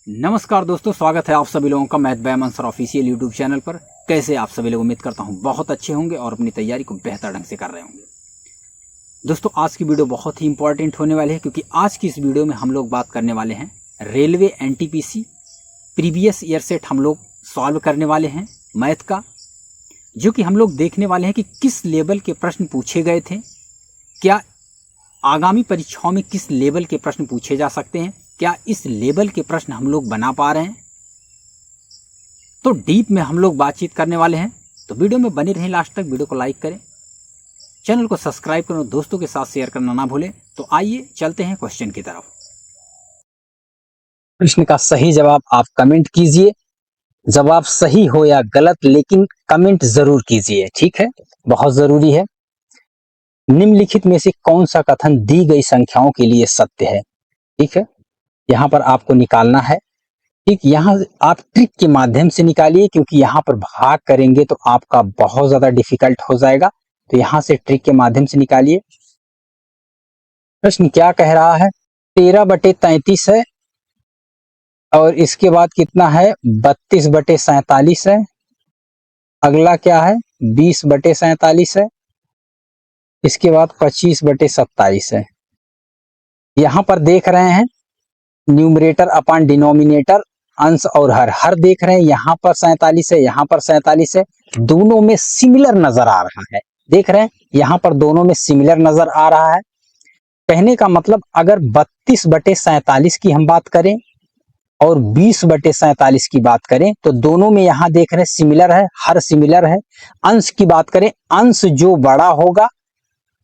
नमस्कार दोस्तों, स्वागत है आप सभी लोगों का मैथ बाय अमन सर ऑफिशियल यूट्यूब चैनल पर। कैसे आप सभी लोग, उम्मीद करता हूं बहुत अच्छे होंगे और अपनी तैयारी को बेहतर ढंग से कर रहे होंगे। दोस्तों आज की वीडियो बहुत ही इंपॉर्टेंट होने वाली है, क्योंकि आज की इस वीडियो में हम लोग बात करने वाले हैं railway NTPC previous year set हम लोग सॉल्व करने वाले हैं मैथ का, जो कि हम लोग देखने वाले हैं कि किस लेवल के प्रश्न पूछे गए थे, क्या आगामी परीक्षाओं में किस लेवल के प्रश्न पूछे जा सकते हैं, क्या इस लेवल के प्रश्न हम लोग बना पा रहे हैं। तो डीप में हम लोग बातचीत करने वाले हैं, तो वीडियो में बने रहें लास्ट तक। वीडियो को लाइक करें, चैनल को सब्सक्राइब करें, दोस्तों के साथ शेयर करना ना भूलें। तो आइए चलते हैं क्वेश्चन की तरफ। प्रश्न का सही जवाब आप कमेंट कीजिए। जवाब सही हो या गलत, लेकिन कमेंट जरूर कीजिए, ठीक है, बहुत जरूरी है। निम्नलिखित में से कौन सा कथन दी गई संख्याओं के लिए सत्य है, ठीक है। यहाँ पर आपको निकालना है, ठीक। यहाँ आप ट्रिक के माध्यम से निकालिए, क्योंकि यहाँ पर भाग करेंगे तो आपका बहुत ज्यादा डिफिकल्ट हो जाएगा। तो यहाँ से ट्रिक के माध्यम से निकालिए। प्रश्न क्या कह रहा है, 13/33 है और इसके बाद कितना है, 32/47 है। अगला क्या है, 20/47 है। इसके बाद 25/27 है। यहाँ पर देख रहे हैं न्यूमरेटर अपॉन डिनोमिनेटर, अंश और हर देख रहे हैं। यहाँ पर 47 है, यहाँ पर 47 है, दोनों में सिमिलर नजर आ रहा है। देख रहे हैं यहाँ पर दोनों में सिमिलर नजर आ रहा है। कहने का मतलब अगर 32/47 की हम बात करें और 20/47 की बात करें, तो दोनों में यहाँ देख रहे हैं सिमिलर है, हर सिमिलर है। अंश की बात करें, अंश जो बड़ा होगा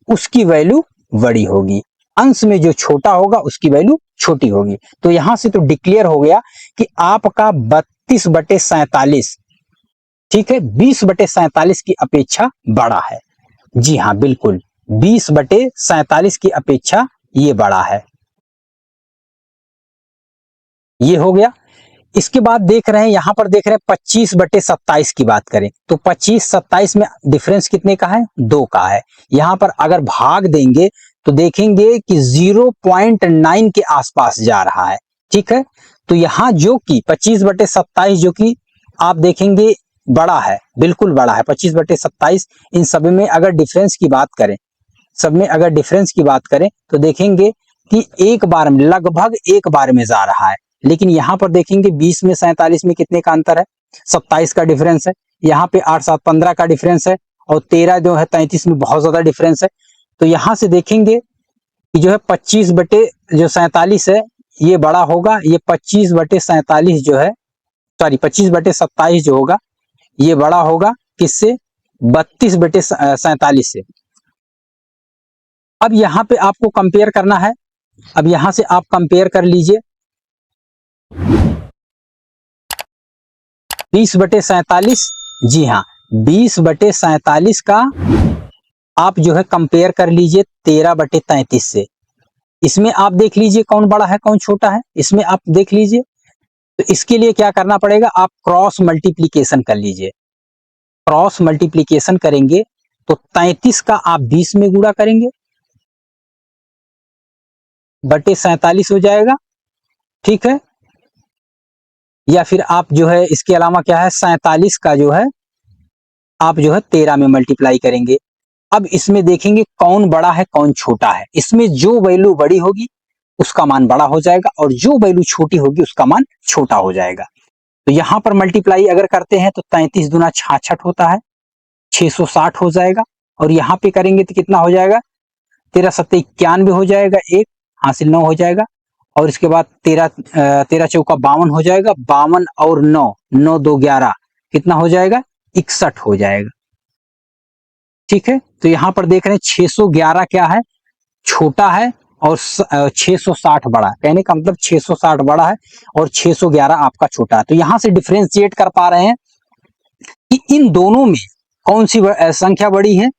उसकी वैल्यू बड़ी होगी, अंश में जो छोटा होगा उसकी वैल्यू छोटी होगी। तो यहां से तो डिक्लेयर हो गया कि आपका 32/47, ठीक है, 20/47 की अपेक्षा बड़ा है। जी हाँ, बिल्कुल 20/47 की अपेक्षा ये बड़ा है। ये हो गया। इसके बाद देख रहे हैं, यहां पर देख रहे हैं 25/27 की बात करें तो 25-27 में डिफरेंस कितने का है, 2 का है। यहां पर अगर भाग देंगे तो देखेंगे कि 0.9 के आसपास जा रहा है, ठीक है। तो यहां जो कि 25/27 जो कि आप देखेंगे बड़ा है, बिल्कुल बड़ा है 25/27। इन सब में अगर डिफरेंस की बात करें, सब में अगर डिफरेंस की बात करें तो देखेंगे कि एक बार में, लगभग एक बार में जा रहा है। लेकिन यहां पर देखेंगे 20 में 47 में कितने का अंतर है, 27 का डिफरेंस है। यहाँ पे 8 7 15 का डिफरेंस है, और 13 जो है 33 में बहुत ज्यादा डिफरेंस है। तो यहां से देखेंगे कि जो है 25/47 है ये बड़ा होगा, ये 25/47 जो है, सॉरी 25/27 जो होगा ये बड़ा होगा किससे, 32/47 से। अब यहाँ पे आपको कंपेयर करना है। अब यहां से आप कंपेयर कर लीजिए 20/47, जी हाँ 20/47 का आप जो है कंपेयर कर लीजिए 13/33 से। इसमें आप देख लीजिए कौन बड़ा है कौन छोटा है, इसमें आप देख लीजिए। तो इसके लिए क्या करना पड़ेगा, आप क्रॉस मल्टीप्लीकेशन कर लीजिए। क्रॉस मल्टीप्लीकेशन करेंगे तो 33 का आप 20 में गुणा करेंगे, /47 हो जाएगा, ठीक है। या फिर आप जो है इसके अलावा क्या है, 47 का जो है आप जो है 13 में मल्टीप्लाई करेंगे। अब इसमें देखेंगे कौन बड़ा है कौन छोटा है। इसमें जो वैल्यू बड़ी होगी उसका मान बड़ा हो जाएगा, और जो वैल्यू छोटी होगी उसका मान छोटा हो जाएगा। तो यहां पर मल्टीप्लाई अगर करते हैं तो 33 दूना 66 होता है, 660 हो जाएगा। और यहाँ पे करेंगे तो कितना हो जाएगा, 13 7 91 हो जाएगा, एक हासिल 9 हो जाएगा। और इसके बाद 13 चौका 52 हो जाएगा, 52 और 9, 9 2 11, कितना हो जाएगा, 61 हो जाएगा, ठीक है। तो यहां पर देख रहे हैं 611 क्या है, छोटा है, और 660 बड़ा है। कहने का मतलब 660 बड़ा है और 611 आपका छोटा है। तो यहां से डिफरेंशिएट कर पा रहे हैं कि इन दोनों में कौन सी संख्या बड़ी है,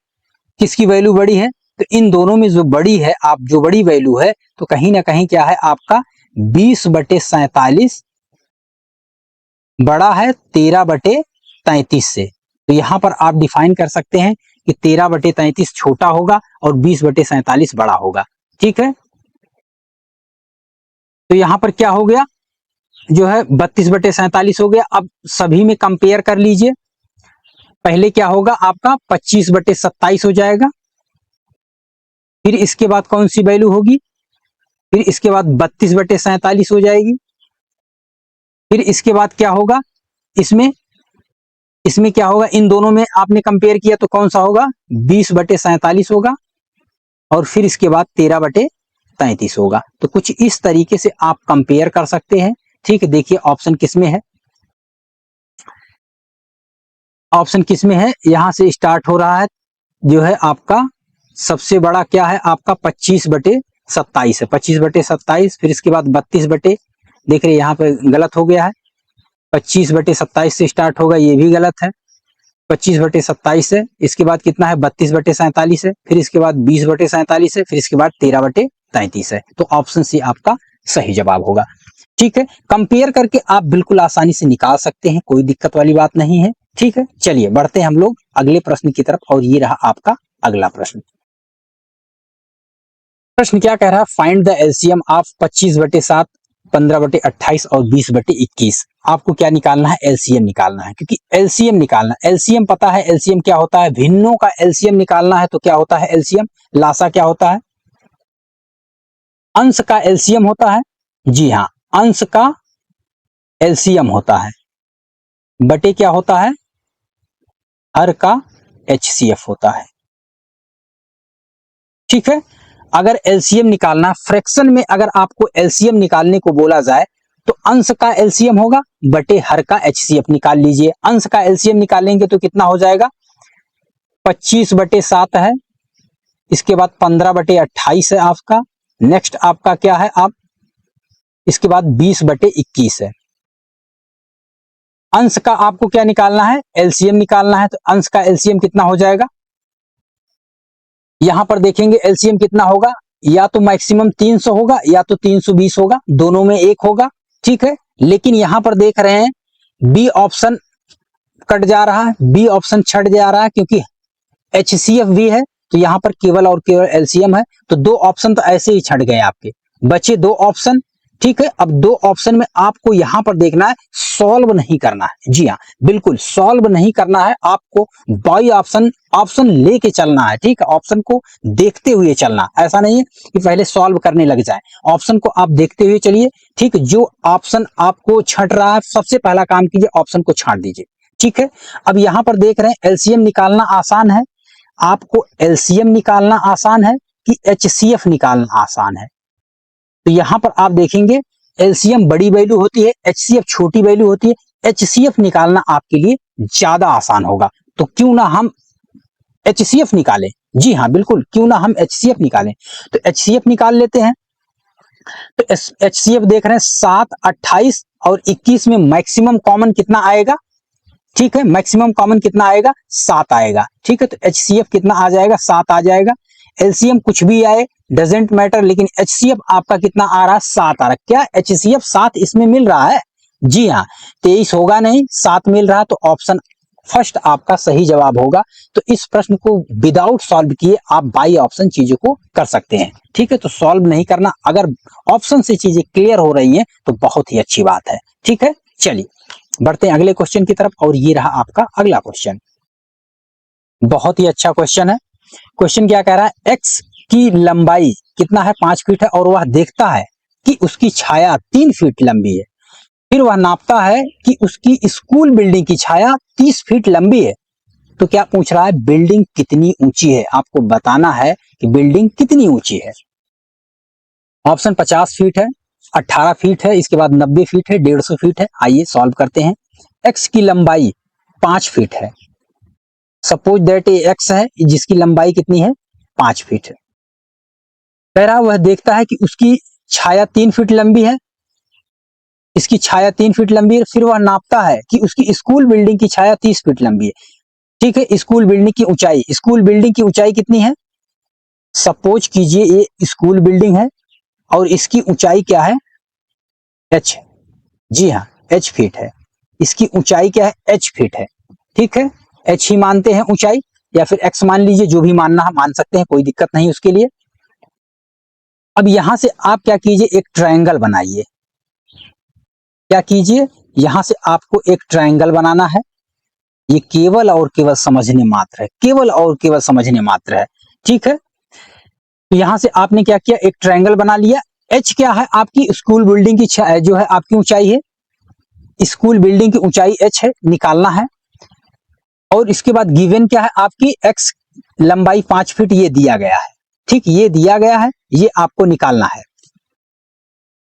किसकी वैल्यू बड़ी है। तो इन दोनों में जो बड़ी है, आप जो बड़ी वैल्यू है, तो कहीं ना कहीं क्या है आपका 20/47 बड़ा है 13/33 से। तो यहां पर आप डिफाइन कर सकते हैं कि 13/33 छोटा होगा और 20/47 बड़ा होगा, ठीक है। तो यहां पर क्या हो गया, जो है 32/47 हो गया। अब सभी में कंपेयर कर लीजिए। पहले क्या होगा आपका 25/27 हो जाएगा, फिर इसके बाद कौन सी वैल्यू होगी, फिर इसके बाद 32/47 हो जाएगी, फिर इसके बाद क्या होगा, इसमें इसमें क्या होगा, इन दोनों में आपने कंपेयर किया तो कौन सा होगा, 20/47 होगा, और फिर इसके बाद 13/33 होगा। तो कुछ इस तरीके से आप कंपेयर कर सकते हैं। ठीक है, देखिए ऑप्शन किसमें है, ऑप्शन किसमें है, यहां से स्टार्ट हो रहा है जो है आपका सबसे बड़ा क्या है आपका 25/27 है, 25/27, फिर इसके बाद 32 बटे, देख रहे यहाँ पे गलत हो गया है, 25/27 से स्टार्ट होगा, ये भी गलत है, 25/27 है, इसके बाद कितना है 32/47 है, फिर इसके बाद 20/47 है, फिर इसके बाद 13/33 है। तो ऑप्शन सी आपका सही जवाब होगा। ठीक है, कंपेयर करके आप बिल्कुल आसानी से निकाल सकते हैं, कोई दिक्कत वाली बात नहीं है। ठीक है, चलिए बढ़ते हैं हम लोग अगले प्रश्न की तरफ, और ये रहा आपका अगला प्रश्न। प्रश्न क्या कह रहा है, फाइंड द एलसीएम ऑफ 25/7, 15/28 और 20/21। आपको क्या निकालना है, एलसीएम निकालना है, क्योंकि एलसीएम निकालना, एलसीएम पता है एलसीएम क्या होता है, भिन्नों का एलसीएम निकालना है तो क्या होता है एलसीएम, लासा क्या होता है, अंश का एलसीएम होता है। जी हाँ, अंश का एलसीएम होता है, बटे क्या होता है, हर का एचसीएफ होता है। ठीक है, अगर एलसीएम निकालना, फ्रैक्शन में अगर आपको एलसीएम निकालने को बोला जाए तो अंश का एलसीएम होगा बटे हर का एचसीएफ निकाल लीजिए। अंश का एलसीएम निकालेंगे तो कितना हो जाएगा, 25/7 है, इसके बाद 15/28 है आपका, नेक्स्ट आपका क्या है, आप इसके बाद 20/21 है। अंश का आपको क्या निकालना है, एलसीएम निकालना है, तो अंश का एलसीएम कितना हो जाएगा, यहां पर देखेंगे एलसीएम कितना होगा, या तो मैक्सिमम 300 होगा या तो 320 होगा, दोनों में एक होगा। ठीक है, लेकिन यहां पर देख रहे हैं बी ऑप्शन कट जा रहा है, बी ऑप्शन छट जा रहा है, क्योंकि एचसीएफ भी है, तो यहां पर केवल और केवल एलसीएम है, तो दो ऑप्शन तो ऐसे ही छट गए आपके, बचे दो ऑप्शन। ठीक है, अब दो ऑप्शन में आपको यहां पर देखना है, सॉल्व नहीं करना है। जी हाँ, बिल्कुल सॉल्व नहीं करना है आपको, बाई ऑप्शन ऑप्शन लेके चलना है। ठीक है, ऑप्शन को देखते हुए चलना, ऐसा नहीं है कि पहले सॉल्व करने लग जाए, ऑप्शन को आप देखते हुए चलिए। ठीक, जो ऑप्शन आपको छट रहा है, सबसे पहला काम कीजिए ऑप्शन को छांट दीजिए। ठीक है, अब यहां पर देख रहे हैं एलसीएम निकालना आसान है, आपको एलसीएम निकालना आसान है कि एचसीएफ निकालना आसान है। तो यहां पर आप देखेंगे एलसीएम बड़ी वैल्यू होती है, एचसीएफ छोटी वैल्यू होती है, एचसीएफ निकालना आपके लिए ज्यादा आसान होगा, तो क्यों ना हम एचसीएफ निकालें। जी हाँ बिल्कुल, क्यों ना हम एचसीएफ निकालें, तो एचसीएफ निकाल लेते हैं। तो एचसीएफ देख रहे हैं 7, 28 और 21 में मैक्सिमम कॉमन कितना आएगा, ठीक है, मैक्सिमम कॉमन कितना आएगा, 7 आएगा। ठीक है, तो एचसीएफ कितना आ जाएगा, 7 आ जाएगा। एलसीएम कुछ भी आए डजेंट मैटर, लेकिन एचसीएफ आपका कितना आ रहा है, 7 आ रहा है। क्या एचसीएफ 7 इसमें मिल रहा है, जी हाँ, 23 होगा नहीं, 7 मिल रहा है, तो ऑप्शन फर्स्ट आपका सही जवाब होगा। तो इस प्रश्न को विदाउट सॉल्व किए आप बाई ऑप्शन चीजों को कर सकते हैं। ठीक है, तो सॉल्व नहीं करना, अगर ऑप्शन से चीजें क्लियर हो रही हैं तो बहुत ही अच्छी बात है। ठीक है, चलिए बढ़ते हैं अगले क्वेश्चन की तरफ, और ये रहा आपका अगला क्वेश्चन। बहुत ही अच्छा क्वेश्चन है। क्वेश्चन क्या कह रहा है, एक्स की लंबाई कितना है, 5 फीट है, और वह देखता है कि उसकी छाया 3 फीट लंबी है। फिर वह नापता है कि उसकी स्कूल बिल्डिंग की छाया 30 फीट लंबी है। तो क्या पूछ रहा है, बिल्डिंग कितनी ऊंची है, आपको बताना है कि बिल्डिंग कितनी ऊंची है। ऑप्शन 50 फीट है, 18 फीट है, इसके बाद 90 फीट है, 150 फीट है। आइए सॉल्व करते हैं। एक्स की लंबाई 5 फीट है, सपोज दैट ये एक्स है जिसकी लंबाई कितनी है, 5 फीट है। कह रहा वह देखता है कि उसकी छाया 3 फीट लंबी है, इसकी छाया 3 फीट लंबी है। फिर वह नापता है कि उसकी स्कूल बिल्डिंग की छाया 30 फीट लंबी है। ठीक है, स्कूल बिल्डिंग की ऊंचाई, स्कूल बिल्डिंग की ऊंचाई कितनी है, सपोज कीजिए ये स्कूल बिल्डिंग है और इसकी ऊंचाई क्या है, एच। जी हाँ, एच फीट है, इसकी ऊंचाई क्या है, एच फीट है। ठीक है, एच ही मानते हैं ऊंचाई, या फिर एक्स मान लीजिए, जो भी मानना है मान सकते हैं, कोई दिक्कत नहीं उसके लिए। अब यहां से आप क्या कीजिए, एक ट्रायंगल बनाइए, क्या कीजिए, यहां से आपको एक ट्रायंगल बनाना है। ये केवल और केवल समझने मात्र है, केवल और केवल समझने मात्र है, ठीक है। तो यहां से आपने क्या किया, एक ट्रायंगल बना लिया। एच क्या है, आपकी स्कूल बिल्डिंग की जो है आपकी ऊंचाई है, स्कूल बिल्डिंग की ऊंचाई एच है, निकालना है। और इसके बाद गिवन क्या है, आपकी एक्स लंबाई 5 फीट ये दिया गया है, ठीक, ये दिया गया है, ये आपको निकालना है।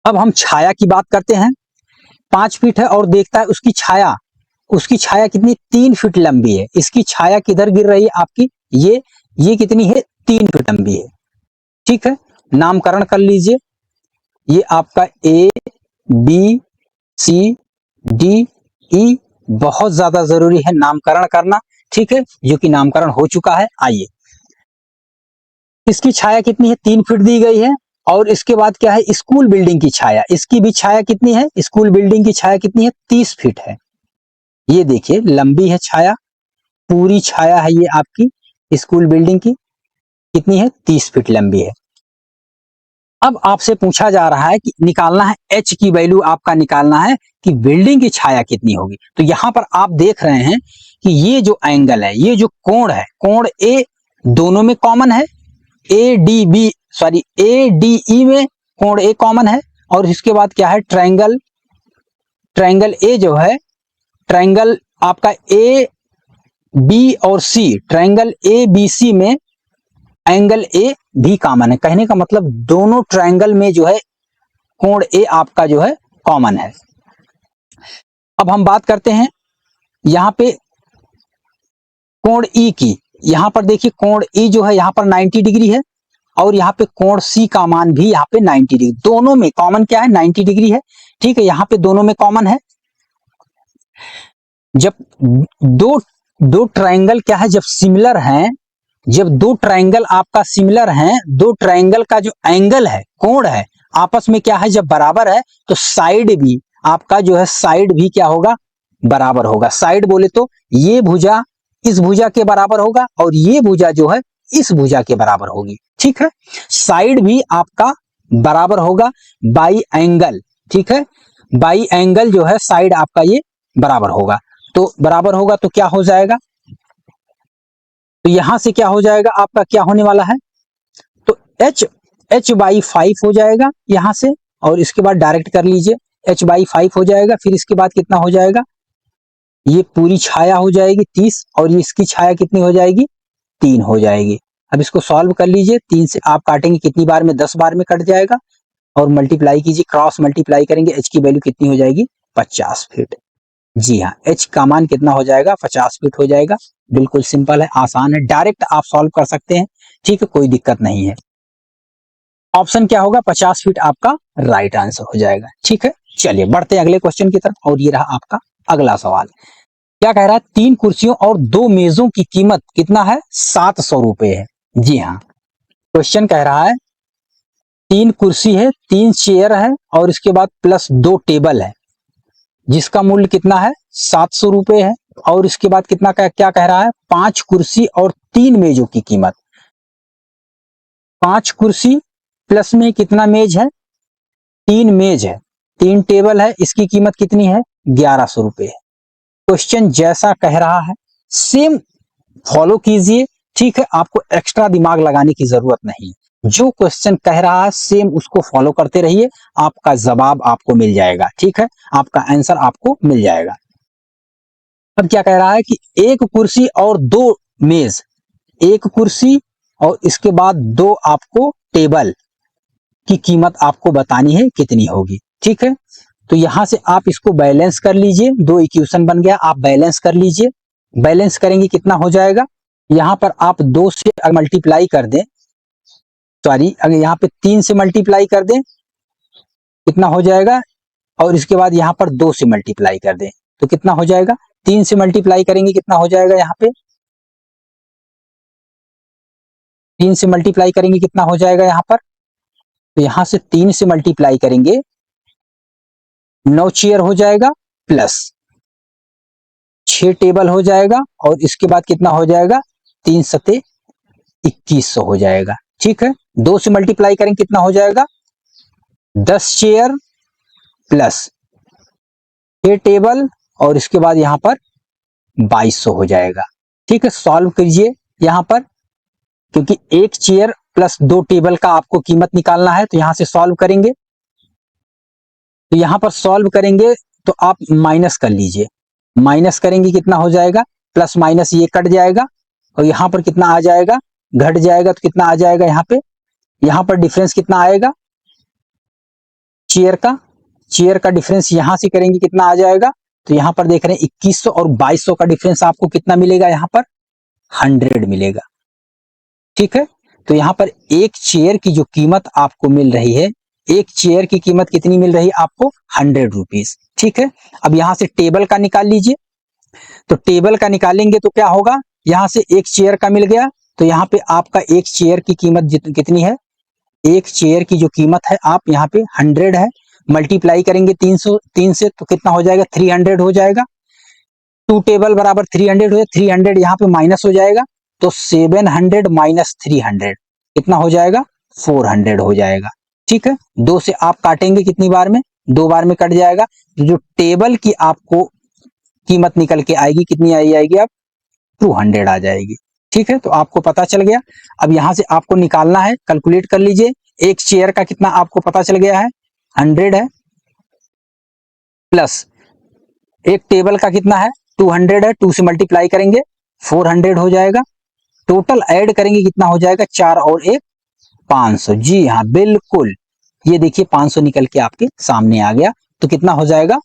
अब हम छाया की बात करते हैं। 5 फीट है और देखता है उसकी छाया कितनी, 3 फीट लंबी है। इसकी छाया किधर गिर रही है आपकी, ये कितनी है, 3 फीट लंबी है, ठीक है। नामकरण कर लीजिए, ये आपका A B C D E, बहुत ज्यादा जरूरी है नामकरण करना, ठीक है, जो कि नामकरण हो चुका है। आइए, इसकी छाया कितनी है, 3 फीट दी गई है। और इसके बाद क्या है, स्कूल बिल्डिंग की छाया, इसकी भी छाया कितनी है, स्कूल बिल्डिंग की छाया कितनी है, 30 फीट है। ये देखिए लंबी है छाया, पूरी छाया है ये आपकी स्कूल बिल्डिंग की, कितनी है, 30 फीट लंबी है। अब आपसे पूछा जा रहा है कि निकालना है एच की वैल्यू, आपका निकालना है कि बिल्डिंग की छाया कितनी होगी। तो यहां पर आप देख रहे हैं कि ये जो एंगल है, ये जो कोण है, कोण ए दोनों में कॉमन है, ए डी ई में कोण ए कॉमन है। और इसके बाद क्या है, ट्रायंगल ए जो है, ट्रायंगल आपका ए बी और सी, ट्रायंगल ए बी सी में एंगल ए भी कॉमन है। कहने का मतलब दोनों ट्रायंगल में जो है कोण ए आपका जो है कॉमन है। अब हम बात करते हैं यहां पे कोण ई की। यहां पर देखिए कोण ई जो है यहां पर 90 डिग्री है, और यहाँ पे कोण सी का मान भी यहाँ पे 90 डिग्री, दोनों में कॉमन क्या है, 90 डिग्री है, ठीक है। यहाँ पे दोनों में कॉमन है। जब दो ट्रायंगल क्या है, जब सिमिलर हैं, जब दो ट्रायंगल आपका सिमिलर हैं, दो ट्रायंगल का जो एंगल है, कोण है, आपस में क्या है, जब बराबर है, तो साइड भी आपका जो है, साइड भी क्या होगा, बराबर होगा। साइड बोले तो ये भुजा इस भुजा के बराबर होगा, और ये भुजा जो है इस भुजा के बराबर होगी, ठीक है। साइड भी आपका बराबर होगा बाई एंगल, ठीक है। बाई एंगल जो है साइड आपका ये बराबर होगा, तो बराबर होगा तो क्या हो जाएगा, तो यहां से क्या हो जाएगा, आपका क्या होने वाला है, तो एच बाई 5 हो जाएगा यहां से। और इसके बाद डायरेक्ट कर लीजिए, एच बाई 5 हो जाएगा। फिर इसके बाद कितना हो जाएगा, ये पूरी छाया हो जाएगी 30, और ये इसकी छाया कितनी हो जाएगी, 3 हो जाएगी। अब इसको सॉल्व कर लीजिए, 3 से आप काटेंगे कितनी बार में, 10 बार में कट जाएगा। और मल्टीप्लाई कीजिए, क्रॉस मल्टीप्लाई करेंगे, एच की वैल्यू कितनी हो जाएगी, 50 फीट। जी हाँ, एच का मान कितना हो जाएगा, 50 फीट हो जाएगा। बिल्कुल सिंपल है, आसान है, डायरेक्ट आप सॉल्व कर सकते हैं, ठीक है, कोई दिक्कत नहीं है। ऑप्शन क्या होगा, 50 फीट आपका राइट आंसर हो जाएगा, ठीक है। चलिए बढ़ते हैं अगले क्वेश्चन की तरफ, और ये रहा आपका अगला सवाल। क्या कह रहा है, 3 कुर्सियों और 2 मेजों की कीमत कितना है, 700 रुपए है। जी हाँ, क्वेश्चन कह रहा है 3 कुर्सी है, 3 चेयर है, और इसके बाद प्लस 2 टेबल है, जिसका मूल्य कितना है, 700 रुपए है। और इसके बाद कितना क्या कह रहा है, 5 कुर्सी और 3 मेजों की कीमत, 5 कुर्सी प्लस में कितना मेज है, 3 मेज है, 3 टेबल है, इसकी कीमत कितनी है, 1100 रुपए है। क्वेश्चन जैसा कह रहा है सेम फॉलो कीजिए, ठीक है, आपको एक्स्ट्रा दिमाग लगाने की जरूरत नहीं। जो क्वेश्चन कह रहा है सेम उसको फॉलो करते रहिए, आपका जवाब आपको मिल जाएगा, ठीक है, आपका आंसर आपको मिल जाएगा। अब क्या कह रहा है कि 1 कुर्सी और 2 मेज, 1 कुर्सी और इसके बाद 2 आपको टेबल की कीमत आपको बतानी है कितनी होगी, ठीक है। तो यहां से आप इसको बैलेंस कर लीजिए, 2 इक्वेशन बन गया, आप बैलेंस कर लीजिए। बैलेंस करेंगे कितना हो जाएगा, यहां पर आप 2 से मल्टीप्लाई कर दें, सॉरी अगर यहां पे 3 से मल्टीप्लाई कर दें कितना हो जाएगा, और इसके बाद यहां पर 2 से मल्टीप्लाई कर दें तो कितना हो जाएगा, 3 से मल्टीप्लाई करेंगे कितना हो जाएगा, यहाँ पे 3 से मल्टीप्लाई करेंगे कितना हो जाएगा यहाँ पर, तो यहां से 3 से मल्टीप्लाई करेंगे 9 चेयर हो जाएगा, प्लस 6 टेबल हो जाएगा, और इसके बाद कितना हो जाएगा, 3 सते 2100 हो जाएगा, ठीक है। 2 से मल्टीप्लाई करेंगे कितना हो जाएगा, 10 चेयर प्लस ये टेबल और इसके बाद यहाँ पर 2200 हो जाएगा। ठीक है, सॉल्व कीजिए यहाँ पर, क्योंकि एक चेयर प्लस 2 टेबल का आपको कीमत निकालना है, तो यहां से सॉल्व करेंगे। तो यहां पर सॉल्व करेंगे तो आप माइनस कर लीजिए, माइनस करेंगे कितना हो जाएगा, प्लस माइनस ये कट जाएगा और यहाँ पर कितना आ जाएगा, घट जाएगा, तो कितना आ जाएगा यहाँ पर डिफरेंस कितना आएगा चेयर का डिफरेंस यहां से करेंगे कितना आ जाएगा, तो यहाँ पर देख रहे हैं 2100 और 2200 का डिफरेंस आपको कितना मिलेगा, यहाँ पर 100 मिलेगा। ठीक है, तो यहाँ पर एक चेयर की जो कीमत आपको मिल रही है, एक चेयर की कीमत कितनी मिल रही है आपको, 100 रुपीज। ठीक है, अब यहां से टेबल का निकाल लीजिए। तो टेबल का निकालेंगे तो क्या होगा, यहां से एक चेयर का मिल गया, तो यहाँ पे आपका एक चेयर की कीमत कितनी है, एक चेयर की जो कीमत है आप यहाँ पे 100 है, मल्टीप्लाई करेंगे 3 से तो कितना हो जाएगा, 300 हो जाएगा। 2 टेबल बराबर 300 हो, 300 यहाँ पे माइनस हो जाएगा, तो 700 माइनस 300 कितना हो जाएगा, 400 हो जाएगा। ठीक है, 2 से आप काटेंगे कितनी बार में, 2 बार में कट जाएगा, तो जो टेबल की आपको कीमत निकल के आएगी कितनी आएगी, आप 200 आ जाएगी। ठीक है, तो आपको पता चल गया। अब यहां से आपको निकालना है, कैलकुलेट कर लीजिए, एक चेयर का कितना आपको पता चल गया है, 100 है, प्लस एक टेबल का कितना है, 200 है, 2 से मल्टीप्लाई करेंगे 400 हो जाएगा, टोटल ऐड करेंगे कितना हो जाएगा, 4 और 1 500। जी हाँ बिल्कुल, ये देखिए 500 निकल के आपके सामने आ गया, तो कितना हो जाएगा,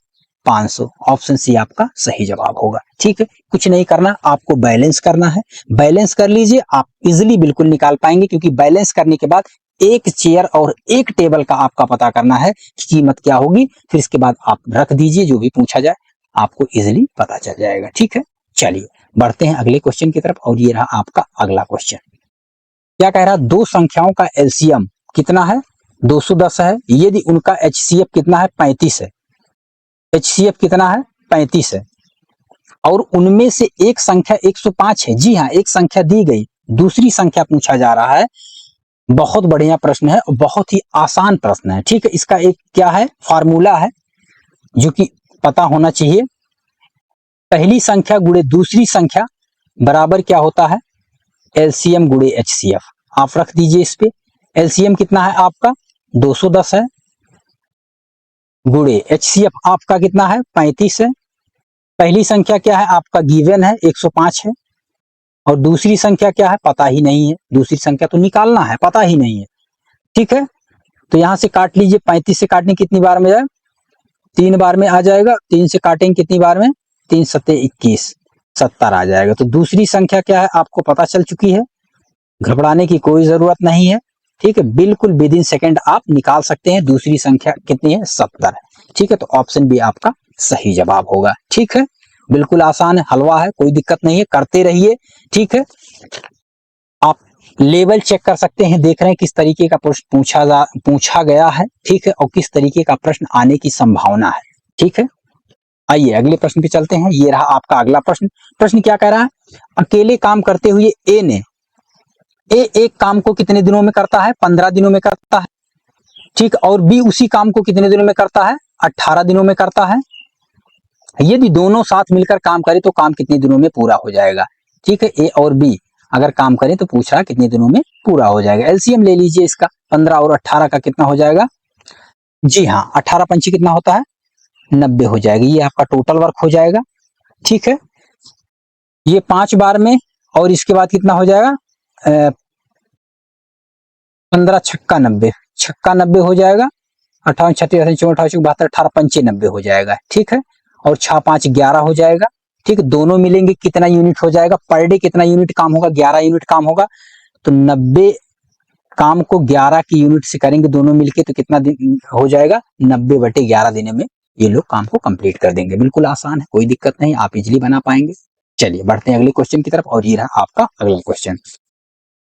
500। ऑप्शन सी आपका सही जवाब होगा। ठीक है, कुछ नहीं करना, आपको बैलेंस करना है, बैलेंस कर लीजिए, आप इजिली बिल्कुल निकाल पाएंगे, क्योंकि बैलेंस करने के बाद एक चेयर और एक टेबल का आपका पता करना है कि कीमत क्या होगी, फिर इसके बाद आप रख दीजिए, जो भी पूछा जाए आपको इजिली पता चल जाएगा। ठीक है, चलिए बढ़ते हैं अगले क्वेश्चन की तरफ, और ये रहा आपका अगला क्वेश्चन। क्या कह रहा है, दो संख्याओं का एलसीएम कितना है, 210 है, यदि उनका एचसीएफ कितना है, 35 है। एचसीएफ कितना है, 35 है, और उनमें से एक संख्या 105 है। जी हाँ, एक संख्या दी गई, दूसरी संख्या पूछा जा रहा है। बहुत बढ़िया प्रश्न है और बहुत ही आसान प्रश्न है। ठीक है, इसका एक क्या है, फार्मूला है जो कि पता होना चाहिए। पहली संख्या गुणे दूसरी संख्या बराबर क्या होता है, एलसीएम गुणे एचसीएफ। आप रख दीजिए इस पे, एलसीएम कितना है आपका 210 है, गुणे एचसीएफ आपका कितना है 35 है। पहली संख्या क्या है आपका गिवन है 105 है, और दूसरी संख्या क्या है पता ही नहीं है, दूसरी संख्या तो निकालना है, पता ही नहीं है। ठीक है, तो यहां से काट लीजिए, 35 से काटने कितनी बार में जाए, 3 बार में आ जाएगा, 3 से काटेंगे कितनी बार में, 3 सत्ते 21, 70 आ जाएगा। तो दूसरी संख्या क्या है आपको पता चल चुकी है, घबराने की कोई जरूरत नहीं है। ठीक है, बिल्कुल विद इन सेकेंड आप निकाल सकते हैं, दूसरी संख्या कितनी है 70 है। ठीक है, तो ऑप्शन बी आपका सही जवाब होगा। ठीक है, बिल्कुल आसान है, हलवा है, कोई दिक्कत नहीं है, करते रहिए। ठीक है, आप लेवल चेक कर सकते हैं, देख रहे हैं किस तरीके का प्रश्न पूछा गया है। ठीक है, और किस तरीके का प्रश्न आने की संभावना है। ठीक है, आइए अगले प्रश्न पे चलते हैं। ये रहा आपका अगला प्रश्न। प्रश्न क्या कह रहा है, अकेले काम करते हुए ए एक काम को कितने दिनों में करता है, 15 दिनों में करता है। ठीक, और बी उसी काम को कितने दिनों में करता है, 18 दिनों में करता है। यदि दोनों साथ मिलकर काम करें तो काम कितने दिनों में पूरा हो जाएगा। ठीक है, ए और बी अगर काम करें तो पूछ रहा कितने दिनों में पूरा हो जाएगा। एलसीएम ले लीजिए इसका, 15 और 18 का कितना हो जाएगा, जी हाँ 18 पंची कितना होता है 90 हो जाएगा, ये आपका टोटल वर्क हो जाएगा। ठीक है, ये 5 बार में, और इसके बाद कितना हो जाएगा 15 छक्का 90, छक्का 90 हो जाएगा, 58 36 58 72 18 पंचे 90 हो जाएगा। ठीक है, और 6 5 11 हो जाएगा। ठीक है, दोनों मिलेंगे कितना यूनिट हो जाएगा, पर डे कितना यूनिट काम होगा, 11 यूनिट काम होगा। तो 90 काम को 11 की यूनिट से करेंगे दोनों मिलके, तो कितना दिन हो जाएगा, 90/11 दिनों में ये लोग काम को कंप्लीट कर देंगे। बिल्कुल आसान है, कोई दिक्कत नहीं, आप इजिली बना पाएंगे। चलिए बढ़ते हैं अगले क्वेश्चन की तरफ, और ये रहा आपका अगला क्वेश्चन।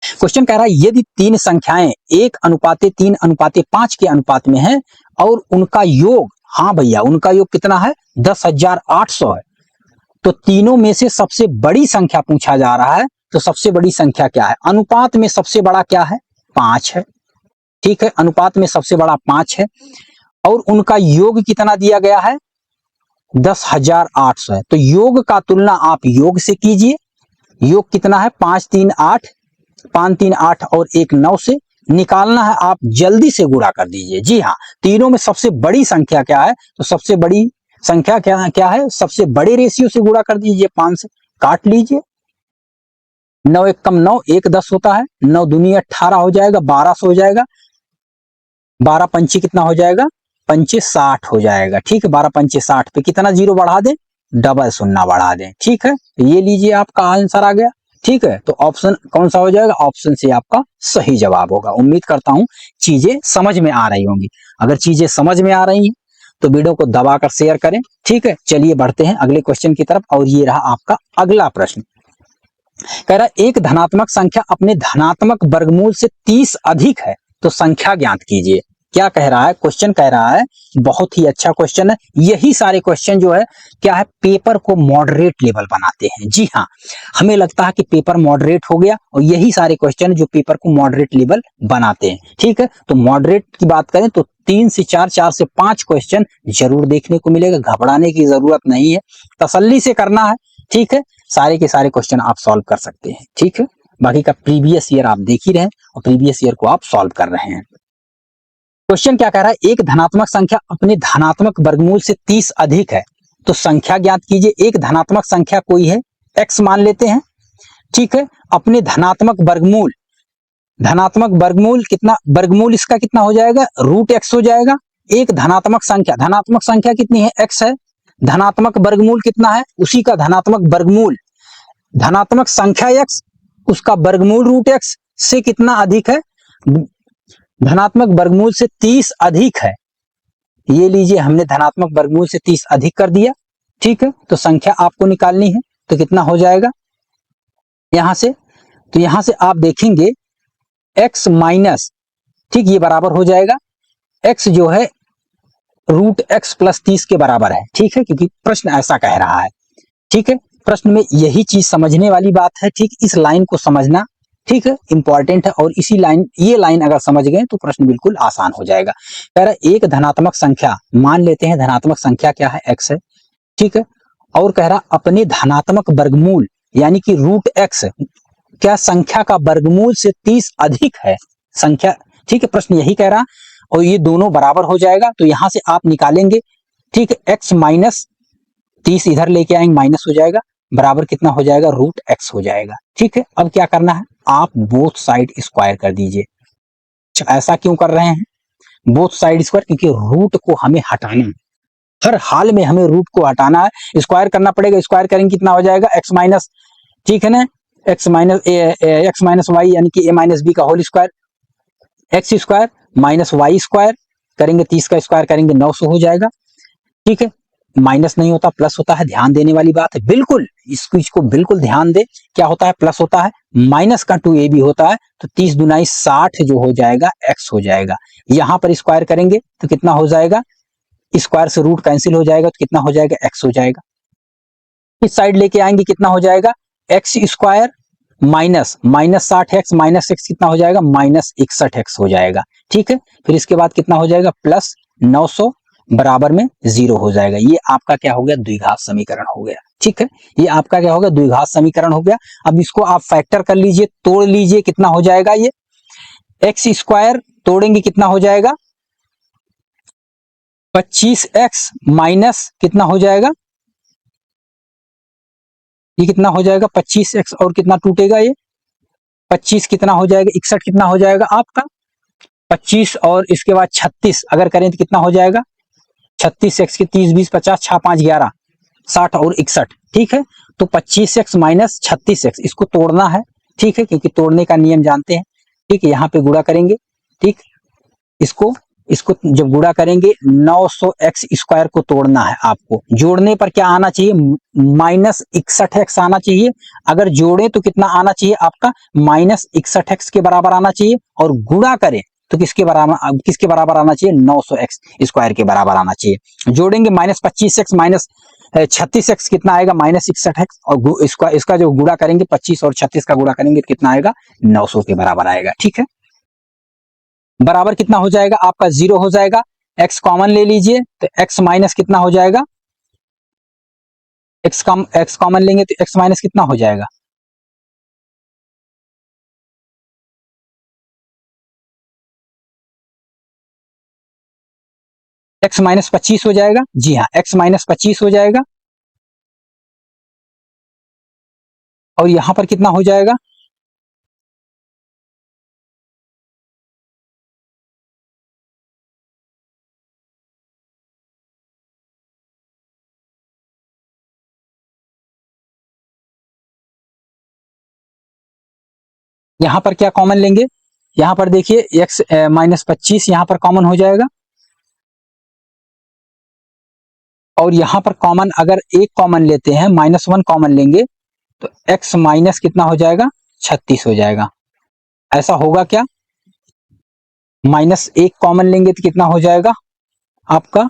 क्वेश्चन कह रहा है, यदि 3 संख्याएं 1:3:5 के अनुपात में है और उनका योग, हाँ भैया उनका योग कितना है 10,800 है, तो तीनों में से सबसे बड़ी संख्या पूछा जा रहा है। तो सबसे बड़ी संख्या क्या है, अनुपात में सबसे बड़ा क्या है 5 है। ठीक है, अनुपात में सबसे बड़ा 5 है, और उनका योग कितना दिया गया है 10,800 है। तो योग का तुलना आप योग से कीजिए। योग कितना है 5 3 8, 5 3 8 और 1 9 से निकालना है, आप जल्दी से गुणा कर दीजिए। जी हाँ, तीनों में सबसे बड़ी संख्या क्या है, तो सबसे बड़ी संख्या क्या है, सबसे बड़े रेशियो से गुणा कर दीजिए। 5 से काट लीजिए, 9 एक कम 9, 1 10 होता है, 9 दूनी 18 हो जाएगा, 1200 हो जाएगा, 12 पंची कितना हो जाएगा, पंचे 60 हो जाएगा। ठीक है, 12 पंचे 60 पे कितना जीरो बढ़ा दें, डबल शून्य बढ़ा दें। ठीक है, तो ये लीजिए आपका आंसर आ गया। ठीक है, तो ऑप्शन कौन सा हो जाएगा, ऑप्शन से आपका सही जवाब होगा। उम्मीद करता हूं चीजें समझ में आ रही होंगी। अगर चीजें समझ में आ रही हैं तो वीडियो को दबाकर शेयर करें। ठीक है, चलिए बढ़ते हैं अगले क्वेश्चन की तरफ। और ये रहा आपका अगला प्रश्न। कह रहा है एक धनात्मक संख्या अपने धनात्मक वर्गमूल से 30 अधिक है तो संख्या ज्ञात कीजिए। क्या कह रहा है, क्वेश्चन कह रहा है, बहुत ही अच्छा क्वेश्चन है। यही सारे क्वेश्चन जो है क्या है, पेपर को मॉडरेट लेवल बनाते हैं। जी हाँ, हमें लगता है कि पेपर मॉडरेट हो गया, और यही सारे क्वेश्चन जो पेपर को मॉडरेट लेवल बनाते हैं। ठीक है, तो मॉडरेट की बात करें तो 3 से 4, 4 से 5 क्वेश्चन जरूर देखने को मिलेगा। घबराने की जरूरत नहीं है, तसल्ली से करना है। ठीक है, सारे के सारे क्वेश्चन आप सॉल्व कर सकते हैं। ठीक है, बाकी का प्रीवियस ईयर आप देख ही रहे हैं और प्रीवियस ईयर को आप सॉल्व कर रहे हैं। क्वेश्चन क्या कह रहा है, एक धनात्मक संख्या अपने धनात्मक वर्गमूल से 30 अधिक है तो संख्या ज्ञात कीजिए। एक धनात्मक संख्या कोई है, x मान लेते हैं। ठीक है, अपने धनात्मक वर्गमूल, धनात्मक वर्गमूल कितना, वर्गमूल इसका कितना हो जाएगा, √x हो जाएगा। एक धनात्मक संख्या कितनी है, x है। धनात्मक वर्गमूल कितना है, उसी का धनात्मक वर्गमूल, धनात्मक संख्या x, उसका वर्गमूल √x से कितना अधिक है, धनात्मक वर्गमूल से 30 अधिक है। ये लीजिए, हमने धनात्मक वर्गमूल से 30 अधिक कर दिया। ठीक है, तो संख्या आपको निकालनी है, तो कितना हो जाएगा यहां से, तो यहां से आप देखेंगे x माइनस, ठीक, ये बराबर हो जाएगा, x जो है √x प्लस 30 के बराबर है। ठीक है, क्योंकि प्रश्न ऐसा कह रहा है। ठीक है, प्रश्न में यही चीज समझने वाली बात है। ठीक, इस लाइन को समझना, ठीक है, इंपॉर्टेंट है। और इसी लाइन, ये लाइन अगर समझ गए तो प्रश्न बिल्कुल आसान हो जाएगा। कह रहा है एक धनात्मक संख्या, मान लेते हैं धनात्मक संख्या क्या है, x है। ठीक है, और कह रहा अपने धनात्मक वर्गमूल यानी कि √x क्या संख्या का वर्गमूल से 30 अधिक है संख्या। ठीक है, प्रश्न यही कह रहा, और ये दोनों बराबर हो जाएगा, तो यहां से आप निकालेंगे। ठीक है, x माइनस 30 इधर लेके आएंगे, माइनस हो जाएगा, बराबर कितना हो जाएगा, √x हो जाएगा। ठीक है, अब क्या करना है, आप बोथ साइड स्क्वायर कर दीजिए। ऐसा क्यों कर रहे हैं बोथ साइड स्क्वायर, क्योंकि रूट को हमें हटाना है, हर हाल में हमें रूट को हटाना है, स्क्वायर करना पड़ेगा। स्क्वायर करेंगे कितना हो जाएगा, x माइनस, ठीक है ना, x माइनस वाई यानी कि a माइनस बी का whole square, X square minus Y square करेंगे, 30 का स्क्वायर करेंगे 900 हो जाएगा। ठीक है, माइनस नहीं होता प्लस होता है, ध्यान देने वाली बात है, बिल्कुल इस चीज को बिल्कुल ध्यान दे। क्या होता है, प्लस होता है, माइनस का 2a भी होता है, तो 30 दूनाई 60 जो हो जाएगा x हो जाएगा। यहां पर स्क्वायर करेंगे तो कितना हो जाएगा, स्क्वायर से रूट कैंसिल हो जाएगा, तो कितना हो जाएगा, x हो जाएगा। इस साइड लेके आएंगे कितना हो जाएगा, x square minus 60x minus x कितना हो जाएगा, माइनस 61x हो जाएगा। ठीक है, फिर इसके बाद कितना हो जाएगा, प्लस 900 बराबर में 0 हो जाएगा। ये आपका क्या हो गया, द्विघात समीकरण हो गया। ठीक है, ये आपका क्या होगा, द्विघात समीकरण हो गया। अब इसको आप फैक्टर कर लीजिए, तोड़ लीजिए, कितना हो जाएगा, ये x स्क्वायर तोड़ेंगे कितना हो जाएगा, 25x माइनस कितना हो जाएगा, ये कितना हो जाएगा 25x, और कितना टूटेगा, ये 25 कितना हो जाएगा, 61 कितना हो जाएगा आपका 25, और इसके बाद 36 अगर करें तो कितना हो जाएगा, 36x के 30 20 50 6 5 11 60 और 61। ठीक है, तो 25x माइनस 36x इसको तोड़ना है। ठीक है, क्योंकि तोड़ने का नियम जानते हैं। ठीक है, यहाँ पे गुणा करेंगे। ठीक, इसको जब गुणा करेंगे 900x स्क्वायर को तोड़ना है आपको, जोड़ने पर क्या आना चाहिए, माइनस 61x आना चाहिए। अगर जोड़े तो कितना आना चाहिए आपका, माइनस 61x के बराबर आना चाहिए, और गुणा करें तो किसके बराबर आना चाहिए, 900x स्क्वायर के बराबर आना चाहिए। जोड़ेंगे माइनस 25x माइनस 36x कितना आएगा, माइनस 61x, और इसका जो गुणा करेंगे 25 और 36 का गुणा करेंगे तो कितना आएगा, 900 के बराबर आएगा। ठीक है, बराबर कितना हो जाएगा आपका, 0 हो जाएगा। x कॉमन ले लीजिए तो x माइनस कितना हो जाएगा, एक्स कॉमन लेंगे तो एक्स माइनस कितना हो जाएगा, एक्स माइनस 25 हो जाएगा। जी हाँ, एक्स माइनस 25 हो जाएगा। और यहां पर कितना हो जाएगा, यहां पर क्या कॉमन लेंगे, यहां पर देखिए एक्स माइनस 25 यहां पर कॉमन हो जाएगा। और यहां पर कॉमन अगर एक कॉमन लेते हैं, -1 कॉमन लेंगे तो एक्स माइनस कितना हो जाएगा, 36 हो जाएगा। ऐसा होगा क्या, -1 कॉमन लेंगे तो कितना हो जाएगा आपका,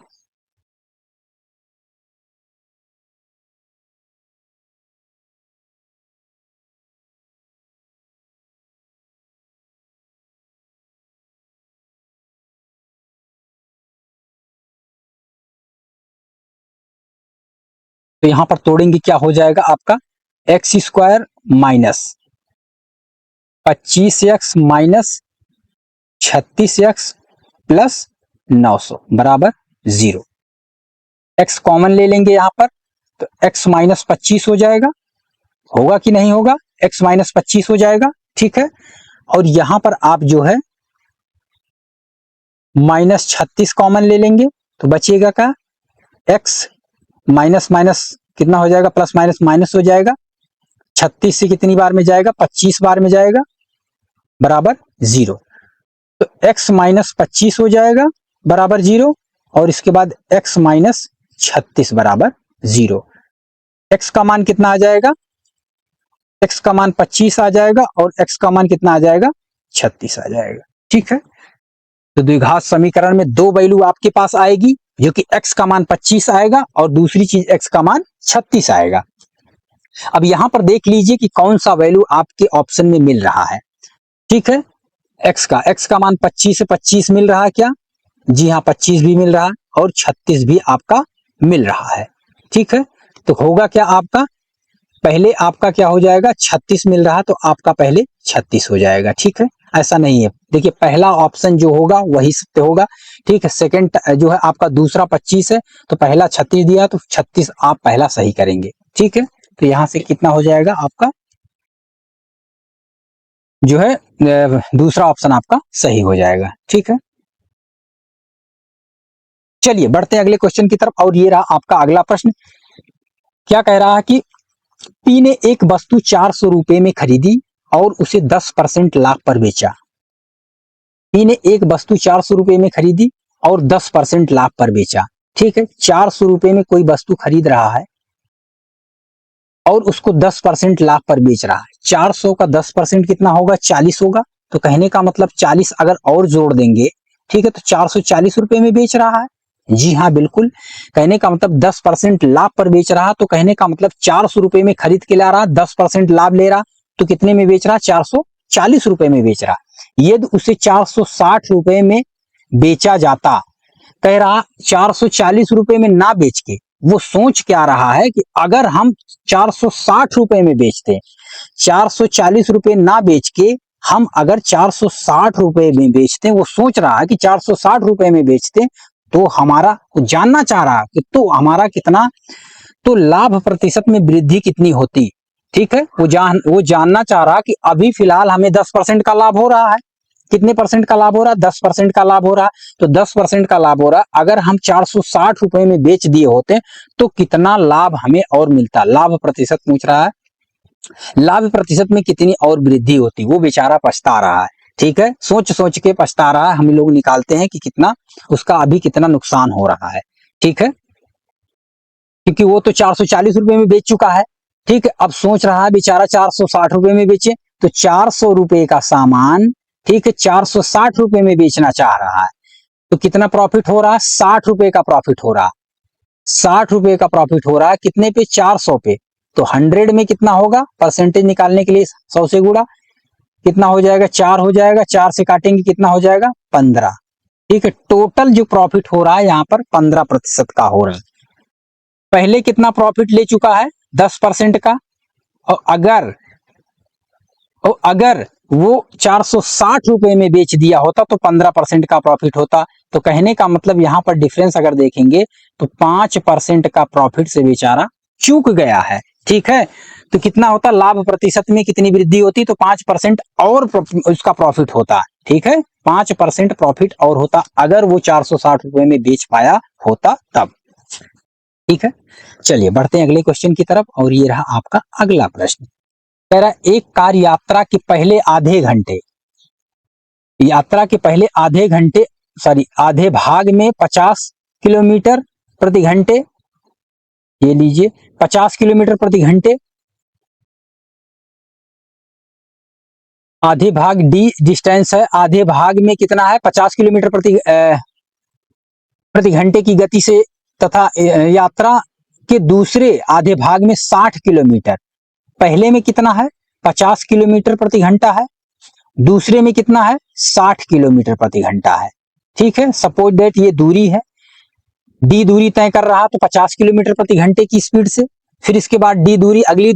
तो यहां पर तोड़ेंगे क्या हो जाएगा आपका, x square minus 25x minus 36x plus 900 बराबर 0। एक्स कॉमन ले लेंगे यहां पर तो एक्स माइनस 25 हो जाएगा, होगा कि नहीं होगा, एक्स माइनस 25 हो जाएगा। ठीक है, और यहां पर आप जो है -36 कॉमन ले लेंगे तो बचेगा क्या, एक्स माइनस माइनस कितना हो जाएगा, प्लस माइनस माइनस हो जाएगा। 36 से कितनी बार में जाएगा, 25 बार में जाएगा, बराबर 0। तो x माइनस 25 हो जाएगा बराबर 0, और इसके बाद x माइनस 36 बराबर 0। x का मान कितना आ जाएगा, x का मान 25 आ जाएगा और x का मान कितना आ जाएगा, 36 आ जाएगा। ठीक है, तो द्विघात समीकरण में दो वैल्यू आपके पास आएगी, जो कि x का मान 25 आएगा और दूसरी चीज x का मान 36 आएगा। अब यहां पर देख लीजिए कि कौन सा वैल्यू आपके ऑप्शन में मिल रहा है। ठीक है, x का मान 25 से 25 मिल रहा है क्या, जी हाँ 25 भी मिल रहा है और 36 भी आपका मिल रहा है। ठीक है, तो होगा क्या आपका, पहले आपका क्या हो जाएगा, 36 मिल रहा है तो आपका पहले 36 हो जाएगा। ठीक है, ऐसा नहीं है, देखिए पहला ऑप्शन जो होगा वही सत्य होगा। ठीक है, सेकंड जो है आपका दूसरा 25 है तो पहला 36 दिया तो 36 आप पहला सही करेंगे। ठीक है, तो यहां से कितना हो जाएगा आपका जो है दूसरा ऑप्शन आपका सही हो जाएगा। ठीक है, चलिए बढ़ते हैं अगले क्वेश्चन की तरफ। और ये रहा आपका अगला प्रश्न, क्या कह रहा है कि पी ने एक वस्तु 400 रुपए में खरीदी और उसे 10% लाभ पर बेचा। पी ने एक वस्तु 400 रुपए में खरीदी और 10% लाभ पर बेचा। ठीक है, 400 रुपए में कोई वस्तु खरीद रहा है और उसको 10% लाभ पर बेच रहा है। 400 का 10% कितना होगा, 40 होगा। तो कहने का मतलब 40 अगर और जोड़ देंगे, ठीक है, तो 440 रुपए में बेच रहा है। जी हाँ बिल्कुल, कहने का मतलब 10% लाभ पर बेच रहा, तो कहने का मतलब 400 रुपए में खरीद के ला रहा, 10% लाभ ले रहा, तो कितने में बेच रहा, 440 रुपए में बेच रहा। यदि उसे 460 रुपए में बेचा जाता, कह रहा 440 रुपए में ना बेच के वो सोच क्या रहा है कि अगर हम 460 रुपए में बेचते, 440 रुपए ना बेच के हम अगर 460 रुपए में बेचते, वो सोच रहा है कि 460 रुपए में बेचते तो हमारा, जानना चाह रहा कि तो हमारा कितना, तो लाभ प्रतिशत में वृद्धि कितनी होती। ठीक है, वो जानना चाह रहा कि अभी फिलहाल हमें 10% का लाभ हो रहा है, कितने परसेंट का लाभ हो रहा है, 10% का लाभ हो रहा है। तो 10% का लाभ हो रहा है, अगर हम 460 रुपए में बेच दिए होते तो कितना लाभ हमें और मिलता, लाभ प्रतिशत पूछ रहा है, लाभ प्रतिशत में कितनी और वृद्धि होती, वो बेचारा पछता रहा है। ठीक है, सोच सोच के पछता रहा है, हम लोग निकालते हैं कि कितना उसका अभी कितना नुकसान हो रहा है। ठीक है, क्योंकि वो तो 440 रुपए में बेच चुका है। ठीक है, अब सोच रहा है बेचारा 460 रुपए में बेचे, तो 400 रुपए का सामान, ठीक है, 460 रुपए में बेचना चाह रहा है, तो कितना प्रॉफिट हो रहा है, 60 रुपए का प्रॉफिट हो रहा, 60 रुपए का प्रॉफिट हो रहा है, कितने पे, 400 पे। तो 100 में कितना होगा, परसेंटेज निकालने के लिए 100 से गुड़ा, कितना हो जाएगा, 4 हो जाएगा, 4 से काटेंगे कितना हो जाएगा, 15। ठीक है, टोटल जो प्रॉफिट हो रहा है यहाँ पर 15% का हो रहा है। पहले कितना प्रॉफिट ले चुका है 10% का, और अगर वो 460 रुपए में बेच दिया होता तो 15% का प्रॉफिट होता। तो कहने का मतलब यहाँ पर डिफरेंस अगर देखेंगे तो 5% का प्रॉफिट से बेचारा चूक गया है। ठीक है, तो कितना होता, लाभ प्रतिशत में कितनी वृद्धि होती, तो 5% और उसका प्रॉफिट होता। ठीक है, 5% प्रॉफिट और होता अगर वो 460 रुपए में बेच पाया होता तब। ठीक है, चलिए बढ़ते हैं अगले क्वेश्चन की तरफ, और ये रहा आपका अगला प्रश्न। कह रहा एक कार यात्रा के पहले आधे भाग में 50 किलोमीटर प्रति घंटे, ये लीजिए 50 किलोमीटर प्रति घंटे, आधे भाग डी डिस्टेंस है, आधे भाग में कितना है 50 किलोमीटर प्रति घंटे की गति से, तथा यात्रा के दूसरे आधे भाग में 60 किलोमीटर, पहले में कितना है 50 किलोमीटर प्रति घंटा है, दूसरे में कितना है 60 किलोमीटर प्रति घंटा है। ठीक है, सपोज दैट ये दूरी है, डी दूरी तय कर रहा तो 50 किलोमीटर प्रति घंटे की स्पीड से, फिर इसके बाद डी दूरी, अगली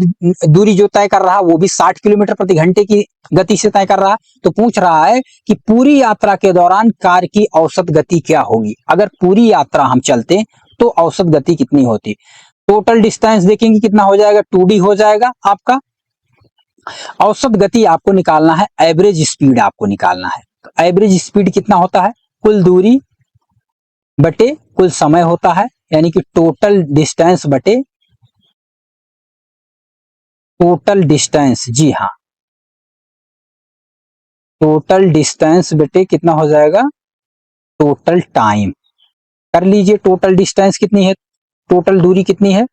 दूरी जो तय कर रहा वो भी 60 किलोमीटर प्रति घंटे की गति से तय कर रहा। तो पूछ रहा है कि पूरी यात्रा के दौरान कार की औसत गति क्या होगी, अगर पूरी यात्रा हम चलते तो औसत गति कितनी होती। टोटल डिस्टेंस देखेंगे कितना हो जाएगा, 2D हो जाएगा आपका। औसत गति आपको निकालना है, एवरेज स्पीड आपको निकालना है। तो एवरेज स्पीड कितना होता है, कुल दूरी बटे कुल समय होता है, यानी कि टोटल डिस्टेंस बटे टोटल डिस्टेंस। जी हाँ, टोटल डिस्टेंस बटे कितना हो जाएगा, टोटल टाइम। कर लीजिए, टोटल डिस्टेंस कितनी है, टोटल दूरी कितनी है,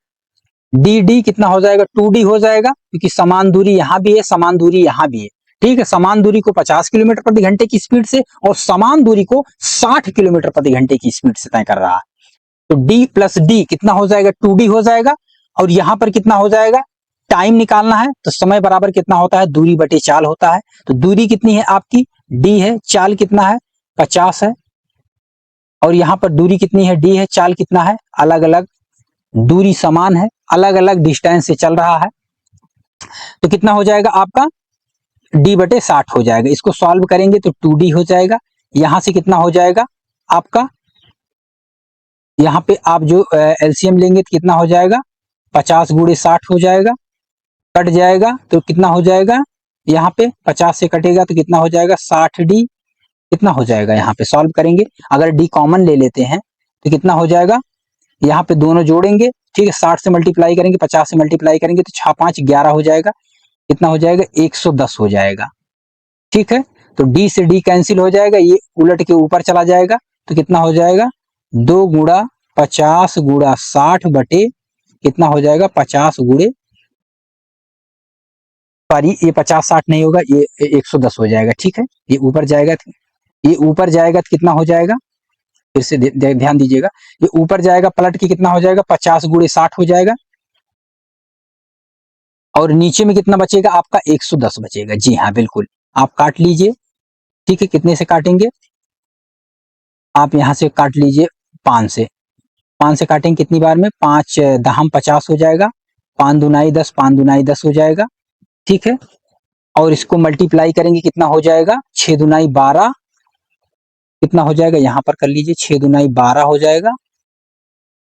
डी कितना हो जाएगा, 2D हो जाएगा, क्योंकि समान दूरी यहां भी है, समान दूरी यहां भी है। ठीक है, समान दूरी को 50 किलोमीटर प्रति घंटे की स्पीड से और समान दूरी को 60 किलोमीटर प्रति घंटे की स्पीड से तय कर रहा है। तो D प्लस डी कितना हो जाएगा, 2D हो जाएगा, और यहां पर कितना हो जाएगा, टाइम निकालना है, तो समय बराबर कितना होता है, दूरी बटे चाल होता है। तो दूरी कितनी है आपकी, D है, चाल कितना है 50 है, और यहां पर दूरी कितनी है, D है, चाल कितना है, अलग अलग दूरी समान है, अलग अलग डिस्टेंस से चल रहा है। तो कितना हो जाएगा आपका, D बटे 60 हो जाएगा। इसको सॉल्व करेंगे तो 2D हो जाएगा। यहां से कितना हो जाएगा आपका, यहाँ पे आप जो एलसीएम लेंगे तो कितना हो जाएगा, 50 गुणे 60 हो जाएगा, कट जाएगा तो कितना हो जाएगा, यहाँ पे 50 से कटेगा तो कितना हो जाएगा 60D, कितना हो जाएगा, यहाँ पे सॉल्व करेंगे, अगर D कॉमन ले लेते हैं तो कितना हो जाएगा, यहाँ पे दोनों जोड़ेंगे, ठीक है, 60 से मल्टीप्लाई करेंगे, 50 से मल्टीप्लाई करेंगे तो 6 5 11 हो जाएगा, कितना हो जाएगा 110 हो जाएगा। ठीक है, तो D से D कैंसिल हो जाएगा, ये उलट के ऊपर चला जाएगा, तो कितना हो जाएगा 2 गुणा 50 गुणा 60 बटे कितना हो जाएगा 50 गुणे, सॉरी ये 50-60 नहीं होगा, ये 110 हो जाएगा। ठीक है, ये ऊपर जाएगा, ये ऊपर जाएगा तो कितना हो जाएगा, फिर से ध्यान दीजिएगा, ये ऊपर जाएगा पलट के कितना हो जाएगा 50 गुणे 60 हो जाएगा, और नीचे में कितना बचेगा आपका 110 बचेगा। जी हाँ बिल्कुल, आप काट लीजिए। ठीक है, कितने से काटेंगे, आप यहां से काट लीजिए 5 से, 5 से काटेंगे कितनी बार में, 5 दहम 50 हो जाएगा, 5 दुनाई 10, 5 दुनाई 10 हो जाएगा। ठीक है, और इसको मल्टीप्लाई करेंगे कितना हो जाएगा, 6 दुनाई 12, कितना हो जाएगा, यहां पर कर लीजिए 6 दुनाई 12 हो जाएगा,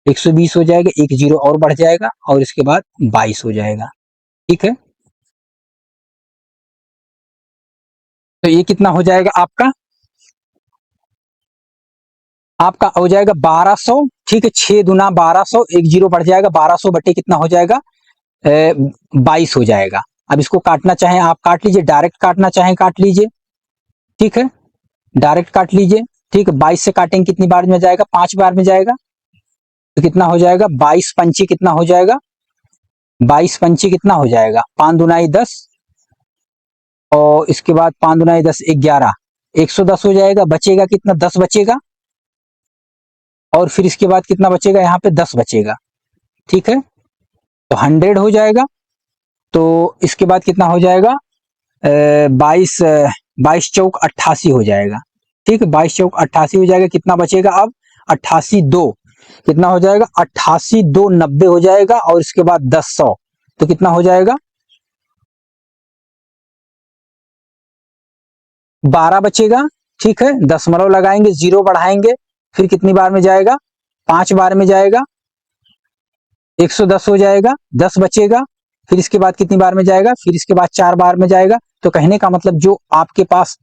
120 हो जाएगा, एक जीरो और बढ़ जाएगा, और इसके बाद 22 हो जाएगा। ठीक है, तो ये कितना हो जाएगा आपका हो जाएगा 1200। ठीक है, 6 दुना 1200, एक जीरो बढ़ जाएगा, 1200 बटे कितना हो जाएगा 22 हो जाएगा। अब इसको काटना चाहें आप काट लीजिए, डायरेक्ट काटना चाहें काट लीजिए। ठीक है, डायरेक्ट काट लीजिए। ठीक है, 22 से काटेंगे कितनी बार में जाएगा, 5 बार में जाएगा, तो कितना हो जाएगा 22 पंची कितना हो जाएगा, 22 पंची कितना हो जाएगा 5 दुनाई 10, और इसके बाद 5 दुनाई 10 11, 110 हो जाएगा, बचेगा कितना 10 बचेगा, और फिर इसके बाद कितना बचेगा, यहाँ पे 10 बचेगा। ठीक है, तो 100 हो जाएगा। तो इसके बाद कितना हो जाएगा 22 चौक 88 हो जाएगा। ठीक है, 22 चौक 88 हो जाएगा, कितना बचेगा अब 88 2, कितना हो जाएगा 88 2 90 हो जाएगा, और इसके बाद 10 100, तो कितना हो जाएगा 12 बचेगा। ठीक है, दशमलव लगाएंगे, जीरो बढ़ाएंगे, फिर कितनी बार में जाएगा 5 बार में जाएगा, 110 हो जाएगा, 10 बचेगा, फिर इसके बाद कितनी बार में जाएगा, फिर इसके बाद 4 बार में जाएगा। तो कहने का मतलब जो आपके पास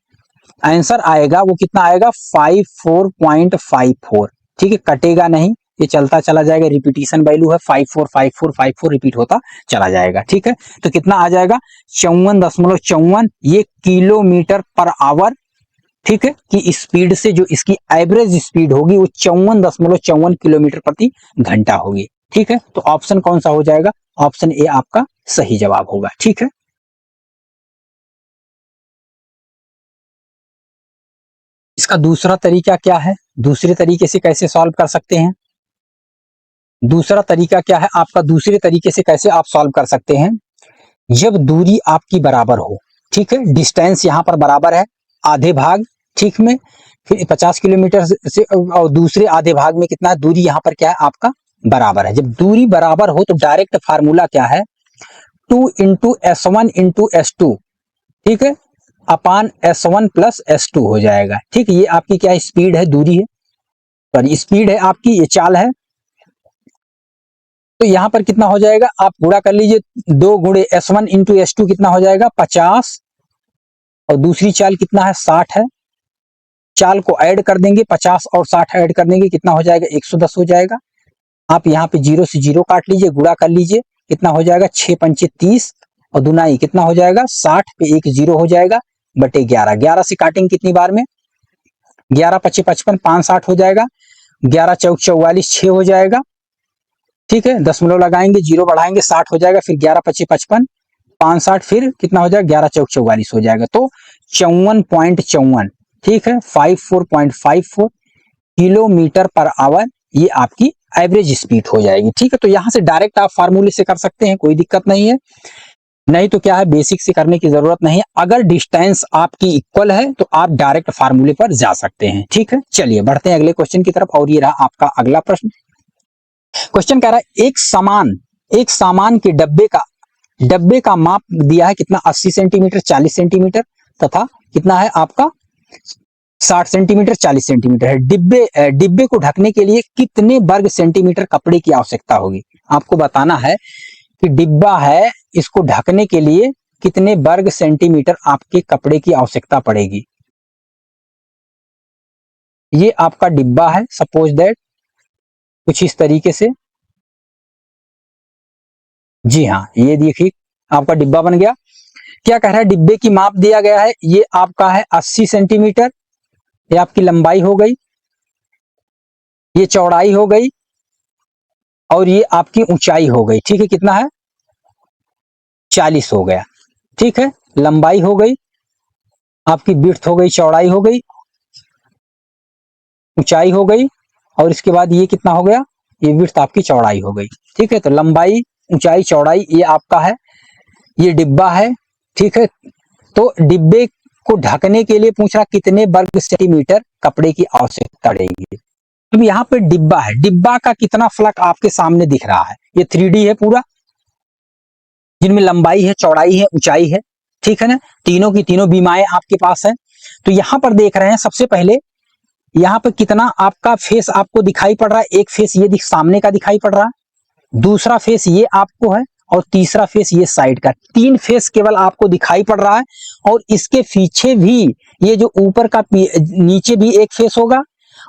आंसर आएगा वो कितना आएगा 54.54। ठीक है, कटेगा नहीं, ये चलता चला जाएगा, रिपीटिशन वैल्यू है 545454 रिपीट होता चला जाएगा। ठीक है, तो कितना आ जाएगा 54.54, ये किलोमीटर पर आवर। ठीक है, कि स्पीड से जो इसकी एवरेज स्पीड होगी वो 54.54 किलोमीटर प्रति घंटा होगी। ठीक है, तो ऑप्शन कौन सा हो जाएगा, ऑप्शन ए आपका सही जवाब होगा। ठीक है, इसका दूसरा तरीका क्या है, दूसरे तरीके से कैसे सॉल्व कर सकते हैं, दूसरा तरीका क्या है आपका, दूसरे तरीके से कैसे आप सॉल्व कर सकते हैं, जब दूरी आपकी बराबर हो। ठीक है, डिस्टेंस यहां पर बराबर है आधे भाग, ठीक में, फिर 50 किलोमीटर से, और दूसरे आधे भाग में कितना दूरी यहां पर क्या है आपका बराबर है। जब दूरी बराबर हो तो डायरेक्ट फार्मूला क्या है 2 इंटू S1 इंटू S2, ठीक है, अपान S1 प्लस S2 हो जाएगा। ठीक है, ये आपकी क्या है स्पीड है, दूरी है, सॉरी स्पीड है आपकी, ये चाल है। तो यहां पर कितना हो जाएगा आप गुणा कर लीजिए, 2 गुणे S1 इंटू S2 कितना हो जाएगा 50, और दूसरी चाल कितना है 60 है, चाल को ऐड कर देंगे, 50 और 60 ऐड कर देंगे, कितना हो जाएगा 110 हो जाएगा। आप यहाँ पे 0 से 0 काट लीजिए, गुणा कर लीजिए, कितना हो जाएगा 6 पंचे 30, और दुनाई कितना हो जाएगा 60 पे 1 0 हो जाएगा बटे 11, 11 से काटेंगे कितनी बार में, 11 पच्चीस 55, 5 60 हो जाएगा, 11 चौक 44 6 हो जाएगा। ठीक है, दशमलव लगाएंगे, 0 बढ़ाएंगे, 60 हो जाएगा, फिर 11 पच्चीस 55, 5 60, फिर कितना हो जाएगा 11 चौक 44 हो जाएगा, तो 54.54। ठीक है, 54.54 किलोमीटर पर आवर ये आपकी एवरेज स्पीड हो जाएगी। ठीक है, तो यहां से डायरेक्ट आप फार्मूले से कर सकते हैं, कोई दिक्कत नहीं है, नहीं तो क्या है बेसिक से करने की जरूरत नहीं है। अगर डिस्टेंस आपकी इक्वल है तो आप डायरेक्ट फार्मूले पर जा सकते हैं। ठीक है, चलिए बढ़ते हैं अगले क्वेश्चन की तरफ, और ये रहा आपका अगला प्रश्न। क्वेश्चन कह रहा है एक सामान के डब्बे का माप दिया है कितना 80 सेंटीमीटर 40 सेंटीमीटर तथा कितना है आपका 60 सेंटीमीटर 40 सेंटीमीटर है। डिब्बे को ढकने के लिए कितने वर्ग सेंटीमीटर कपड़े की आवश्यकता होगी। आपको बताना है कि डिब्बा है, इसको ढकने के लिए कितने वर्ग सेंटीमीटर आपके कपड़े की आवश्यकता पड़ेगी। ये आपका डिब्बा है, सपोज दैट कुछ इस तरीके से, जी हाँ, ये देखिए आपका डिब्बा बन गया। क्या कह रहा है डिब्बे की माप दिया गया है, ये आपका है 80 सेंटीमीटर, ये आपकी लंबाई हो गई, ये चौड़ाई हो गई, और ये आपकी ऊंचाई हो गई। ठीक है, कितना है 40 हो गया। ठीक है, लंबाई हो गई, आपकी विड्थ हो गई, चौड़ाई हो गई, ऊंचाई हो गई, और इसके बाद ये कितना हो गया, ये विड्थ आपकी चौड़ाई हो गई। ठीक है, तो लंबाई ऊंचाई चौड़ाई ये आपका है, ये डिब्बा है। ठीक है, तो डिब्बे को ढकने के लिए पूछ रहा कितने वर्ग सेंटीमीटर कपड़े की आवश्यकता पड़ेगी। अब यहाँ पे डिब्बा है, डिब्बा का कितना फलक आपके सामने दिख रहा है, ये 3D है पूरा, जिनमें लंबाई है चौड़ाई है ऊंचाई है। ठीक है ना, तीनों की तीनों बीमाएं आपके पास है। तो यहां पर देख रहे हैं सबसे पहले यहाँ पर कितना आपका फेस आपको दिखाई पड़ रहा है, एक फेस ये सामने का दिखाई पड़ रहा है, दूसरा फेस ये आपको है, और तीसरा फेस ये साइड का, 3 फेस केवल आपको दिखाई पड़ रहा है। और इसके पीछे भी ये जो ऊपर का नीचे भी एक फेस होगा,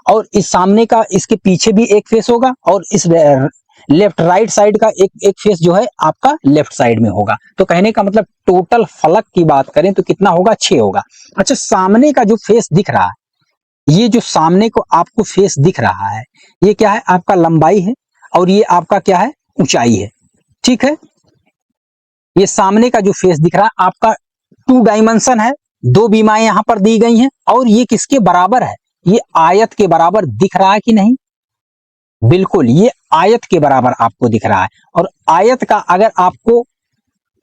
और इस सामने का इसके पीछे भी एक फेस होगा, और इस लेफ्ट राइट साइड का एक फेस जो है आपका लेफ्ट साइड में होगा। तो कहने का मतलब टोटल फलक की बात करें तो कितना होगा 6 होगा। अच्छा, सामने का जो फेस दिख रहा है, ये जो सामने को आपको फेस दिख रहा है, ये क्या है आपका लंबाई है, और ये आपका क्या है ऊंचाई है। ठीक है, ये सामने का जो फेस दिख रहा है आपका 2 डायमेंशन है, 2 बीमाएं यहां पर दी गई हैं, और ये किसके बराबर है, ये आयत के बराबर दिख रहा है कि नहीं, बिल्कुल ये आयत के बराबर आपको दिख रहा है। और आयत का अगर आपको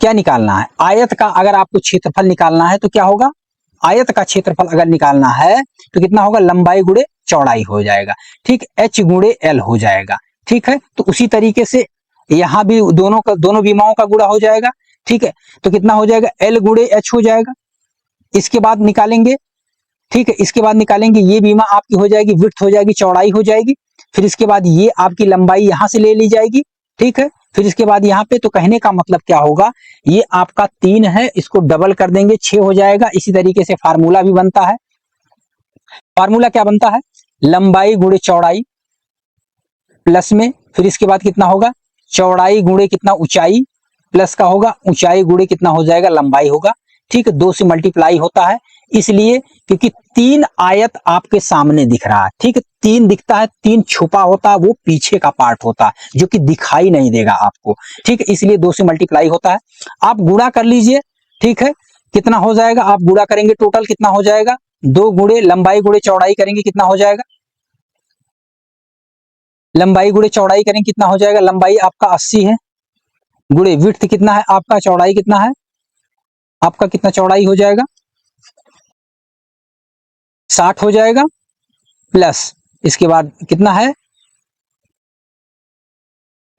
क्या निकालना है, आयत का अगर आपको क्षेत्रफल निकालना है तो क्या होगा आयत का क्षेत्रफल अगर निकालना है तो कितना होगा, लंबाई गुणे चौड़ाई हो जाएगा, ठीक, h गुणे l हो जाएगा, ठीक है। तो उसी तरीके से यहाँ भी दोनों विमाओं का गुणा हो जाएगा, ठीक है। तो कितना हो जाएगा, l गुणे h हो जाएगा। इसके बाद निकालेंगे, ठीक है, इसके बाद निकालेंगे, ये बीमा आपकी हो जाएगी, विड्थ हो जाएगी, चौड़ाई हो जाएगी। फिर इसके बाद ये आपकी लंबाई यहां से ले ली जाएगी, ठीक है। फिर इसके बाद यहाँ पे, तो कहने का मतलब क्या होगा, ये आपका 3 है, इसको डबल कर देंगे 6 हो जाएगा। इसी तरीके से फार्मूला भी बनता है। फार्मूला क्या बनता है, लंबाई गुणे चौड़ाई प्लस में, फिर इसके बाद कितना होगा, चौड़ाई गुणे कितना ऊंचाई प्लस का होगा, ऊंचाई गुणे कितना हो जाएगा, लंबाई होगा, ठीक है। 2 से मल्टीप्लाई होता है, इसलिए क्योंकि 3 आयत आपके सामने दिख रहा है, ठीक है। 3 दिखता है, 3 छुपा होता है, वो पीछे का पार्ट होता है जो कि दिखाई नहीं देगा आपको, ठीक है। इसलिए 2 से मल्टीप्लाई होता है। आप गुणा कर लीजिए, ठीक है, कितना हो जाएगा, आप गुणा करेंगे, टोटल कितना हो जाएगा, 2 गुणे लंबाई गुणे चौड़ाई करेंगे, कितना हो जाएगा, लंबाई गुणे चौड़ाई करेंगे, कितना हो जाएगा, लंबाई आपका 80 है, गुणे विड्थ कितना है आपका, चौड़ाई कितना है आपका, कितना चौड़ाई हो जाएगा, 60 हो जाएगा, प्लस इसके बाद कितना है,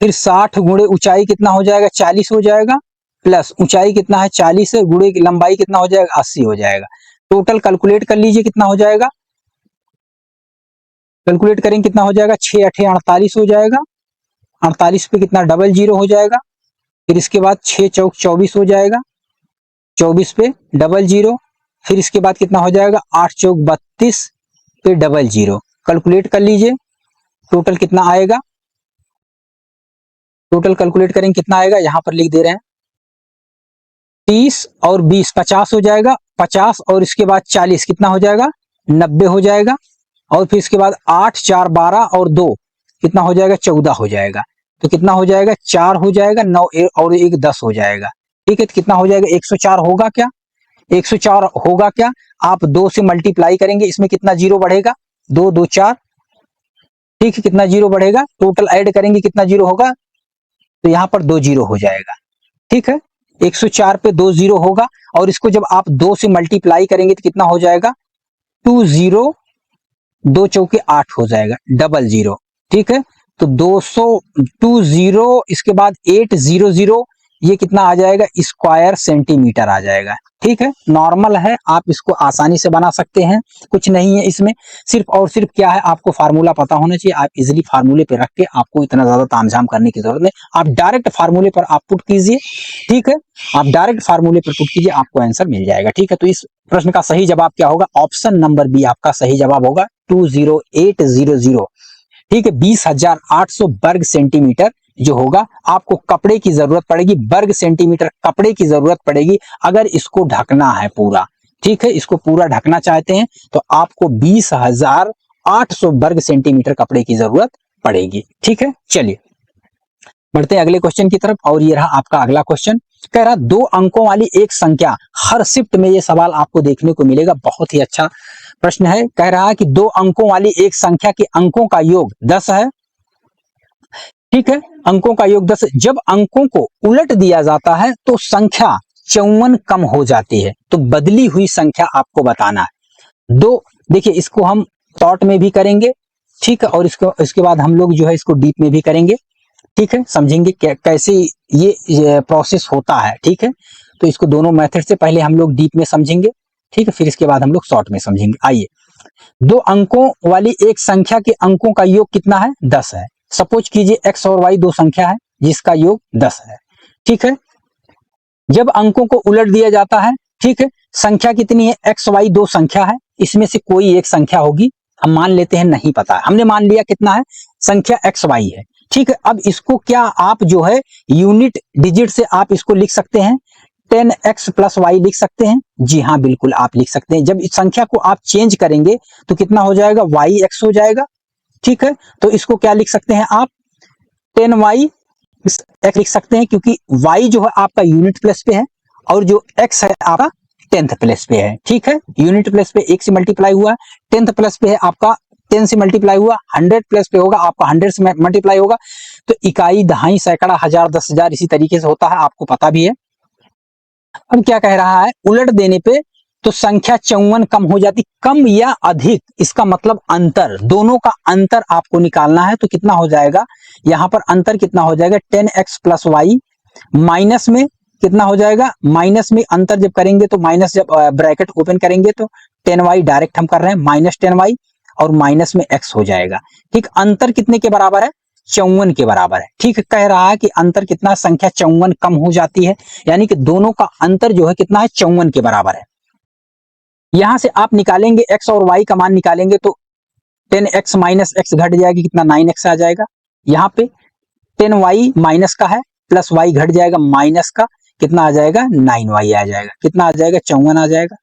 फिर 60 गुणे ऊंचाई कितना हो जाएगा, 40 हो जाएगा, प्लस ऊंचाई कितना है 40 है, गुणे लंबाई कितना हो जाएगा, 80 हो जाएगा। टोटल कैलकुलेट कर लीजिए, कितना हो जाएगा, कैलकुलेट करेंगे कितना हो जाएगा, 6 8 48 हो जाएगा, 48 पे कितना डबल जीरो हो जाएगा, फिर इसके बाद 6 चौक 24 हो जाएगा, 24 पे डबल जीरो, फिर इसके बाद कितना हो जाएगा, 8 चौक 32 पे डबल जीरो। कैलकुलेट कर लीजिए, टोटल कितना आएगा, टोटल कैलकुलेट करेंगे कितना आएगा, यहां पर लिख दे रहे हैं, 30 और 20 50 हो जाएगा, 50 और इसके बाद 40 कितना हो जाएगा, 90 हो जाएगा, और फिर इसके बाद 8 4 12 और 2 कितना हो जाएगा, 14 हो जाएगा। तो कितना हो जाएगा, 4 हो जाएगा, 9 और 1 10 हो जाएगा, ठीक है। तो कितना हो जाएगा, 104 होगा क्या, 104 होगा क्या, आप 2 से मल्टीप्लाई करेंगे, इसमें कितना जीरो बढ़ेगा, 2 2 4, ठीक है, कितना जीरो बढ़ेगा, टोटल ऐड करेंगे कितना जीरो होगा, तो यहाँ पर 2 जीरो हो जाएगा, ठीक है। 104 पे 2 जीरो होगा, और इसको जब आप 2 से मल्टीप्लाई करेंगे तो कितना हो जाएगा, 2 जीरो 2 चौके 8 हो जाएगा, डबल जीरो, ठीक है। तो 200 2 जीरो इसके बाद 800, ये कितना आ जाएगा, स्क्वायर सेंटीमीटर आ जाएगा, ठीक है। नॉर्मल है, आप इसको आसानी से बना सकते हैं, कुछ नहीं है इसमें, सिर्फ और सिर्फ क्या है, आपको फार्मूला पता होना चाहिए। आप इजीली फार्मूले पे रख के, आपको इतना ज्यादा तामझाम करने की जरूरत नहीं, आप डायरेक्ट फार्मूले पर आप पुट कीजिए, ठीक है। आप डायरेक्ट फार्मूले पर पुट कीजिए, आपको आंसर मिल जाएगा, ठीक है। तो इस प्रश्न का सही जवाब क्या होगा, ऑप्शन नंबर बी आपका सही जवाब होगा, 20800, ठीक है। 20,800 वर्ग सेंटीमीटर जो होगा, आपको कपड़े की जरूरत पड़ेगी, वर्ग सेंटीमीटर कपड़े की जरूरत पड़ेगी अगर इसको ढकना है पूरा, ठीक है। इसको पूरा ढकना चाहते हैं तो आपको 20,800 वर्ग सेंटीमीटर कपड़े की जरूरत पड़ेगी, ठीक है। चलिए बढ़ते हैं अगले क्वेश्चन की तरफ, और ये रहा आपका अगला क्वेश्चन। कह रहा 2 अंकों वाली एक संख्या, हर शिफ्ट में ये सवाल आपको देखने को मिलेगा, बहुत ही अच्छा प्रश्न है। कह रहा है कि 2 अंकों वाली एक संख्या के अंकों का योग 10 है, ठीक है, अंकों का योग 10। जब अंकों को उलट दिया जाता है तो संख्या 54 कम हो जाती है, तो बदली हुई संख्या आपको बताना है। दो, देखिए इसको हम शॉर्ट में भी करेंगे, ठीक है, और इसके बाद हम लोग जो है इसको डीप में भी करेंगे, ठीक है, समझेंगे कैसे ये प्रोसेस होता है, ठीक है। तो इसको दोनों मेथड से पहले हम लोग डीप में समझेंगे, ठीक है, फिर इसके बाद हम लोग शॉर्ट में समझेंगे। आइए, 2 अंकों वाली एक संख्या के अंकों का योग कितना है, 10 है। सपोज कीजिए x और y 2 संख्या है जिसका योग 10 है, ठीक है। जब अंकों को उलट दिया जाता है, ठीक है, संख्या कितनी है, x y 2 संख्या है, इसमें से कोई एक संख्या होगी, हम मान लेते हैं नहीं पता है, हमने मान लिया कितना है, संख्या x y है, ठीक है। अब इसको क्या आप जो है यूनिट डिजिट से आप इसको लिख सकते हैं, 10x प्लस वाई लिख सकते हैं, जी हाँ बिल्कुल आप लिख सकते हैं। जब इस संख्या को आप चेंज करेंगे तो कितना हो जाएगा, yx हो जाएगा, ठीक है। तो इसको क्या लिख सकते हैं आप, 10y x लिख सकते हैं, क्योंकि y जो है आपका यूनिट प्लेस पे है और जो x है आपका 10th प्लेस पे है, ठीक है। यूनिट प्लेस पे 1 से मल्टीप्लाई हुआ, 10th प्लेस पे है आपका 10 से मल्टीप्लाई हुआ, 100 प्लेस पे होगा आपका 100 से मल्टीप्लाई होगा। तो इकाई, दहाई, सैकड़ा, हजार, 10,000 इसी तरीके से होता है, आपको पता भी है। अब क्या कह रहा है, उलट देने पे तो संख्या 54 कम हो जाती, कम या अधिक इसका मतलब अंतर, दोनों का अंतर आपको निकालना है। तो कितना हो जाएगा यहां पर अंतर कितना हो जाएगा 10x प्लस वाई, माइनस में कितना हो जाएगा, माइनस में अंतर जब करेंगे तो माइनस, जब ब्रैकेट ओपन करेंगे तो 10y डायरेक्ट हम कर रहे हैं माइनस 10y और माइनस में x हो जाएगा। ठीक, अंतर कितने के बराबर है 54 के बराबर है। ठीक, कह रहा है कि अंतर कितना, संख्या 54 कम हो जाती है, यानी कि दोनों का अंतर जो है कितना है 54 के बराबर है। यहां से आप निकालेंगे x और y का मान निकालेंगे तो 10x माइनस x घट जाएगी, कितना 9x आ जाएगा। यहाँ पे 10y माइनस का है प्लस y घट जाएगा माइनस का, कितना आ जाएगा 9y आ जाएगा, कितना आ जाएगा 54 आ जाएगा।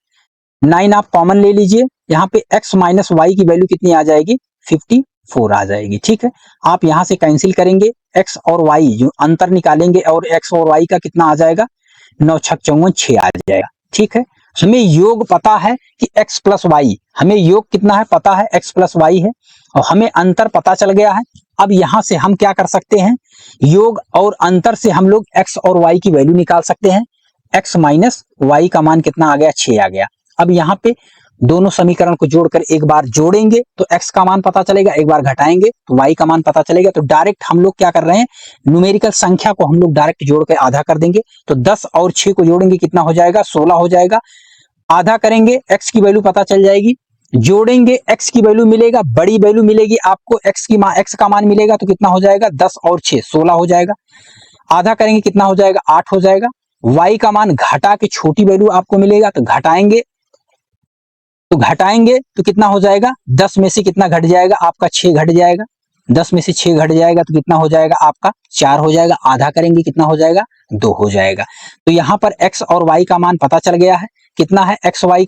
9 आप कॉमन ले लीजिए, यहाँ पे x माइनस वाई की वैल्यू कितनी आ जाएगी 54 आ जाएगी। ठीक है, आप यहाँ से कैंसिल करेंगे x और y, जो अंतर निकालेंगे और x और y का कितना आ जाएगा 9 छक 54 6 आ जाएगा। ठीक है, हमें योग पता है कि x प्लस वाई, हमें योग कितना है पता है x प्लस वाई है, और हमें अंतर पता चल गया है। अब यहां से हम क्या कर सकते हैं, योग और अंतर से हम लोग x और y की वैल्यू निकाल सकते हैं। x माइनस वाई का मान कितना आ गया 6 आ गया। अब यहाँ पे दोनों समीकरण को जोड़कर एक बार जोड़ेंगे तो x का मान पता चलेगा, एक बार घटाएंगे तो y का मान पता चलेगा। तो डायरेक्ट हम लोग क्या कर रहे हैं, न्यूमेरिकल संख्या को हम लोग डायरेक्ट जोड़ के आधा कर देंगे। तो 10 और 6 को जोड़ेंगे कितना हो जाएगा 16 हो जाएगा। आधा करेंगे x की वैल्यू पता चल जाएगी, जोड़ेंगे x की वैल्यू मिलेगा, बड़ी वैल्यू मिलेगी आपको, x का मान मिलेगा तो कितना हो जाएगा 10 और 6 16 हो जाएगा। आधा करेंगे कितना हो जाएगा 8 हो जाएगा। y का मान घटा के छोटी वैल्यू आपको मिलेगा, तो घटाएंगे तो कितना हो जाएगा 10 में से कितना घट जाएगा आपका 6 घट जाएगा, 10 में से 6 घट जाएगा तो कितना हो जाएगा आपका 4 हो जाएगा। आधा करेंगे कितना हो जाएगा 2 हो जाएगा। तो यहाँ पर x और y का मान पता चल गया है, कितना है x y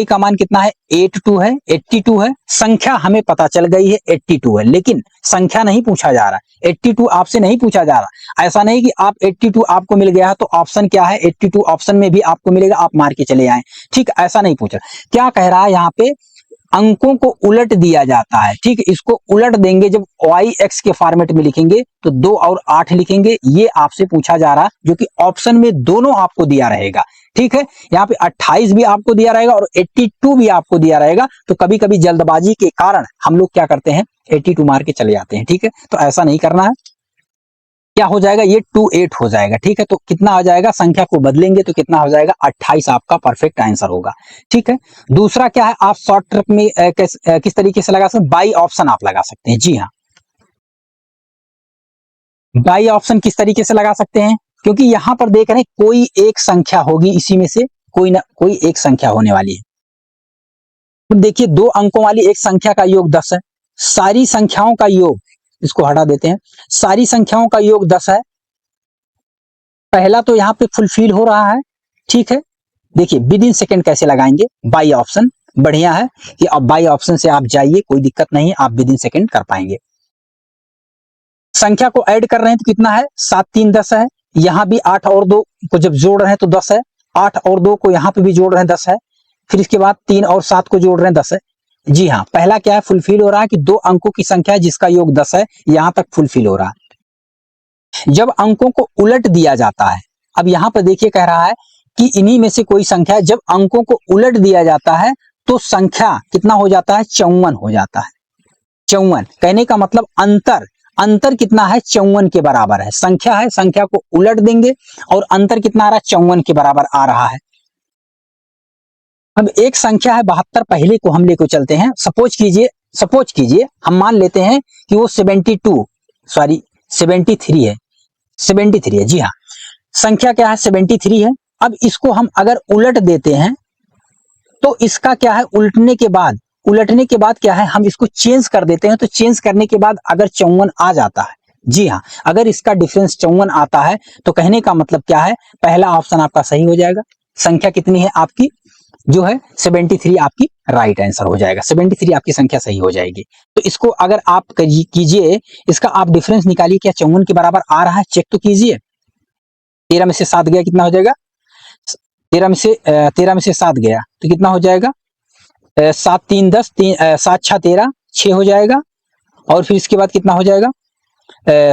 का मान कितना है 82 है। संख्या हमें पता चल गई है 82 है, लेकिन संख्या नहीं पूछा जा रहा, 82 आपसे नहीं पूछा जा रहा। ऐसा नहीं कि आप 82 आपको मिल गया है तो ऑप्शन क्या है 82 ऑप्शन में भी आपको मिलेगा, आप मार के चले आए। ठीक, ऐसा नहीं पूछा। क्या कह रहा है यहाँ पे, अंकों को उलट दिया जाता है। ठीक, इसको उलट देंगे, जब y x के फॉर्मेट में लिखेंगे तो 2 और 8 लिखेंगे, ये आपसे पूछा जा रहा, जो कि ऑप्शन में दोनों आपको दिया रहेगा। ठीक है, यहाँ पे 28 भी आपको दिया रहेगा और 82 भी आपको दिया रहेगा। तो कभी कभी जल्दबाजी के कारण हम लोग क्या करते हैं 82 मार के चले जाते हैं। ठीक है, तो ऐसा नहीं करना है। क्या हो जाएगा ये 28 हो जाएगा। ठीक है, तो कितना आ जाएगा, संख्या को बदलेंगे तो कितना हो जाएगा 28 आपका परफेक्ट आंसर होगा। ठीक है, दूसरा क्या है, आप शॉर्ट ट्रिक में किस तरीके से लगा सकते हैं, बाई ऑप्शन आप लगा सकते हैं। जी हाँ, बाई ऑप्शन किस तरीके से लगा सकते हैं, क्योंकि यहां पर देख रहे हैं कोई एक संख्या होगी, इसी में से कोई ना कोई एक संख्या होने वाली है। तो देखिए 2 अंकों वाली एक संख्या का योग 10 है, सारी संख्याओं का योग, इसको हटा देते हैं, सारी संख्याओं का योग 10 है। पहला तो यहाँ पे फुलफिल हो रहा है। ठीक है, देखिए विद इन सेकेंड कैसे लगाएंगे, बाई ऑप्शन बढ़िया है कि अब बाई ऑप्शन से आप जाइए, कोई दिक्कत नहीं है, आप विद इन सेकेंड कर पाएंगे। संख्या को ऐड कर रहे हैं तो कितना है 7 3 10 है, यहां भी 8 और 2 को जब जोड़ रहे हैं तो 10 है, 8 और 2 को यहां पे भी जोड़ रहे हैं 10 है, फिर इसके बाद 3 और 7 को जोड़ रहे हैं 10 है। जी हाँ, पहला क्या है फुलफिल हो रहा है कि 2 अंकों की संख्या जिसका योग 10 है, यहां तक फुलफिल हो रहा है। जब अंकों को उलट दिया जाता है, अब यहां पर देखिए कह रहा है कि इन्हीं में से कोई संख्या, जब अंकों को उलट दिया जाता है तो संख्या कितना हो जाता है 54 हो जाता है। 54 कहने का मतलब अंतर कितना है 54 के बराबर है। संख्या है, संख्या को उलट देंगे और अंतर कितना आ रहा है 54 के बराबर आ रहा है। अब एक संख्या है 72, पहले को हम लेकर चलते हैं। सपोज कीजिए हम मान लेते हैं कि वो 73 है, 73 है। जी हाँ, संख्या क्या है 73 है। अब इसको हम अगर उलट देते हैं तो इसका क्या है, उलटने के बाद क्या है, हम इसको चेंज कर देते हैं। तो चेंज करने के बाद अगर 54 आ जाता है, जी हाँ, अगर इसका डिफरेंस 54 आता है तो कहने का मतलब क्या है, पहला ऑप्शन आपका सही हो जाएगा। संख्या कितनी है आपकी, जो है 73 आपकी राइट आंसर हो जाएगा, 73 आपकी संख्या सही हो जाएगी। तो इसको अगर आप कीजिए, इसका आप डिफरेंस निकालिए, क्या 54 के बराबर आ रहा है, चेक तो कीजिए। 13 में से 7 गया, कितना हो जाएगा 13 में से 7 गया तो कितना हो जाएगा 7 3 10, 7 6 13, 6 हो जाएगा। और फिर इसके बाद कितना हो जाएगा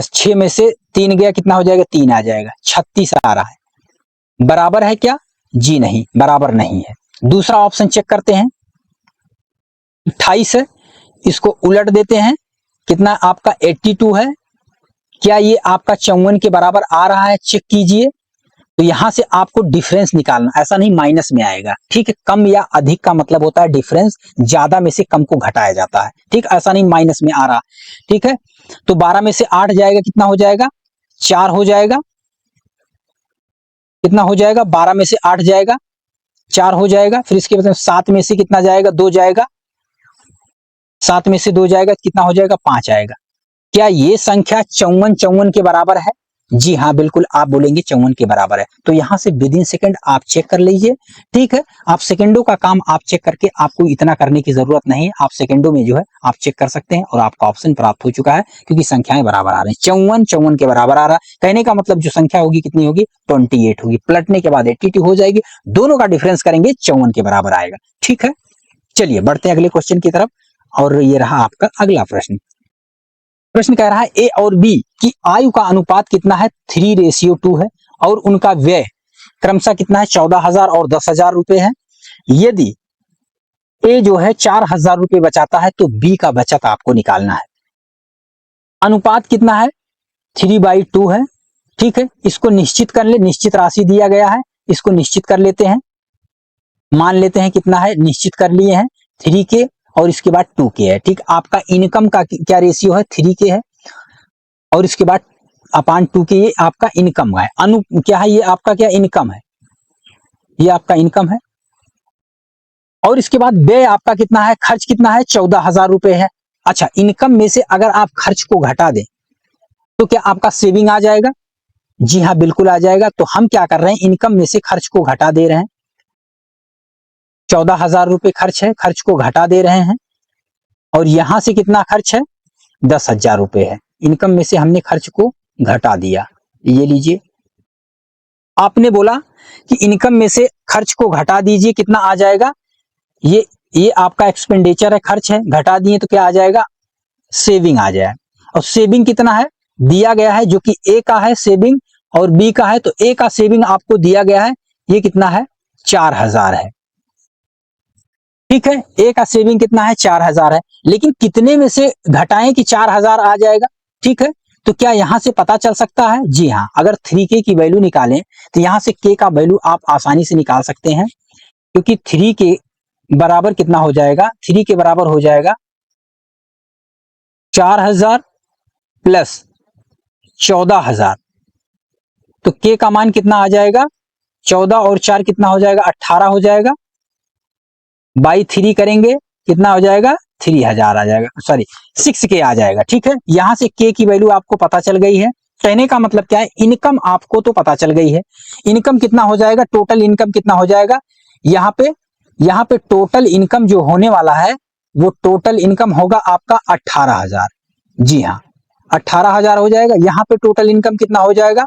6 में से 3 गया, कितना हो जाएगा 3 आ जाएगा, 36 आ रहा है। बराबर है क्या जी नहीं, बराबर नहीं है। दूसरा ऑप्शन चेक करते हैं, 28 है, इसको उलट देते हैं, कितना आपका 82 है, क्या ये आपका 54 के बराबर आ रहा है, चेक कीजिए। तो यहां से आपको डिफरेंस निकालना, ऐसा नहीं माइनस में आएगा, ठीक है। कम या अधिक का मतलब होता है डिफरेंस, ज्यादा में से कम को घटाया जाता है, ठीक, ऐसा नहीं माइनस में आ रहा, ठीक है। तो 12 में से 8 जाएगा, कितना हो जाएगा, 4 हो जाएगा, कितना हो जाएगा, 12 में से 8 जाएगा, 4 हो जाएगा। फिर इसके बाद 7 में से कितना जाएगा, 2 जाएगा, 7 में से 2 जाएगा, कितना हो जाएगा, 5 आएगा। क्या ये संख्या 54 के बराबर है? जी हाँ, बिल्कुल आप बोलेंगे 54 के बराबर है। तो यहां से विद इन सेकंड आप चेक कर लीजिए, ठीक है। आप सेकंडों का काम आप चेक करके, आपको इतना करने की जरूरत नहीं है, आप सेकंडों में जो है आप चेक कर सकते हैं और आपका ऑप्शन प्राप्त हो चुका है, क्योंकि संख्याएं बराबर आ रही हैं। 54 के बराबर आ रहा है, कहने का मतलब जो संख्या होगी कितनी होगी, 28 होगी, पलटने के बाद 82 हो जाएगी, दोनों का डिफरेंस करेंगे 54 के बराबर आएगा, ठीक है। चलिए बढ़ते हैं अगले क्वेश्चन की तरफ, और ये रहा आपका अगला प्रश्न। प्रश्न कह रहा है ए और बी की आयु का अनुपात कितना है, 3:2 है, और उनका व्यय क्रमशः कितना है, 14,000 और 10,000 रुपए है। यदि ए जो है 4,000 रुपए बचाता है तो बी का बचत आपको निकालना है। अनुपात कितना है, 3/2 है, ठीक है। इसको निश्चित कर ले, निश्चित राशि दिया गया है, इसको निश्चित कर लेते हैं, मान लेते हैं कितना है, निश्चित कर लिए हैं 3 के, और इसके बाद 2 के है, ठीक। आपका इनकम का क्या रेशियो है, 3 के है, और इसके बाद अपान 2 के, ये आपका इनकम है। क्या है, ये आपका क्या इनकम है, ये आपका इनकम है। और इसके बाद व्यय आपका कितना है, खर्च कितना है, 14,000 रुपए है। अच्छा, इनकम में से अगर आप खर्च को घटा दें तो क्या आपका सेविंग आ जाएगा? जी हाँ, बिल्कुल आ जाएगा। तो हम क्या कर रहे हैं, इनकम में से खर्च को घटा दे रहे हैं, 14,000 रुपए खर्च है, खर्च को घटा दे रहे हैं, और यहां से कितना खर्च है, 10,000 रुपए है। इनकम में से हमने खर्च को घटा दिया, ये लीजिए। आपने बोला कि इनकम में से खर्च को घटा दीजिए, कितना आ जाएगा, ये आपका एक्सपेंडिचर है, खर्च है, घटा दिए तो क्या आ जाएगा, सेविंग आ जाए। और सेविंग कितना है दिया गया है, जो कि ए का है सेविंग और बी का है, तो ए का सेविंग आपको दिया गया है, ये कितना है, 4,000 है, ठीक है। ए का सेविंग कितना है, 4,000 है, लेकिन कितने में से घटाएं कि 4,000 आ जाएगा, ठीक है। तो क्या यहां से पता चल सकता है, जी हाँ, अगर 3k की वैल्यू निकालें तो यहां से k का वैल्यू आप आसानी से निकाल सकते हैं, क्योंकि 3 के बराबर कितना हो जाएगा, 3 के बराबर हो जाएगा 4,000 प्लस 14,000, तो k का मान कितना आ जाएगा, 14 और 4 कितना हो जाएगा, 18 हो जाएगा, बाई 3 करेंगे कितना हो जाएगा, 3,000 आ जाएगा, सॉरी 6k आ जाएगा, ठीक है। यहां से k की वैल्यू आपको पता चल गई है। कहने का मतलब क्या है, इनकम आपको तो पता चल गई है, इनकम कितना हो जाएगा, टोटल इनकम कितना हो जाएगा, यहाँ पे टोटल इनकम जो होने वाला है, वो टोटल इनकम होगा आपका 18,000, जी हाँ 18,000 हो जाएगा। यहाँ पे टोटल इनकम कितना हो जाएगा,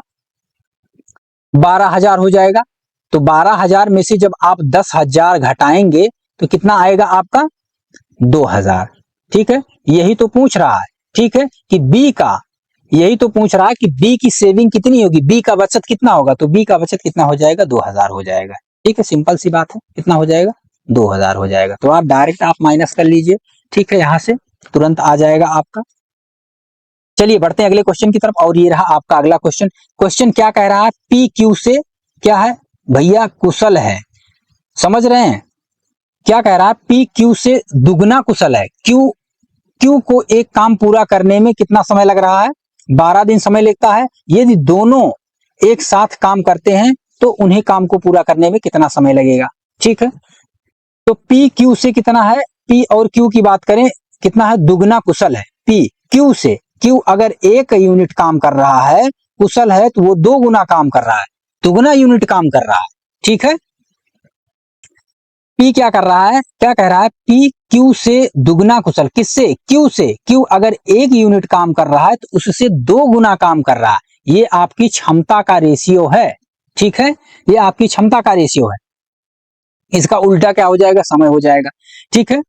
12,000 हो जाएगा। तो 12,000 में से जब आप 10,000 घटाएंगे तो कितना आएगा आपका, 2,000, ठीक है। यही तो पूछ रहा है, ठीक है, कि बी का, यही तो पूछ रहा है कि बी की सेविंग कितनी होगी, बी का बचत कितना होगा, तो बी का बचत कितना हो जाएगा, 2,000 हो जाएगा, ठीक है। सिंपल सी बात है, कितना हो जाएगा, 2,000 हो जाएगा। तो आप डायरेक्ट आप माइनस कर लीजिए, ठीक है, यहां से तुरंत आ जाएगा आपका। चलिए बढ़ते हैं अगले क्वेश्चन की तरफ, और ये रहा आपका अगला क्वेश्चन। क्वेश्चन क्या कह रहा है, पी क्यू से क्या है भैया, कुशल है, समझ रहे हैं, क्या कह रहा है, पी क्यू से दुगना कुशल है। क्यू को एक काम पूरा करने में कितना समय लग रहा है, 12 दिन समय लगता है। यदि दोनों एक साथ काम करते हैं तो उन्हें काम को पूरा करने में कितना समय लगेगा, ठीक है। तो पी क्यू से कितना है, पी और क्यू की बात करें, कितना है, दुगना कुशल है। पी क्यू से, क्यू अगर 1 यूनिट काम कर रहा है, कुशल है, तो वो 2 गुना काम कर रहा है, दुगना यूनिट काम कर रहा है, ठीक है। पी क्या कर रहा है, क्या कह रहा है, पी क्यू से दुगना कुशल, किससे, क्यू से। क्यू अगर 1 यूनिट काम कर रहा है तो उससे 2 गुना काम कर रहा है। ये आपकी क्षमता का रेशियो है, ठीक है, ये आपकी क्षमता का रेशियो है। इसका उल्टा क्या हो जाएगा, समय हो जाएगा, ठीक है।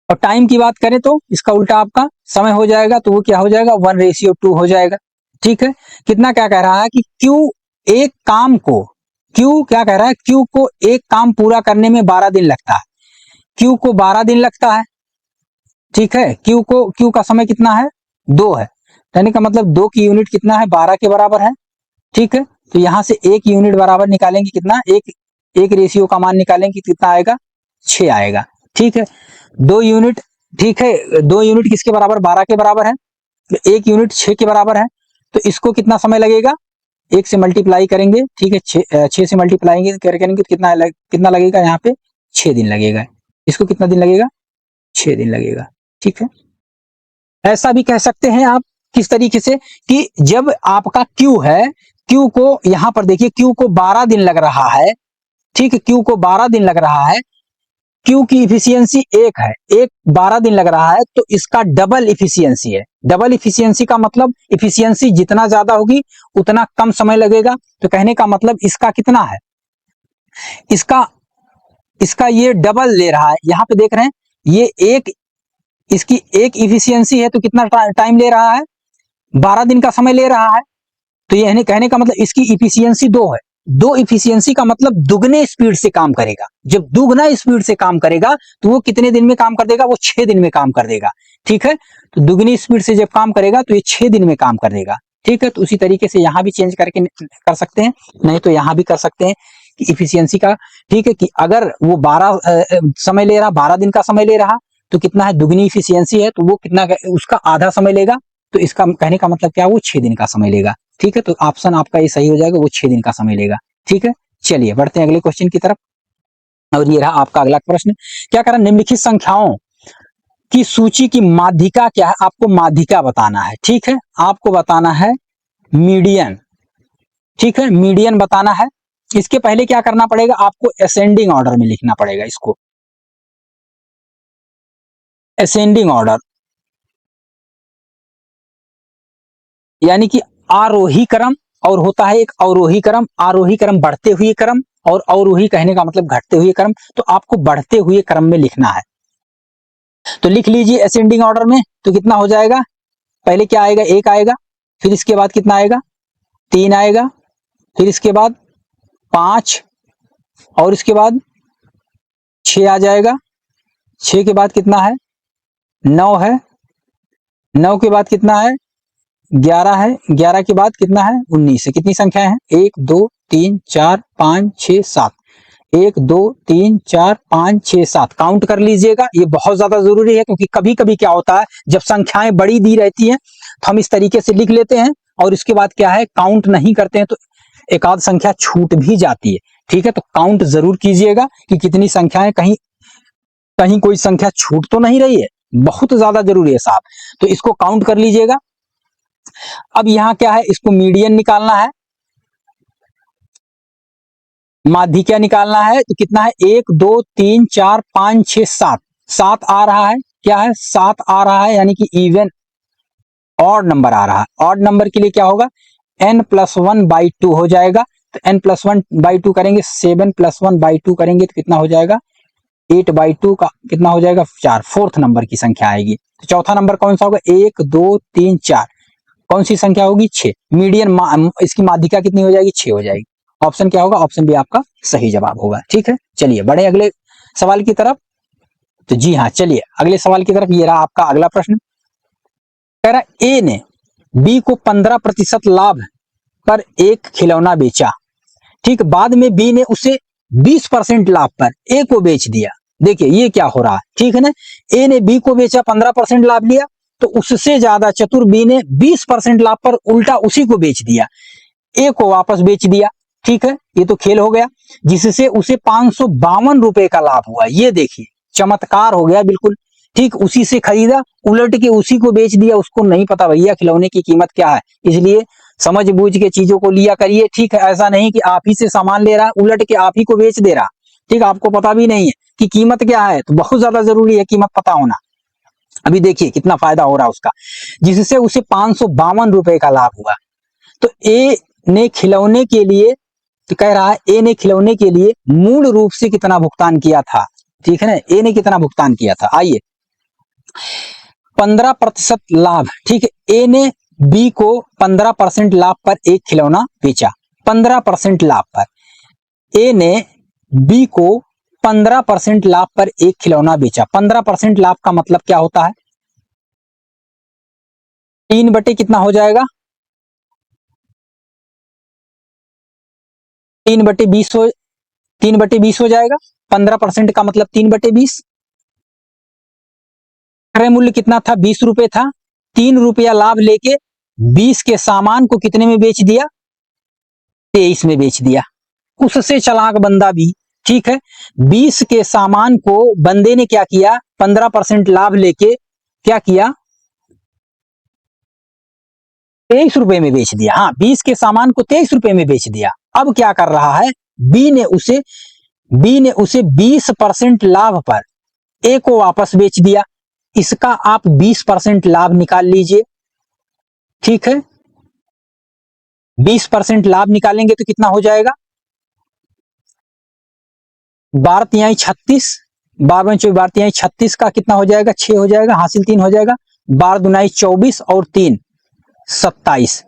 और टाइम की बात करें तो इसका उल्टा आपका समय हो जाएगा, तो वो क्या हो जाएगा, 1:2 हो जाएगा, ठीक है। कितना क्या कह रहा है कि क्यू एक काम को क्यू क्या कह रहा है, क्यू को एक काम पूरा करने में 12 दिन लगता है, क्यू को 12 दिन लगता है, ठीक है। क्यू का समय कितना है, 2 है, कहने का मतलब 2 की यूनिट कितना है, 12 के बराबर है, ठीक है। तो यहां से 1 यूनिट बराबर निकालेंगे कितना, एक रेशियो का मान निकालेंगे कितना आएगा, 6 आएगा, ठीक है। 2 यूनिट, ठीक है, 2 यूनिट किसके बराबर, 12 के बराबर है, तो 1 यूनिट 6 के बराबर है, तो इसको कितना समय लगेगा, 1 से मल्टीप्लाई करेंगे, ठीक है, 6 से मल्टीप्लाई करेंगे तो कितना लगेगा, यहाँ पे 6 दिन लगेगा, इसको कितना दिन लगेगा, 6 दिन लगेगा, ठीक है। ऐसा भी कह सकते हैं आप किस तरीके से कि जब आपका क्यू है, क्यू को यहां पर देखिए, क्यू को 12 दिन लग रहा है, ठीक है, क्यू को 12 दिन लग रहा है, क्यू की इफिशियंसी 1 है, 12 दिन लग रहा है, तो इसका डबल इफिशियंसी है। डबल इफिशियंसी का मतलब इफिशियंसी जितना ज्यादा होगी उतना कम समय लगेगा, तो कहने का मतलब इसका कितना है, इसका ये डबल ले रहा है, यहां पे देख रहे हैं, ये इसकी 1 इफिशियंसी है तो कितना टाइम ले रहा है, 12 दिन का समय ले रहा है, तो ये कहने का मतलब इसकी इफिशियंसी 2 है। 2 इफिशियंसी का मतलब दुगने स्पीड से काम करेगा, जब दुगना स्पीड से काम करेगा तो वो कितने दिन में काम कर देगा, वो 6 दिन में काम कर देगा, ठीक है। तो दुगनी स्पीड से जब काम करेगा तो ये 6 दिन में काम कर देगा, ठीक है। तो उसी तरीके से यहां भी चेंज करके कर सकते हैं, नहीं तो यहां भी कर सकते हैं कि इफिशियंसी का, ठीक है, कि अगर वो 12 समय ले रहा, 12 दिन का समय ले रहा, तो कितना है, दुगनी इफिशियंसी है, तो वो कितना, उसका आधा समय लेगा, तो इसका कहने का मतलब क्या, वो 6 दिन का समय लेगा, ठीक है। तो ऑप्शन आपका ये सही हो जाएगा, वो 6 दिन का समय लेगा, ठीक है। चलिए बढ़ते हैं अगले क्वेश्चन की तरफ, और ये रहा आपका अगला प्रश्न। क्या करा, निम्नलिखित संख्याओं की सूची की माध्यिका क्या है, आपको माध्यिका बताना है, ठीक है, आपको बताना है मीडियन, ठीक है, मीडियन बताना है। इसके पहले क्या करना पड़ेगा, आपको असेंडिंग ऑर्डर में लिखना पड़ेगा, इसको असेंडिंग ऑर्डर, यानी कि आरोही क्रम, और होता है एक अवरोही क्रम, आरोही क्रम बढ़ते हुए क्रम, और अवरोही कहने का मतलब घटते हुए क्रम, तो आपको बढ़ते हुए क्रम में लिखना है। तो लिख लीजिए असेंडिंग ऑर्डर में, तो कितना हो जाएगा, पहले क्या आएगा, 1 आएगा, फिर इसके बाद कितना आएगा, 3 आएगा, फिर इसके बाद 5, और इसके बाद 6 आ जाएगा, 6 के बाद कितना है, 9 है, 9 के बाद कितना है, 11 है, 11 के बाद कितना है, 19 है। कितनी संख्या है, 1 2 3 4 5 6 7, 1 2 3 4 5 6 7 काउंट कर लीजिएगा, ये बहुत ज्यादा जरूरी है, क्योंकि कभी कभी क्या होता है, जब संख्याएं बड़ी दी रहती हैं तो हम इस तरीके से लिख लेते हैं, और इसके बाद क्या है, काउंट नहीं करते हैं, तो एक आध संख्या छूट भी जाती है, ठीक है। तो काउंट जरूर कीजिएगा कि कितनी संख्याएं, कहीं कहीं कोई संख्या छूट तो नहीं रही है, बहुत ज्यादा जरूरी है साहब, तो इसको काउंट कर लीजिएगा। अब यहां क्या है, इसको मीडियन निकालना है, माध्यिका निकालना है, तो कितना है, 1 2 3 4 5 6 7, 7 आ रहा है, क्या है, 7 आ रहा है, यानी कि इवन ऑड नंबर आ रहा है। ऑड नंबर के लिए क्या होगा, n+1/2 हो जाएगा, तो n+1/2 करेंगे, 7+1/2 करेंगे तो कितना हो जाएगा, 8/2 का कितना हो जाएगा, 4, फोर्थ नंबर की संख्या आएगी। तो चौथा नंबर कौन सा होगा, 1 2 3 4, कौन सी संख्या होगी, 6। मीडियन इसकी माध्यिका कितनी हो जाएगी, 6 हो जाएगी। ऑप्शन क्या होगा, ऑप्शन बी आपका सही जवाब होगा, ठीक है। चलिए बढ़े अगले सवाल की तरफ, तो जी हाँ, चलिए अगले सवाल की तरफ, ये रहा आपका अगला प्रश्न। कह रहा ए ने बी को 15% लाभ पर एक खिलौना बेचा, ठीक, बाद में बी ने उसे 20% लाभ पर ए को बेच दिया। देखिए ये क्या हो रहा है, ठीक है ना, ए ने बी को बेचा, 15% लाभ लिया, तो उससे ज्यादा चतुर बी ने 20% लाभ पर उल्टा उसी को बेच दिया, ए को वापस बेच दिया, ठीक है। ये तो खेल हो गया, जिससे उसे 552 रुपए का लाभ हुआ। ये देखिए चमत्कार हो गया बिल्कुल, ठीक, उसी से खरीदा, उलट के उसी को बेच दिया, उसको नहीं पता भैया खिलौने की कीमत क्या है, इसलिए समझ बूझ के चीजों को लिया करिए, ठीक है। ऐसा नहीं कि आप ही से सामान ले रहा, उलट के आप ही को बेच दे रहा, ठीक, आपको पता भी नहीं है कि कीमत क्या है, तो बहुत ज्यादा जरूरी है कीमत पता होना। अभी देखिए कितना फायदा हो रहा है उसका, जिससे उसे 552 रुपए का लाभ हुआ। तो ए ने खिलौने के लिए, तो कह रहा है ए ने खिलौने के लिए मूल रूप से कितना भुगतान किया था, ठीक है ना, ए ने कितना भुगतान किया था, आइए 15% लाभ, ठीक है, ए ने बी को 15% लाभ पर एक खिलौना बेचा, 15% लाभ पर, ए ने बी को 15% लाभ पर एक खिलौना बेचा। 15% लाभ का मतलब क्या होता है? 3 बटे कितना हो जाएगा? 3 बटे 20 हो जाएगा। 15% का मतलब 3/20। क्रय मूल्य कितना था? 20 रुपए था। 3 रुपया लाभ लेके 20 के सामान को कितने में बेच दिया? 23 में बेच दिया। उससे चालाक बंदा भी, ठीक है, 20 के सामान को बंदे ने क्या किया? 15% लाभ लेके क्या किया? 23 रुपए में बेच दिया। हाँ, 20 के सामान को 23 रुपए में बेच दिया। अब क्या कर रहा है? बी ने उसे 20% लाभ पर ए को वापस बेच दिया। इसका आप 20% लाभ निकाल लीजिए, ठीक है। 20% लाभ निकालेंगे तो कितना हो जाएगा? 12 तिहाई 36, 12 36 का कितना हो जाएगा? 6 हो जाएगा, हासिल 3 हो जाएगा। 12 दुनाई 24 और 3 27,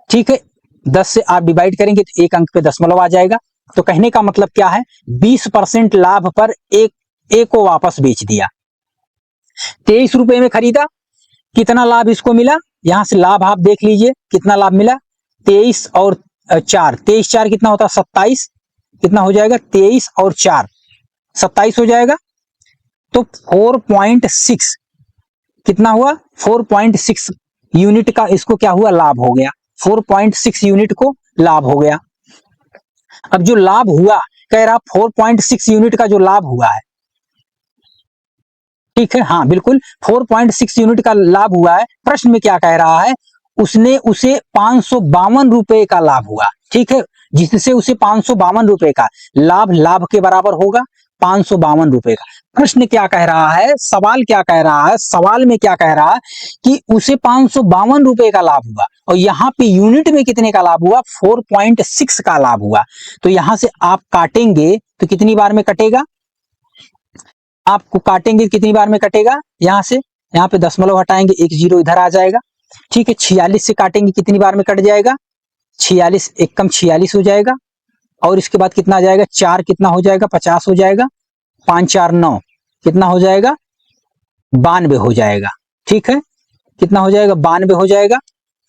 ठीक है। 10 से आप डिवाइड करेंगे तो एक अंक पे दशमलव आ जाएगा। तो कहने का मतलब क्या है? 20% लाभ पर ए को वापस बेच दिया। 23 रुपए में खरीदा। कितना लाभ इसको मिला? यहां से लाभ आप देख लीजिए कितना लाभ मिला। 23 और 4, 23 4 कितना होता है? 27। कितना हो जाएगा? 23 और 4 27 हो जाएगा। तो 4.6 कितना हुआ? 4.6 यूनिट का इसको क्या हुआ? लाभ हो गया। 4.6 यूनिट को लाभ हो गया। अब जो लाभ हुआ, कह रहा 4.6 यूनिट का जो लाभ हुआ है, ठीक है, हाँ बिल्कुल 4.6 यूनिट का लाभ हुआ है। प्रश्न में क्या कह रहा है? उसने उसे 552 रुपए का लाभ हुआ, ठीक है, जिससे उसे 552 रुपए का लाभ के बराबर होगा 552 रुपए का। प्रश्न क्या कह रहा है? सवाल क्या कह रहा है? सवाल में क्या कह रहा है कि उसे 552 रुपए का लाभ हुआ और यहाँ पे यूनिट में कितने का लाभ हुआ? 4.6 का लाभ हुआ। तो यहां से आप काटेंगे तो कितनी बार में कटेगा? आपको काटेंगे कितनी बार में कटेगा? यहां से यहाँ पे दशमलव हटाएंगे, एक जीरो इधर आ जाएगा, ठीक है। 46 से काटेंगे कितनी बार में कट जाएगा? 46 एकम 46 हो जाएगा। और इसके बाद कितना आ जाएगा? 4 कितना हो जाएगा? 50 हो जाएगा। 5 4 9 कितना हो जाएगा? 92 हो जाएगा, ठीक है। कितना हो जाएगा? 92 हो जाएगा।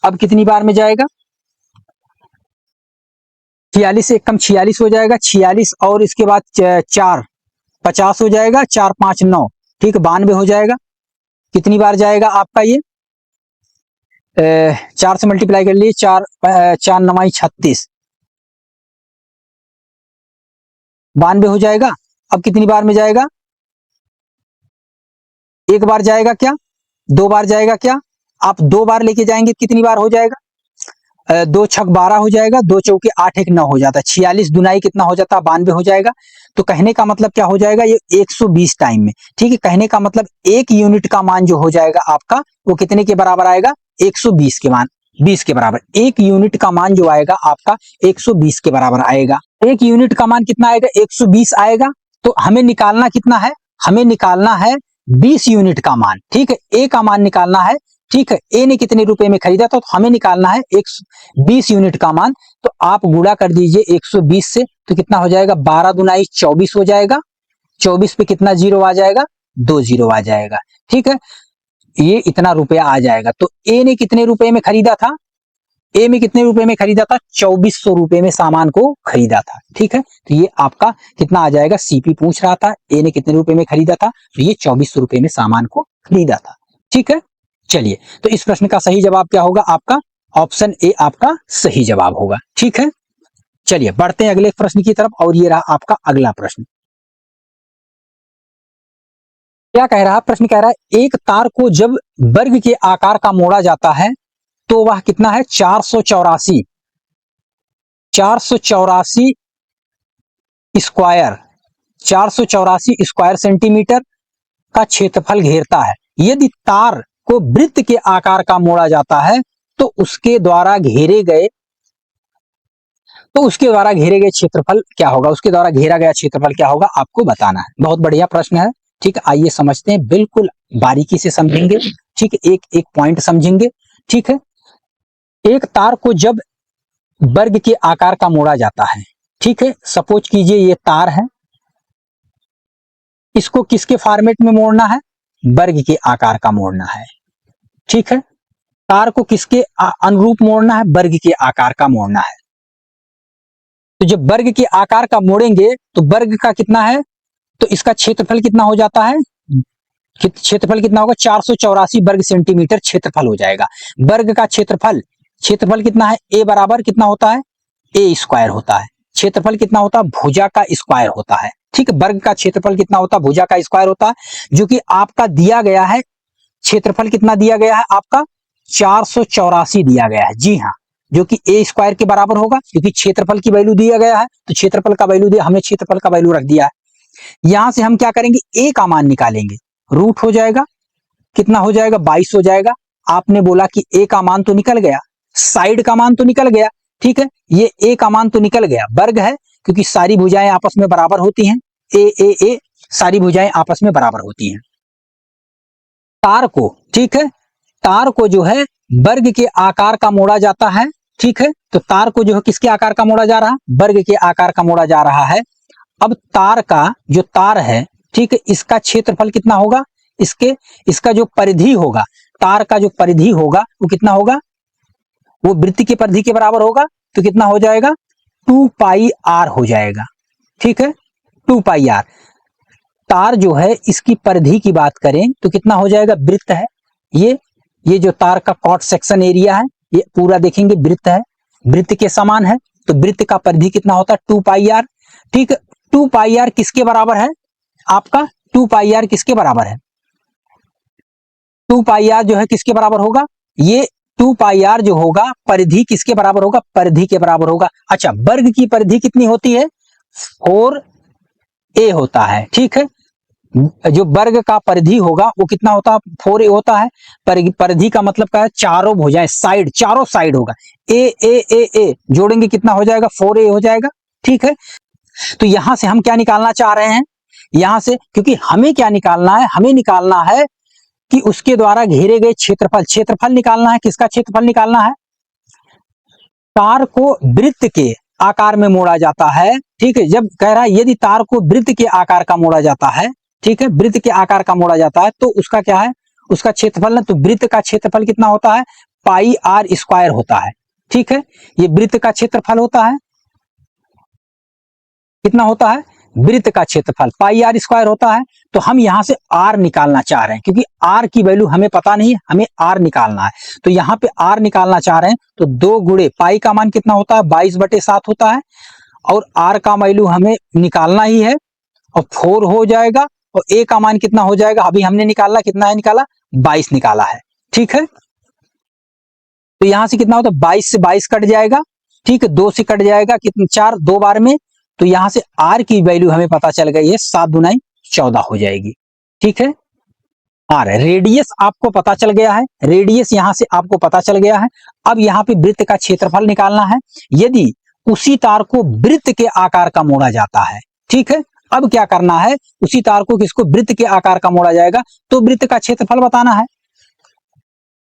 अब कितनी बार में जाएगा? 46 से एकम 46 हो जाएगा। 46 और इसके बाद 4 50 हो जाएगा। 4 5 9, ठीक है, 92 हो जाएगा। कितनी बार जाएगा आपका ये? 4 से मल्टीप्लाई कर लिए, 4 4 9 36, 92 हो जाएगा। अब कितनी बार में जाएगा? एक बार जाएगा क्या? 2 बार जाएगा क्या? आप 2 बार लेके जाएंगे कितनी बार हो जाएगा? 2 छक 12 हो जाएगा। 2 चौके 8 1 9 हो जाता है। 46 दुनाई कितना हो जाता है? 92 हो जाएगा। तो कहने का मतलब क्या हो जाएगा? ये 120 टाइम में, ठीक है। कहने का मतलब 1 यूनिट का मान जो हो जाएगा आपका, वो कितने के बराबर आएगा? 120 के मान, 20 के बराबर। 1 यूनिट का मान जो आएगा आपका 120 के बराबर आएगा। 1 यूनिट का मान कितना आएगा? 120 आएगा। तो हमें निकालना कितना है? हमें निकालना है 20 यूनिट का मान, ठीक है। ए का मान निकालना है, ठीक है। ए ने कितने रुपए में खरीदा था? तो हमें निकालना है 120 यूनिट का मान। तो आप गुणा कर दीजिए 120 से, तो कितना हो जाएगा? 12 दुनाई 24 हो जाएगा। 24 पे कितना जीरो आ जाएगा? 2 जीरो आ जाएगा, ठीक है। ये इतना रुपया आ जाएगा। तो ए ने कितने रुपए में खरीदा था? ए में कितने रुपए में खरीदा था? 2400 रुपए में सामान को खरीदा था, ठीक है। तो ये आपका कितना आ जाएगा? सीपी पूछ रहा था ए ने कितने रुपए में खरीदा था, तो ये 2400 रुपए में सामान को खरीदा था, ठीक है। चलिए, तो इस प्रश्न का सही जवाब क्या होगा? आपका ऑप्शन ए आपका सही जवाब होगा, ठीक है। चलिए बढ़ते हैं अगले प्रश्न की तरफ, और ये रहा आपका अगला प्रश्न। क्या कह रहा है? प्रश्न कह रहा है एक तार को जब वर्ग के आकार का मोड़ा जाता है तो वह कितना है? 484 स्क्वायर 484 स्क्वायर सेंटीमीटर का क्षेत्रफल घेरता है। यदि तार को वृत्त के आकार का मोड़ा जाता है तो उसके द्वारा घेरे गए क्षेत्रफल क्या होगा? उसके द्वारा घेरा गया क्षेत्रफल क्या होगा? आपको बताना है। बहुत बढ़िया प्रश्न है, ठीक है। आइए समझते हैं, बिल्कुल बारीकी से समझेंगे, ठीक है। एक एक पॉइंट समझेंगे, ठीक है। एक तार को जब वर्ग के आकार का मोड़ा जाता है, ठीक है, सपोज कीजिए ये तार है, इसको किसके फॉर्मेट में मोड़ना है, वर्ग के आकार का मोड़ना है। ठीक है, तार को किसके अनुरूप मोड़ना है, वर्ग के आकार का मोड़ना है। तो जब वर्ग के आकार का मोड़ेंगे तो वर्ग का कितना है, तो इसका क्षेत्रफल कितना हो जाता है, क्षेत्रफल कितना होगा, 484 वर्ग सेंटीमीटर क्षेत्रफल हो जाएगा। वर्ग का क्षेत्रफल, क्षेत्रफल कितना है, ए बराबर कितना होता है, ए स्क्वायर होता है। क्षेत्रफल कितना होता है, भुजा का स्क्वायर होता है। ठीक है, वर्ग का क्षेत्रफल कितना होता है, भुजा का स्क्वायर होता है, जो कि आपका दिया गया है। क्षेत्रफल कितना दिया गया है आपका, 484 दिया गया है। जी हाँ, जो कि ए स्क्वायर के बराबर होगा, क्योंकि क्षेत्रफल की वैल्यू दिया गया है तो क्षेत्रफल का वैल्यू दिया, हमने क्षेत्रफल का वैल्यू रख दिया है। यहां से हम क्या करेंगे, ए का मान निकालेंगे, रूट हो जाएगा, कितना हो जाएगा, 22 हो जाएगा। आपने बोला कि ए का मान तो निकल गया, साइड का मान तो निकल गया। ठीक है, ये ए का मान तो निकल गया, वर्ग है, क्योंकि सारी भुजाएं आपस में बराबर होती हैं, ए सारी भुजाएं आपस में बराबर होती हैं। तार को, ठीक है, तार को जो है वर्ग के आकार का मोड़ा जाता है। ठीक है, तो तार को जो है किसके आकार का मोड़ा जा रहा है, वर्ग के आकार का मोड़ा जा रहा है। अब तार का जो तार है, ठीक है, इसका क्षेत्रफल कितना होगा, इसका जो परिधि होगा, तार का जो परिधि होगा वो कितना होगा, वो वृत्त की परिधि के बराबर होगा। तो कितना हो जाएगा, 2 पाई आर हो जाएगा। ठीक है, 2 पाई आर। तार जो है इसकी परिधि की बात करें तो कितना हो जाएगा, वृत्त है ये जो तार का कॉट सेक्शन एरिया है, ये पूरा देखेंगे वृत्त है, वृत्त के समान है, तो वृत्त का परिधि कितना होता है, 2 पाई आर। ठीक है, 2 पाई आर किसके बराबर है आपका, 2 पाई आर किसके बराबर है, 2 पाई आर जो है किसके बराबर होगा, ये 2 पाई आर जो होगा परिधि किसके बराबर होगा, परिधि के बराबर होगा। अच्छा, वर्ग की परिधि कितनी होती है, 4a होता है। ठीक है, जो वर्ग का परिधि होगा वो कितना होता है, 4a होता है। परिधि का मतलब क्या है, चारों भुजाएं, साइड, चारों साइड होगा, ए जोड़ेंगे कितना हो जाएगा, 4a हो जाएगा। ठीक है, तो यहां से हम क्या निकालना चाह रहे हैं, यहां से, क्योंकि हमें क्या निकालना है, हमें निकालना है कि उसके द्वारा घेरे गए क्षेत्रफल निकालना है। किसका क्षेत्रफल निकालना है, तार को वृत्त के आकार में मोड़ा जाता है। ठीक है, जब कह रहा है यदि तार को वृत्त के आकार का मोड़ा जाता है, ठीक है, वृत्त के आकार का मोड़ा जाता है तो उसका क्या है, उसका क्षेत्रफल ना, तो वृत्त का क्षेत्रफल कितना होता है, पाई आर स्क्वायर होता है। ठीक है, ये वृत्त का क्षेत्रफल होता है, कितना होता है, वृत्त का क्षेत्रफल पाई आर स्क्वायर होता है। तो हम यहां से आर निकालना चाह रहे हैं, क्योंकि आर की वैल्यू हमें पता नहीं है, हमें आर निकालना है। तो यहाँ पे आर निकालना चाह रहे हैं, तो 2 गुणे पाई का मान कितना होता है, 22/7 होता है, और आर का वैल्यू हमें निकालना ही है, और 4 हो जाएगा, और ए का मान कितना हो जाएगा, अभी हमने निकाला, कितना है निकाला, 22 निकाला है। ठीक है, तो यहां से कितना होता है, 22 से 22 कट जाएगा। ठीक है, 2 से कट जाएगा, कितना, 4 2 बार में, तो यहां से आर की वैल्यू हमें पता चल गई है, 7 दूनाई 14 हो जाएगी। ठीक है, आर रेडियस आपको पता चल गया है, रेडियस यहां से आपको पता चल गया है। अब यहाँ पे वृत्त का क्षेत्रफल निकालना है, यदि उसी तार को वृत्त के आकार का मोड़ा जाता है। ठीक है, अब क्या करना है, उसी तार को किसको वृत्त के आकार का मोड़ा जाएगा तो वृत्त का क्षेत्रफल बताना है।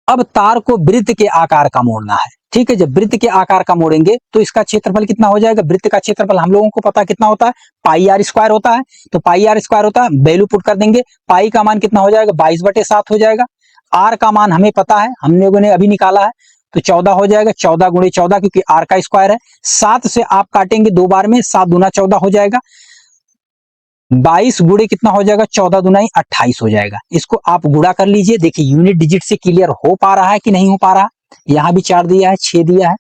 अब तार को वृत्त के आकार का मोड़ना है। ठीक है, जब वृत्त के आकार का मोड़ेंगे तो इसका क्षेत्रफल कितना हो जाएगा, वृत्त का क्षेत्रफल हम लोगों को पता कितना होता है, पाई आर स्क्वायर होता है। तो पाई आर स्क्वायर होता है, वैल्यू पुट कर देंगे, पाई का मान कितना हो जाएगा, 22/7 हो जाएगा। आर का मान हमें पता है, हम लोगों ने अभी निकाला है, तो 14 हो जाएगा, 14 गुणे 14, क्योंकि आर का स्क्वायर है। 7 से आप काटेंगे 2 बार में, 7 दूना 14 हो जाएगा। 22 गुणे कितना हो जाएगा, 14 दूनाई 28 हो जाएगा। इसको आप गुणा कर लीजिए, देखिए यूनिट डिजिट से क्लियर हो पा रहा है कि नहीं हो पा रहा। यहाँ भी 4 दिया है, 6 दिया है,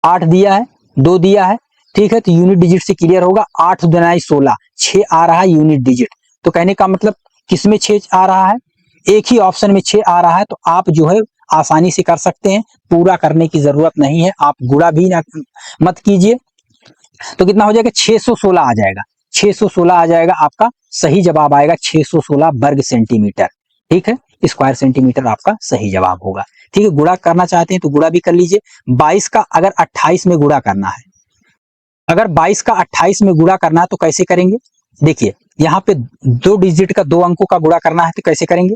8 दिया है, 2 दिया है। ठीक है, तो यूनिट डिजिट से क्लियर होगा, 8 दूनाई 16, 6 आ रहा है यूनिट डिजिट। तो कहने का मतलब किसमें 6 आ रहा है, एक ही ऑप्शन में 6 आ रहा है। तो आप जो है आसानी से कर सकते हैं, पूरा करने की जरूरत नहीं है, आप गुणा भी मत कीजिए। तो कितना हो जाएगा, 616 आ जाएगा, 616 आ जाएगा, आपका सही जवाब आएगा 616 वर्ग सेंटीमीटर। ठीक है, स्क्वायर सेंटीमीटर आपका सही जवाब होगा। ठीक है, गुणा करना चाहते हैं तो गुणा भी कर लीजिए। 22 का अगर 28 में गुणा करना है, अगर 22 का 28 में गुणा करना है तो कैसे करेंगे, देखिए यहाँ पे 2 डिजिट का 2 अंकों का गुणा करना है तो कैसे करेंगे,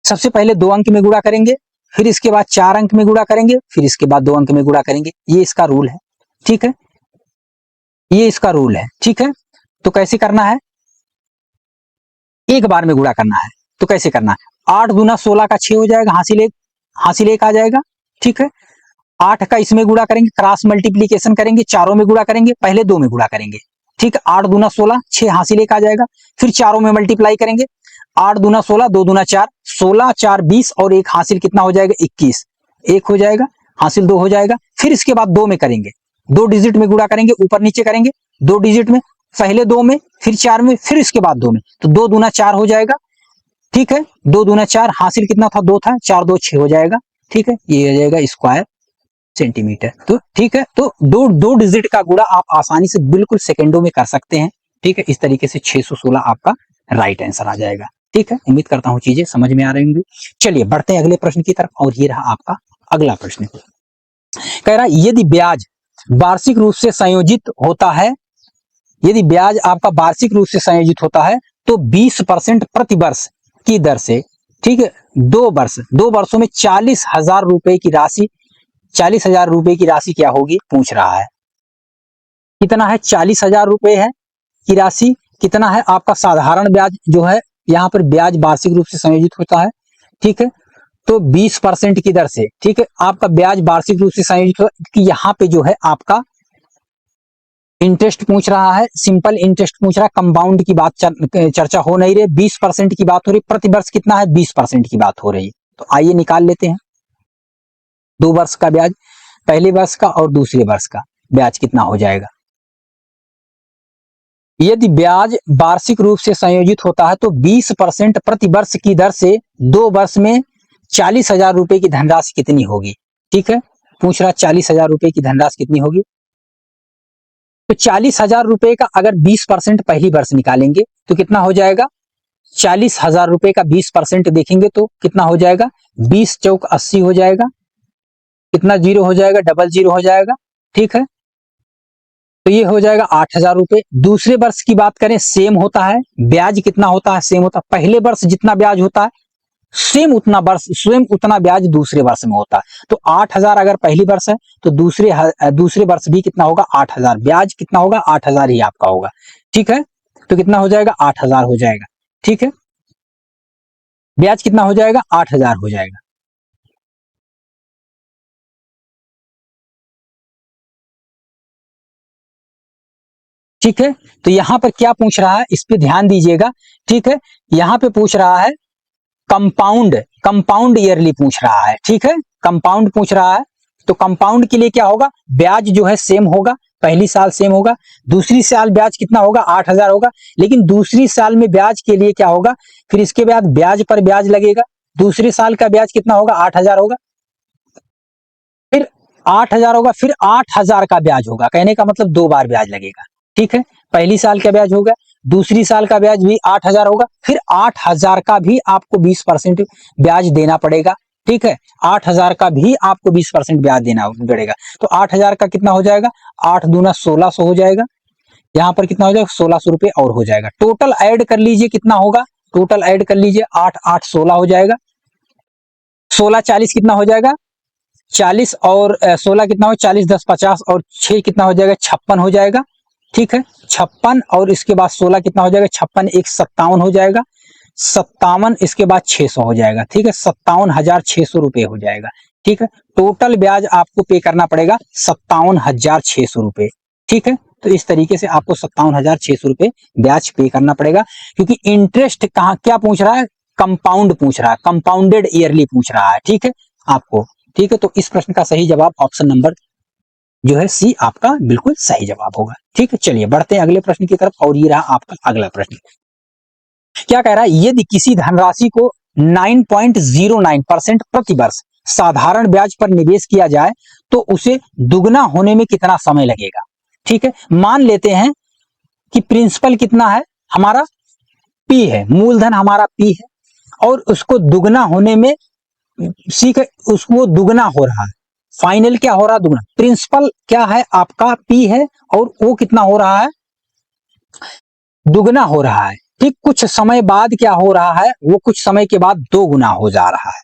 सबसे पहले 2 अंक में गुणा करेंगे, फिर इसके बाद 4 अंक में गुणा करेंगे, फिर इसके बाद 2 अंक में गुणा करेंगे, ये इसका रूल है। ठीक है, ये इसका रूल है, ठीक है। तो कैसे करना है, एक बार में गुणा करना है। तो कैसे करना है, 8 दूना 16 का 6 हो जाएगा, हासिल एक आ जाएगा, ठीक है। 8 का इसमें गुणा करेंगे, क्रॉस मल्टीप्लीकेशन करेंगे, चारों में गुणा करेंगे, पहले 2 में गुणा करेंगे, ठीक है। 8 दूना 16, 6 हासिल एक आ जाएगा, फिर चारों में मल्टीप्लाई करेंगे, 8 दूना 16, 2 दूना 4, 16 4 20 और एक हासिल कितना हो जाएगा, 21, एक हो जाएगा, हासिल 2 हो जाएगा। फिर इसके बाद 2 में करेंगे, 2 डिजिट में गुणा करेंगे, ऊपर नीचे करेंगे, 2 डिजिट में, पहले 2 में, फिर 4 में, फिर इसके बाद 2 में, तो 2 दूना 4 हो जाएगा, ठीक है। 2 दूना 4, हासिल कितना था, 2 था, 4 2 6 हो जाएगा, ठीक है। ये हो जाएगा स्क्वायर सेंटीमीटर। तो ठीक है, तो दो डिजिट का गुणा आप आसानी से बिल्कुल सेकंडों में कर सकते हैं, ठीक है। इस तरीके से 616 आपका राइट आंसर आ जाएगा, ठीक है। उम्मीद करता हूं चीजें समझ में आ रही होंगी। चलिए बढ़ते हैं अगले प्रश्न की तरफ, और ये रहा आपका अगला प्रश्न। कह रहा है यदि ब्याज वार्षिक रूप से संयोजित होता है, यदि ब्याज आपका वार्षिक रूप से संयोजित होता है तो 20% प्रति वर्ष की दर से, ठीक है, 2 वर्षों में 40,000 रुपए की राशि, 40,000 रुपए की राशि क्या होगी, पूछ रहा है। कितना है, 40,000 रुपए है की राशि, कितना है आपका साधारण ब्याज जो है, यहाँ पर ब्याज वार्षिक रूप से संयोजित होता है, ठीक है। तो 20% की दर से, ठीक है, आपका ब्याज वार्षिक रूप से संयोजित होता है, कि यहाँ पे जो है आपका इंटरेस्ट पूछ रहा है, सिंपल इंटरेस्ट पूछ रहा है, कंपाउंड की बात चर्चा हो नहीं रही, 20% की बात हो रही, प्रति वर्ष कितना है, 20% की बात हो रही है। तो आइए निकाल लेते हैं 2 वर्ष का ब्याज, पहले वर्ष का और दूसरे वर्ष का ब्याज कितना हो जाएगा। यदि ब्याज वार्षिक रूप से संयोजित होता है तो 20% प्रति वर्ष की दर से 2 वर्ष में 40,000 रुपए की धनराशि कितनी होगी, ठीक है। पूछ रहा 40,000 रुपए की धनराशि कितनी होगी। तो 40,000 रुपए का अगर 20% पहली वर्ष निकालेंगे तो कितना हो जाएगा, 40,000 रुपए का 20% देखेंगे तो कितना हो जाएगा, 20 चौक 80 हो जाएगा, कितना जीरो हो जाएगा, 00 हो जाएगा, ठीक है। तो ये हो जाएगा 8,000 रुपए। दूसरे वर्ष की बात करें, सेम होता है, ब्याज कितना होता है, सेम होता है, पहले वर्ष जितना ब्याज होता है सेम उतना ब्याज दूसरे वर्ष में होता है। तो 8,000 अगर पहली वर्ष है तो दूसरे वर्ष भी कितना होगा, 8,000, ब्याज कितना होगा, 8,000 ही आपका होगा, ठीक है। तो कितना हो जाएगा, 8,000 हो जाएगा, ठीक है। ब्याज कितना हो जाएगा, 8,000 हो जाएगा। ठीक है, तो यहां पर क्या पूछ रहा है, इस पे ध्यान दीजिएगा, ठीक है। यहां पे पूछ रहा है कंपाउंड ईयरली पूछ रहा है, ठीक है, कंपाउंड पूछ रहा है। तो कंपाउंड के लिए क्या होगा, ब्याज जो है सेम होगा, पहली साल सेम होगा, दूसरी साल ब्याज कितना होगा, 8,000 होगा, लेकिन दूसरी साल में ब्याज के लिए क्या होगा, फिर इसके बाद ब्याज पर ब्याज लगेगा, दूसरे साल का ब्याज कितना होगा, 8,000 होगा, फिर 8,000 होगा, फिर 8,000 का ब्याज होगा, कहने का मतलब 2 बार ब्याज लगेगा, ठीक है। पहली साल का ब्याज होगा, दूसरी साल का ब्याज भी 8,000 होगा, फिर 8,000 का भी आपको 20% ब्याज देना पड़ेगा, ठीक है। 8,000 का भी आपको 20% ब्याज देना पड़ेगा। तो 8,000 का कितना हो जाएगा, 8 दूना 1,600 हो जाएगा, यहाँ पर कितना हो जाएगा, 1,600 रुपए और हो जाएगा। टोटल ऐड कर लीजिए, कितना होगा, टोटल ऐड कर लीजिए, 8 8 16 हो जाएगा, 16 40 कितना हो जाएगा, 40 और 16 कितना हो, 40 10 50 और 6 कितना हो जाएगा, 56 हो जाएगा, ठीक है। 56 और इसके बाद 16 कितना हो जाएगा, 56 1 57 हो जाएगा, 57 इसके बाद 600 हो जाएगा, ठीक है। 57,600 रुपए हो जाएगा, ठीक है। टोटल ब्याज आपको पे करना पड़ेगा 57,600 रुपए, ठीक है। तो इस तरीके से आपको 57,600 रुपए ब्याज पे करना पड़ेगा, क्योंकि इंटरेस्ट कहाँ क्या पूछ रहा है, कंपाउंड पूछ रहा है, कंपाउंडेड ईयरली पूछ रहा है, ठीक है आपको, ठीक है। तो इस प्रश्न का सही जवाब ऑप्शन नंबर जो है सी आपका बिल्कुल सही जवाब होगा, ठीक है। चलिए बढ़ते हैं अगले प्रश्न की तरफ, और ये रहा आपका अगला प्रश्न। क्या कह रहा है, यदि किसी धनराशि को 9.09% प्रति वर्ष साधारण ब्याज पर निवेश किया जाए तो उसे दुगना होने में कितना समय लगेगा, ठीक है। मान लेते हैं कि प्रिंसिपल कितना है हमारा, पी है, मूलधन हमारा पी है, और उसको दुगना होने में, ठीक है, उसको दुगना हो रहा है, फाइनल क्या हो रहा है, दुगना, प्रिंसिपल क्या है आपका पी है, और वो कितना हो रहा है, दुगना हो रहा है, ठीक। कुछ समय बाद क्या हो रहा है, वो कुछ समय के बाद 2 गुना हो जा रहा है।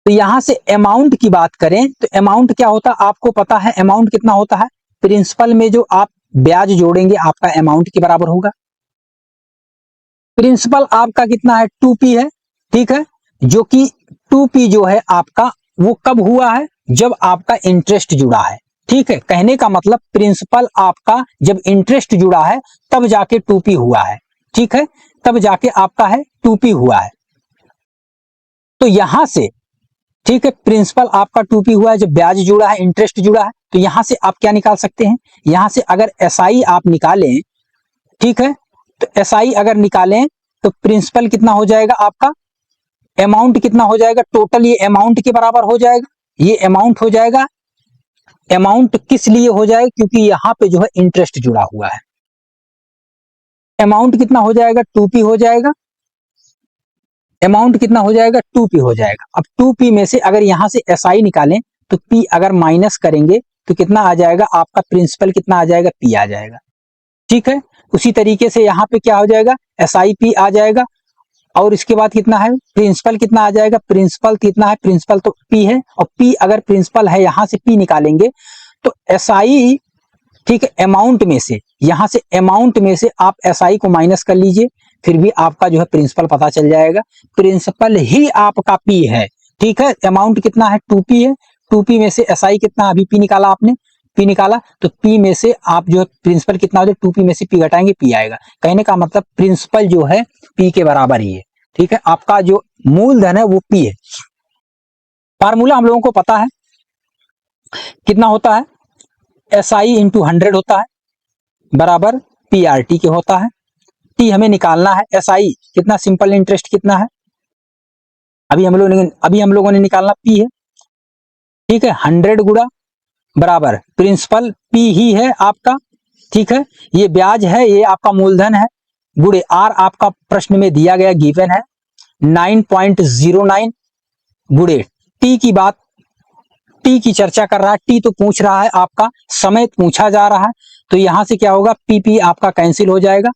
तो यहां से अमाउंट की बात करें तो अमाउंट क्या होता है, आपको पता है अमाउंट कितना होता है, प्रिंसिपल में जो आप ब्याज जोड़ेंगे आपका अमाउंट के बराबर होगा। प्रिंसिपल आपका कितना है 2p है, ठीक है, जो कि 2p जो है आपका वो कब हुआ है, जब आपका इंटरेस्ट जुड़ा है, ठीक है। कहने का मतलब प्रिंसिपल आपका जब इंटरेस्ट जुड़ा है तब जाके 2p हुआ है, ठीक है, तब जाके आपका है 2p हुआ है। तो यहां से, ठीक है, प्रिंसिपल आपका 2p हुआ है जब ब्याज जुड़ा है, इंटरेस्ट जुड़ा है, तो यहां से आप क्या निकाल सकते हैं, यहां से अगर एसआई आप निकालें, ठीक है, तो एसआई अगर निकालें तो प्रिंसिपल कितना हो जाएगा आपका, अमाउंट कितना हो जाएगा, टोटल ये अमाउंट के बराबर हो जाएगा, ये अमाउंट हो जाएगा। अमाउंट किस लिए हो जाएगा, क्योंकि यहां पे जो है इंटरेस्ट जुड़ा हुआ है। अमाउंट कितना हो जाएगा 2p हो जाएगा, अमाउंट कितना हो जाएगा 2p हो जाएगा। अब 2p में से अगर यहां से एसआई निकालें तो p अगर माइनस करेंगे तो कितना आ जाएगा आपका, प्रिंसिपल कितना आ जाएगा, p आ जाएगा, ठीक है। उसी तरीके से यहाँ पे क्या हो जाएगा, एसआई p आ जाएगा, और इसके बाद कितना है, प्रिंसिपल कितना आ जाएगा, प्रिंसिपल कितना है, प्रिंसिपल तो p है, और p अगर प्रिंसिपल है यहां से p निकालेंगे तो एसआई, ठीक है, अमाउंट में से, यहां से अमाउंट में से आप एसआई को माइनस कर लीजिए, फिर भी आपका जो है प्रिंसिपल पता चल जाएगा, प्रिंसिपल ही आपका p है, ठीक है। अमाउंट कितना है 2p है, 2p में से एसआई कितना, अभी p निकाला आपने, p निकाला, तो p में से आप जो प्रिंसिपल कितना हो जाए, 2p में से p घटाएंगे, p आएगा। कहने का मतलब प्रिंसिपल जो है p के बराबर ही है, ठीक है। आपका जो मूलधन है वो p है। फार्मूला हम लोगों को पता है कितना होता है, एसआई इंटू 100 होता है बराबर पीआरटी के होता है। टी हमें निकालना है, एसआई कितना, सिंपल इंटरेस्ट कितना है, अभी हम लोगों ने निकालना पी है, ठीक है, 100 गुणा बराबर प्रिंसिपल पी ही है आपका, ठीक है, ये ब्याज है, ये आपका मूलधन है, गुणे आर आपका प्रश्न में दिया गया गिवन है 9.09, गुणे टी की बात, टी की चर्चा कर रहा है, टी तो पूछ रहा है आपका, समय पूछा जा रहा है, तो यहां से क्या होगा, पीपी आपका कैंसिल हो जाएगा,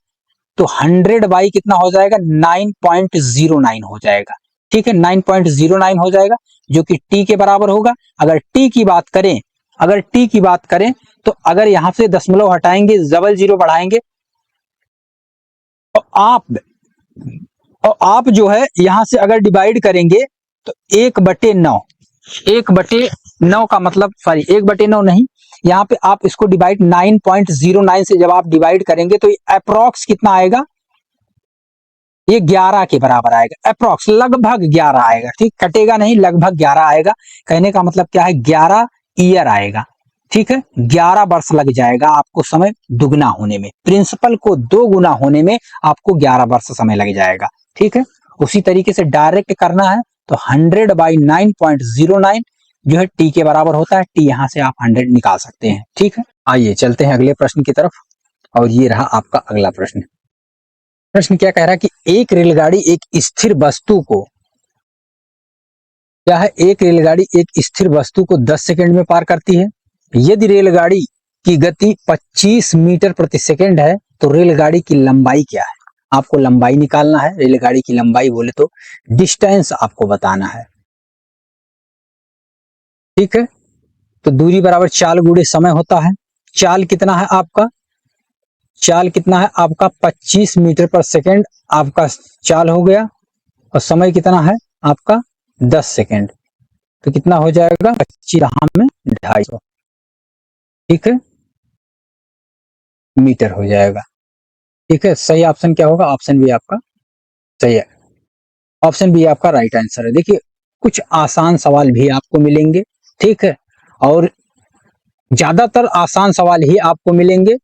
तो 100 बाई कितना हो जाएगा 9.09 हो जाएगा, ठीक है, 9.09 हो जाएगा, जो कि टी के बराबर होगा। अगर टी की बात करें, अगर टी की बात करें तो अगर यहां से दशमलव हटाएंगे, डबल जीरो बढ़ाएंगे, तो आप जो है यहां से अगर डिवाइड करेंगे तो 1/9, 1/9 का मतलब, सॉरी 1/9 नहीं, यहाँ पे आप इसको डिवाइड 9.09 से जब आप डिवाइड करेंगे तो अप्रोक्स कितना आएगा, ये 11 के बराबर आएगा, अप्रोक्स लगभग 11 आएगा, ठीक, कटेगा नहीं, लगभग 11 आएगा। कहने का मतलब क्या है, 11 ईयर आएगा, ठीक है, 11 वर्ष लग जाएगा आपको समय दुगना होने में, प्रिंसिपल को 2 गुना होने में आपको 11 वर्ष समय लग जाएगा, ठीक है। उसी तरीके से डायरेक्ट करना है तो 100 बाई 9.09 जो है टी के बराबर होता है, टी यहां से आप 100 निकाल सकते हैं, ठीक है। आइए चलते हैं अगले प्रश्न की तरफ, और ये रहा आपका अगला प्रश्न। प्रश्न क्या कह रहा है कि एक रेलगाड़ी एक स्थिर वस्तु को, क्या है, एक रेलगाड़ी एक स्थिर वस्तु को 10 सेकंड में पार करती है। यदि रेलगाड़ी की गति 25 मीटर प्रति सेकंड है तो रेलगाड़ी की लंबाई क्या है। आपको लंबाई निकालना है, रेलगाड़ी की लंबाई बोले तो डिस्टेंस आपको बताना है, ठीक है। तो दूरी बराबर चाल गुणे समय होता है, चाल कितना है आपका, चाल कितना है आपका 25 मीटर पर सेकंड आपका चाल हो गया, और समय कितना है आपका 10 सेकंड, तो कितना हो जाएगा 25 में 250, ठीक है, मीटर हो जाएगा, ठीक है। सही ऑप्शन क्या होगा, ऑप्शन बी आपका सही है, ऑप्शन बी आपका राइट आंसर है। देखिए कुछ आसान सवाल भी आपको मिलेंगे, ठीक है, और ज्यादातर आसान सवाल ही आपको मिलेंगे,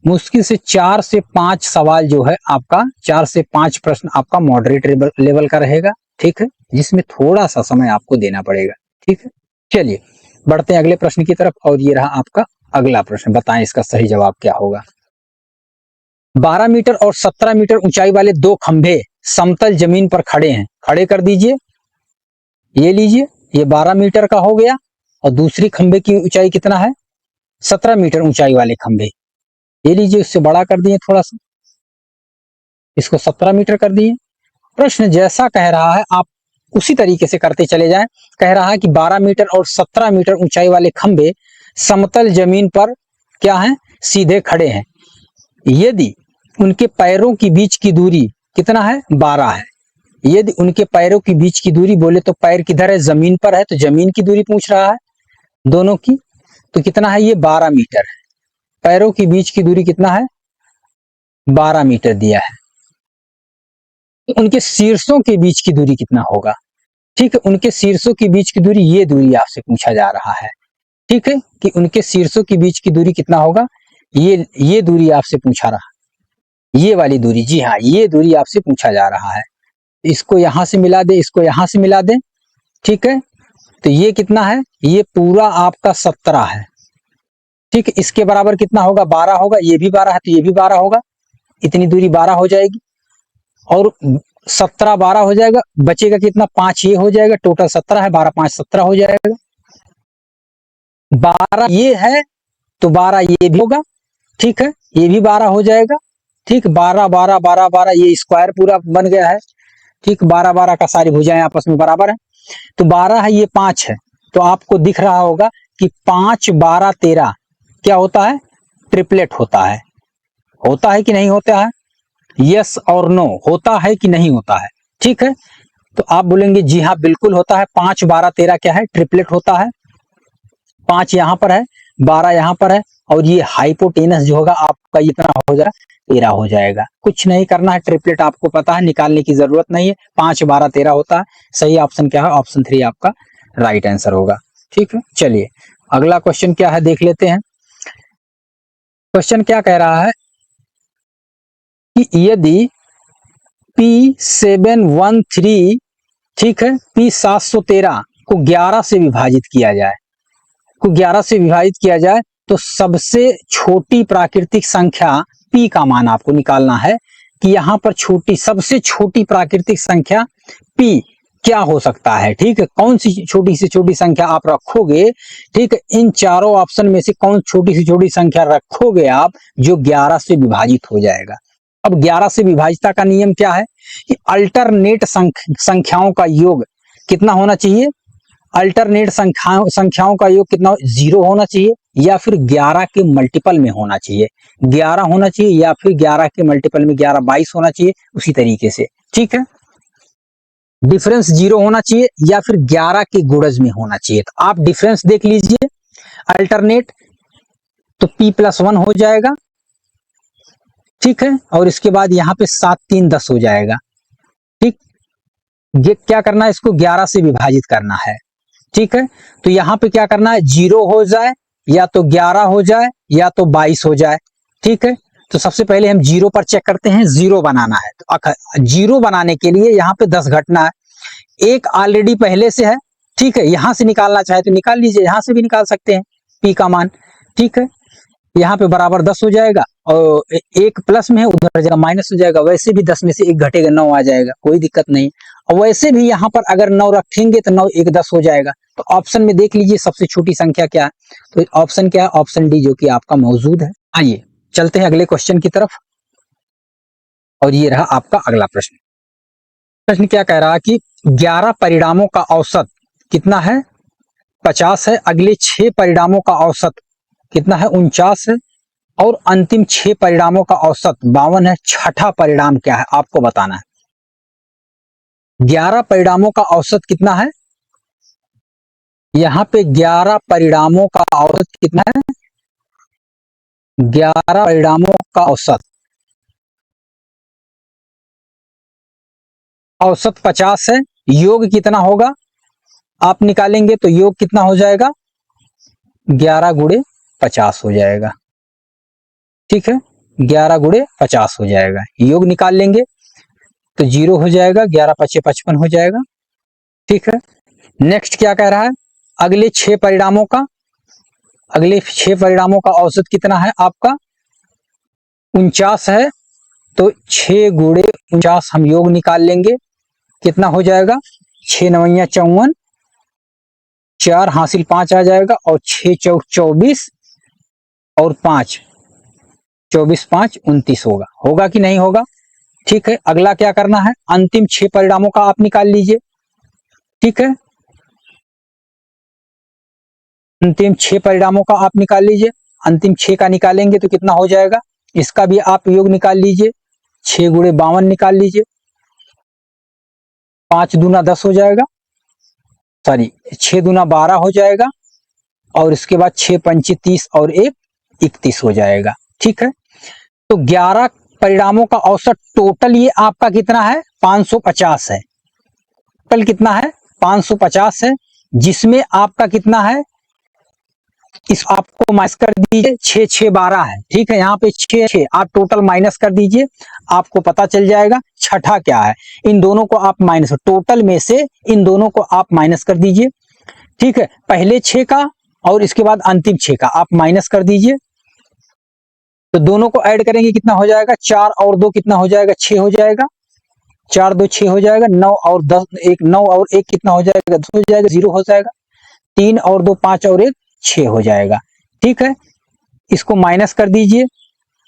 मुश्किल से 4 से 5 सवाल जो है आपका, 4 से 5 प्रश्न आपका मॉडरेट लेवल का रहेगा, ठीक है, जिसमें थोड़ा सा समय आपको देना पड़ेगा, ठीक है। चलिए बढ़ते हैं अगले प्रश्न की तरफ, और ये रहा आपका अगला प्रश्न, बताएं इसका सही जवाब क्या होगा। 12 मीटर और 17 मीटर ऊंचाई वाले 2 खंभे समतल जमीन पर खड़े हैं, खड़े कर दीजिए, ये लीजिए, ये 12 मीटर का हो गया, और दूसरी खंभे की ऊंचाई कितना है 17 मीटर ऊंचाई वाले खंभे, ये लीजिए, उससे बड़ा कर दिए थोड़ा सा, इसको 17 मीटर कर दिए। प्रश्न जैसा कह रहा है आप उसी तरीके से करते चले जाएं। कह रहा है कि 12 मीटर और 17 मीटर ऊंचाई वाले खंभे समतल जमीन पर क्या हैं, सीधे खड़े हैं। यदि उनके पैरों की बीच की दूरी कितना है, 12 है। यदि उनके पैरों की बीच की दूरी बोले तो पैर किधर है, जमीन पर है, तो जमीन की दूरी पूछ रहा है दोनों की, तो कितना है ये 12 मीटर है। पैरों की बीच की दूरी कितना है, 12 मीटर दिया है। तो उनके शीर्षों के बीच की दूरी कितना होगा, ठीक है, उनके शीर्षों के बीच की दूरी, ये दूरी आपसे पूछा जा रहा है, ठीक है, कि उनके शीर्षों के बीच की दूरी कितना होगा, ये दूरी आपसे पूछा रहा, ये वाली दूरी, जी हाँ, ये दूरी आपसे पूछा जा रहा है। इसको यहां से मिला दे, इसको यहां से मिला दे, ठीक है, तो ये कितना है, ये पूरा आपका 17 है, ठीक है। इसके बराबर कितना होगा, 12 होगा, ये भी 12 है तो ये भी 12 होगा, इतनी दूरी 12 हो जाएगी, और 17 12 हो जाएगा, बचेगा कितना, 5 ये हो जाएगा, टोटल 17 है, 12 5 17 हो जाएगा। 12 ये है तो 12 ये भी होगा, ठीक है, ये भी 12 हो जाएगा, ठीक, 12 12 12 12, ये स्क्वायर पूरा बन गया है, ठीक, 12 12 का सारी भुजाएं आपस में बराबर है, तो 12 है, ये 5 है, तो आपको दिख रहा होगा कि 5 12 13 क्या होता है, ट्रिपलेट होता है कि नहीं होता है, यस और नो, होता है कि नहीं होता है, ठीक है। तो आप बोलेंगे जी हाँ बिल्कुल होता है, 5 12 13 क्या है, ट्रिपलेट होता है। 5 यहाँ पर है, 12 यहाँ पर है, और ये हाइपोटेनस जो होगा आपका इतना हो जाएगा, 13 हो जाएगा। कुछ नहीं करना है, ट्रिपलेट आपको पता है, निकालने की जरूरत नहीं है, 5 12 13 होता है। सही ऑप्शन क्या है, ऑप्शन 3 आपका राइट आंसर होगा, ठीक है। चलिए अगला क्वेश्चन क्या है देख लेते हैं। क्वेश्चन क्या कह रहा है कि यदि P713, ठीक है, P713 को 11 से विभाजित किया जाए, तो सबसे छोटी प्राकृतिक संख्या P का मान आपको निकालना है कि यहाँ पर सबसे छोटी प्राकृतिक संख्या P क्या हो सकता है, ठीक है, कौन सी छोटी से छोटी संख्या आप रखोगे, ठीक है, इन चारों ऑप्शन में से कौन छोटी से छोटी संख्या रखोगे आप जो 11 से विभाजित हो जाएगा। अब 11 से विभाजिता का नियम क्या है कि अल्टरनेट संख्याओं का योग कितना होना चाहिए, अल्टरनेट संख्याओं का योग कितना, 0 होना चाहिए, या फिर 11 के मल्टीपल में होना चाहिए, 11 होना चाहिए, या फिर 11 के मल्टीपल में 11 22 होना चाहिए, उसी तरीके से, ठीक है। डिफरेंस 0 होना चाहिए या फिर 11 के गुणज में होना चाहिए। तो आप डिफरेंस देख लीजिए, अल्टरनेट तो P+1 हो जाएगा, ठीक है, और इसके बाद यहाँ पे 7 3 10 हो जाएगा, ठीक। ये क्या करना है, इसको 11 से विभाजित करना है, ठीक है। तो यहाँ पे क्या करना है, 0 हो जाए, या तो 11 हो जाए, या तो 22 हो जाए, ठीक है। तो सबसे पहले हम 0 पर चेक करते हैं, 0 बनाना है। तो 0 बनाने के लिए यहाँ पे 10 घटना है, एक ऑलरेडी पहले से है, ठीक है, यहां से निकालना चाहे तो निकाल लीजिए, यहां से भी निकाल सकते हैं P का मान, ठीक है। यहाँ पे बराबर 10 हो जाएगा, और एक प्लस में है, उधर जगह माइनस हो जाएगा, वैसे भी 10 में से एक घटेगा, 9 आ जाएगा, कोई दिक्कत नहीं। और वैसे भी यहाँ पर अगर 9 रखेंगे तो 9 1 10 हो जाएगा। तो ऑप्शन में देख लीजिए सबसे छोटी संख्या क्या है, तो ऑप्शन क्या है, ऑप्शन डी, जो कि आपका मौजूद है। आइए चलते हैं अगले क्वेश्चन की तरफ, और ये रहा आपका अगला प्रश्न। प्रश्न क्या कह रहा है कि 11 परिणामों का औसत कितना है, 50 है, अगले 6 परिणामों का औसत कितना है, 49 है, और अंतिम 6 परिणामों का औसत 52 है। छठा परिणाम क्या है आपको बताना है। 11 परिणामों का औसत कितना है, यहाँ पे 11 परिणामों का औसत कितना है, 11 परिणामों का औसत 50 है, योग कितना होगा आप निकालेंगे तो योग कितना हो जाएगा, 11 गुणे 50 हो जाएगा, ठीक है, 11 गुणे 50 हो जाएगा, योग निकाल लेंगे तो 0 हो जाएगा, 11 5 55 हो जाएगा, ठीक है। नेक्स्ट क्या कह रहा है, अगले 6 परिणामों का औसत कितना है आपका, 49 है, तो 6 गुणे 49 हम योग निकाल लेंगे, कितना हो जाएगा, 6 9 54, 4 हासिल 5 आ जाएगा, और 6 चौक 24, और 5 24 5 29 होगा कि नहीं होगा, ठीक है। अगला क्या करना है, अंतिम 6 परिणामों का आप निकाल लीजिए, ठीक है, अंतिम 6 परिणामों का आप निकाल लीजिए। अंतिम 6 का निकालेंगे तो कितना हो जाएगा, इसका भी आप योग निकाल लीजिए, 6 गुणे 52 निकाल लीजिए, 5 दूना 10 हो जाएगा, सॉरी 6 दूना 12 हो जाएगा, और इसके बाद 6 पंचे 30 और 1 31 हो जाएगा। ठीक है, तो 11 परिणामों का औसत टोटल ये आपका कितना है, 550 है। टोटल कितना है, 550 है, जिसमें आपका कितना है, इस आपको माइनस कर दीजिए, 6 6 12 है। ठीक है, यहाँ पे 6 6 आप टोटल माइनस कर दीजिए, आपको पता चल जाएगा छठा क्या है। इन दोनों को आप माइनस, टोटल में से इन दोनों को आप माइनस कर दीजिए। ठीक है, पहले 6 का और इसके बाद अंतिम 6 का आप माइनस कर दीजिए, तो दोनों को ऐड करेंगे कितना हो जाएगा, 4 और 2 कितना हो जाएगा, 6 हो जाएगा, 4 2 6 हो जाएगा, 9 और 10 1 9 और 1 कितना हो जाएगा, 2 हो जाएगा, 0 हो जाएगा, 3 और 2 5 और 1 6 हो जाएगा। ठीक है, इसको माइनस कर दीजिए।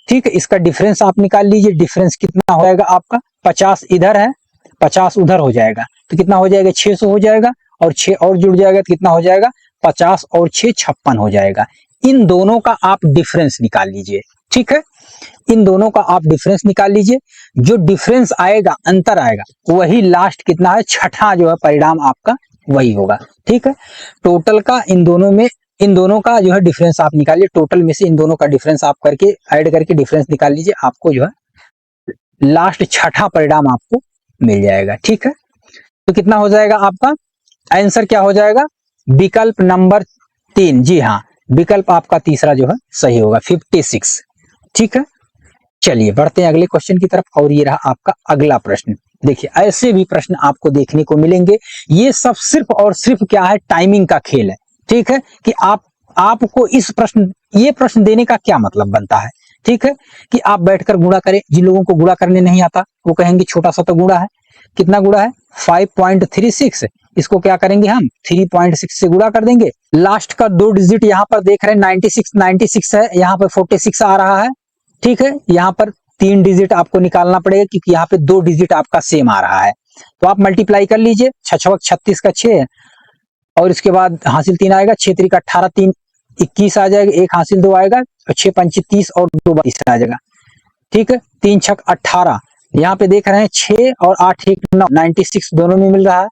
ठीक है, इसका डिफरेंस आप निकाल लीजिए, डिफरेंस कितना हो जाएगा आपका, 50 इधर है 50 उधर हो जाएगा, तो कितना हो जाएगा, 600 हो जाएगा, और 6 और जुड़ जाएगा तो कितना हो जाएगा, 50 और 6 56 हो जाएगा। इन दोनों का आप डिफरेंस निकाल लीजिए। ठीक है, इन दोनों का आप डिफरेंस निकाल लीजिए, जो डिफरेंस आएगा, अंतर आएगा, वही लास्ट कितना है, छठा जो है परिणाम आपका वही होगा। ठीक है, टोटल का इन दोनों का जो है डिफरेंस आप निकालिए, टोटल में से इन दोनों का डिफरेंस आप करके ऐड करके डिफरेंस निकाल लीजिए, आपको जो है लास्ट छठा परिणाम आपको मिल जाएगा। ठीक है, तो कितना हो जाएगा आपका आंसर, क्या हो जाएगा, विकल्प नंबर 3। जी हाँ, विकल्प आपका तीसरा जो है सही होगा, 56। ठीक है, चलिए बढ़ते हैं अगले क्वेश्चन की तरफ, और ये रहा आपका अगला प्रश्न। देखिए ऐसे भी प्रश्न आपको देखने को मिलेंगे, ये सब सिर्फ और सिर्फ क्या है, टाइमिंग का खेल है। ठीक है, कि आपको ये प्रश्न देने का क्या मतलब बनता है। ठीक है, कि आप बैठकर गुणा करें, जिन लोगों को गुणा करने नहीं आता वो कहेंगे छोटा सा तो गुणा है, कितना गुणा है, 5.36, इसको क्या करेंगे हम, 3.6 से गुणा कर देंगे, लास्ट का 2 डिजिट यहाँ पर देख रहे हैं 96 है, यहाँ पर 46 आ रहा है। ठीक है, यहाँ पर 3 डिजिट आपको निकालना पड़ेगा, क्योंकि यहाँ पे 2 डिजिट आपका सेम आ रहा है, तो आप मल्टीप्लाई कर लीजिए, 6 36 का 6, और इसके बाद हासिल 3 आएगा, 6 3 का 18, 3 21 आ जाएगा, 1 हासिल 2 आएगा, और 6 5 30 और 2 22 आ जाएगा। ठीक है, 3 6 18, यहाँ पे देख रहे हैं 6 और 8 1 9, 96 दोनों में मिल रहा है।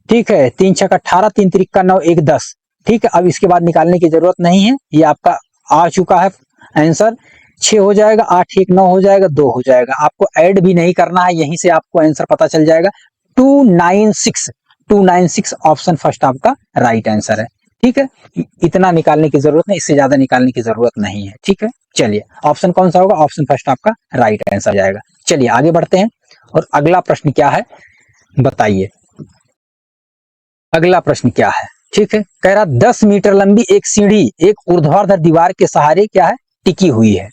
ठीक है, 3 6 18, 3 3 का 9, 1 10। ठीक है, अब इसके बाद निकालने की जरूरत नहीं है, ये आपका आ चुका है आंसर, 6 हो जाएगा, 8 1 9 हो जाएगा, 2 हो जाएगा, आपको ऐड भी नहीं करना है, यहीं से आपको आंसर पता चल जाएगा, 296 ऑप्शन फर्स्ट आपका राइट आंसर है। ठीक है, इतना निकालने की जरूरत नहीं, इससे ज्यादा निकालने की जरूरत नहीं है। ठीक है, चलिए ऑप्शन कौन सा होगा, ऑप्शन फर्स्ट आपका राइट आंसर जाएगा। चलिए आगे बढ़ते हैं, और अगला प्रश्न क्या है बताइए, अगला प्रश्न क्या है। ठीक है, कह रहा 10 मीटर लंबी एक सीढ़ी एक ऊर्ध्वाधर दीवार के सहारे क्या है, टिकी हुई है,